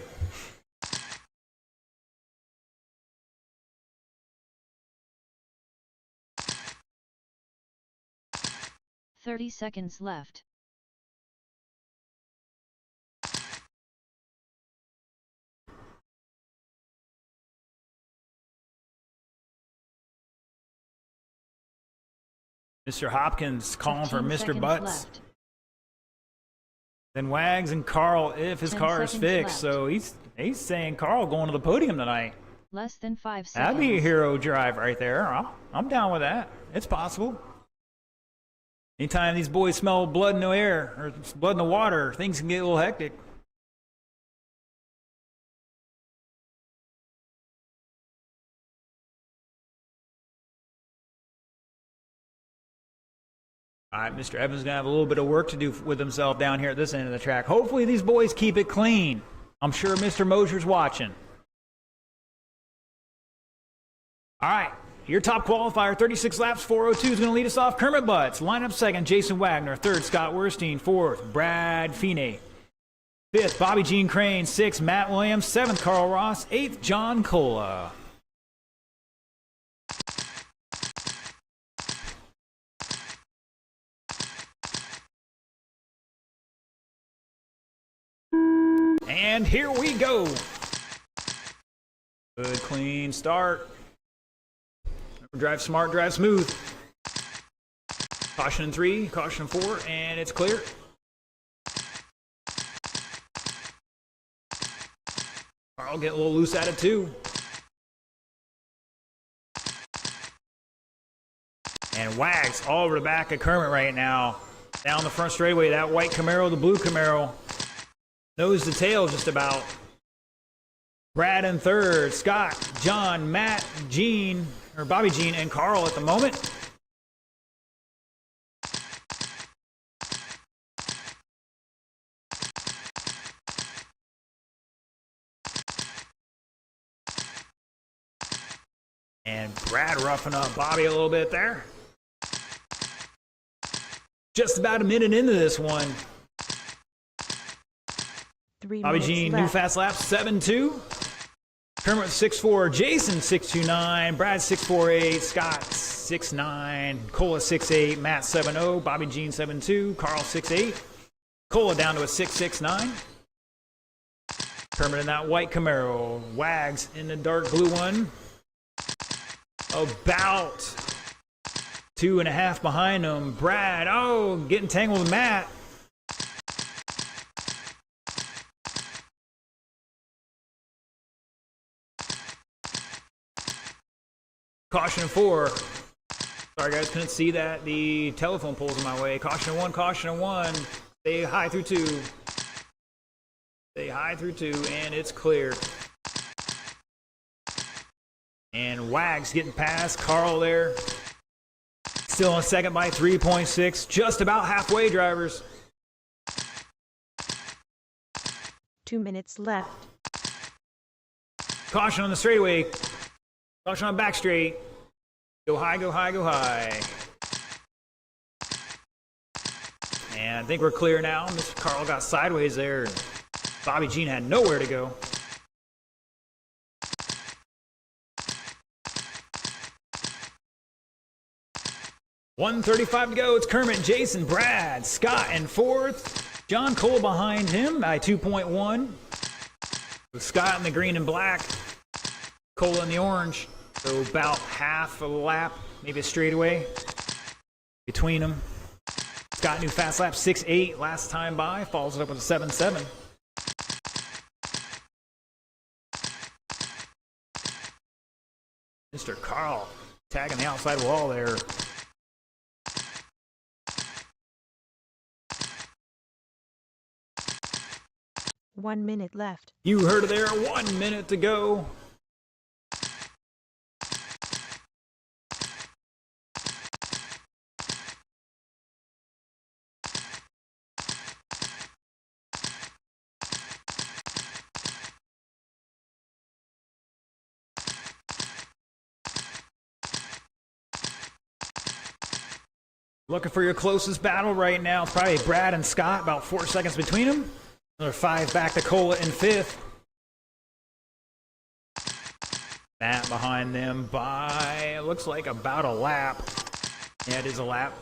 Thirty seconds left. Mr. Hopkins calling for 15 Mr. seconds Butts. left. Then Wags and Carl if his 10 car is seconds fixed. left. So he's He's saying Carl going to the podium tonight. Less than 5 seconds. That'd be a hero drive right there. I'm down with that. It's possible. Anytime these boys smell blood in the air or blood in the water, things can get a little hectic. All right, Mr. Evans is going to have a little bit of work to do with himself down here at this end of the track. Hopefully these boys keep it clean. I'm sure Mr. Mosier's watching. All right, your top qualifier, 36 laps, 4:02 is going to lead us off. Kermit Butts, lineup second, Jason Wagner. Third, Scott Werstein. Fourth, Brad Feeney. Fifth, Bobby Jean Crane. Sixth, Matt Williams. Seventh, Carl Ross. Eighth, John Cola. And here we go. Good, clean start. Drive smart, drive smooth. Caution in 3, caution in 4, and it's clear. Carl getting a little loose at it too. And Wags all over the back of Kermit right now. Down the front straightaway, that white Camaro, the blue Camaro. Nose to tail just about. Brad in third, Scott, John, Matt, Gene, or Bobby Jean, and Carl at the moment. And Brad roughing up Bobby a little bit there. Just about a minute into this one. 3 Bobby minutes Jean, left. new fast lap, 7.2. Kermit 6.4, Jason 6.29, Brad 6.48, Scott 6.9, Cola 6.8, Matt 7.0, Bobby Jean 7.2, Carl 6.8, Cola down to a 6.69. Kermit in that white Camaro, Wags in the dark blue one. About 2.5 behind him. Brad, getting tangled with Matt. Caution in 4. Sorry guys, couldn't see that. The telephone pole's in my way. Caution in 1, caution in 1. Stay high through 2. Stay high through 2, and it's clear. And Wags getting past Carl there. Still in second by 3.6. Just about halfway, drivers. 2 minutes left. Caution on the straightaway. Caution on back straight. Go high, go high, go high. And I think we're clear now. Mr. Carl got sideways there. Bobby Jean had nowhere to go. $1:35 to go. It's Kermit, Jason, Brad, Scott in fourth. John Cole behind him by 2.1. With Scott in the green and black. Cole in the orange. So about half a lap, maybe a straightaway between them. Scott new fast lap 6.8 last time by. Follows it up with a 7.7. Mr. Carl tagging the outside wall there. One minute left. You heard it there, 1 minute to go. Looking for your closest battle right now. It's probably Brad and Scott, about 4 seconds between them. Another 5 back to Cola in fifth. Matt behind them by, it looks like about a lap. Yeah, it is a lap.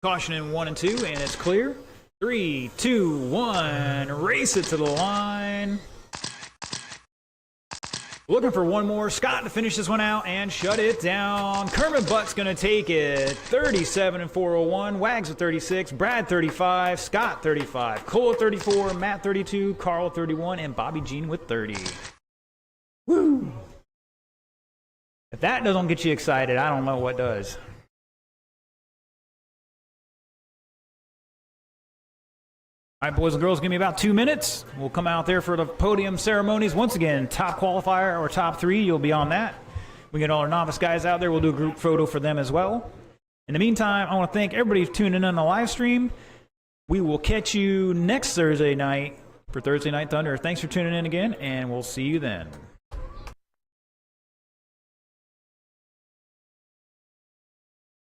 Caution in 1 and 2, and it's clear. 3, 2, 1. Race it to the line. Looking for one more. Scott to finish this one out and shut it down. Kermit Butt's going to take it. 37 and 401. Wags with 36. Brad 35. Scott 35. Cole 34. Matt 32. Carl 31. And Bobby Jean with 30. Woo! If that doesn't get you excited, I don't know what does. All right, boys and girls, give me about 2 minutes. We'll come out there for the podium ceremonies. Once again, top qualifier or top 3, you'll be on that. We get all our novice guys out there. We'll do a group photo for them as well. In the meantime, I want to thank everybody for tuning in on the live stream. We will catch you next Thursday night for Thursday Night Thunder. Thanks for tuning in again, and we'll see you then.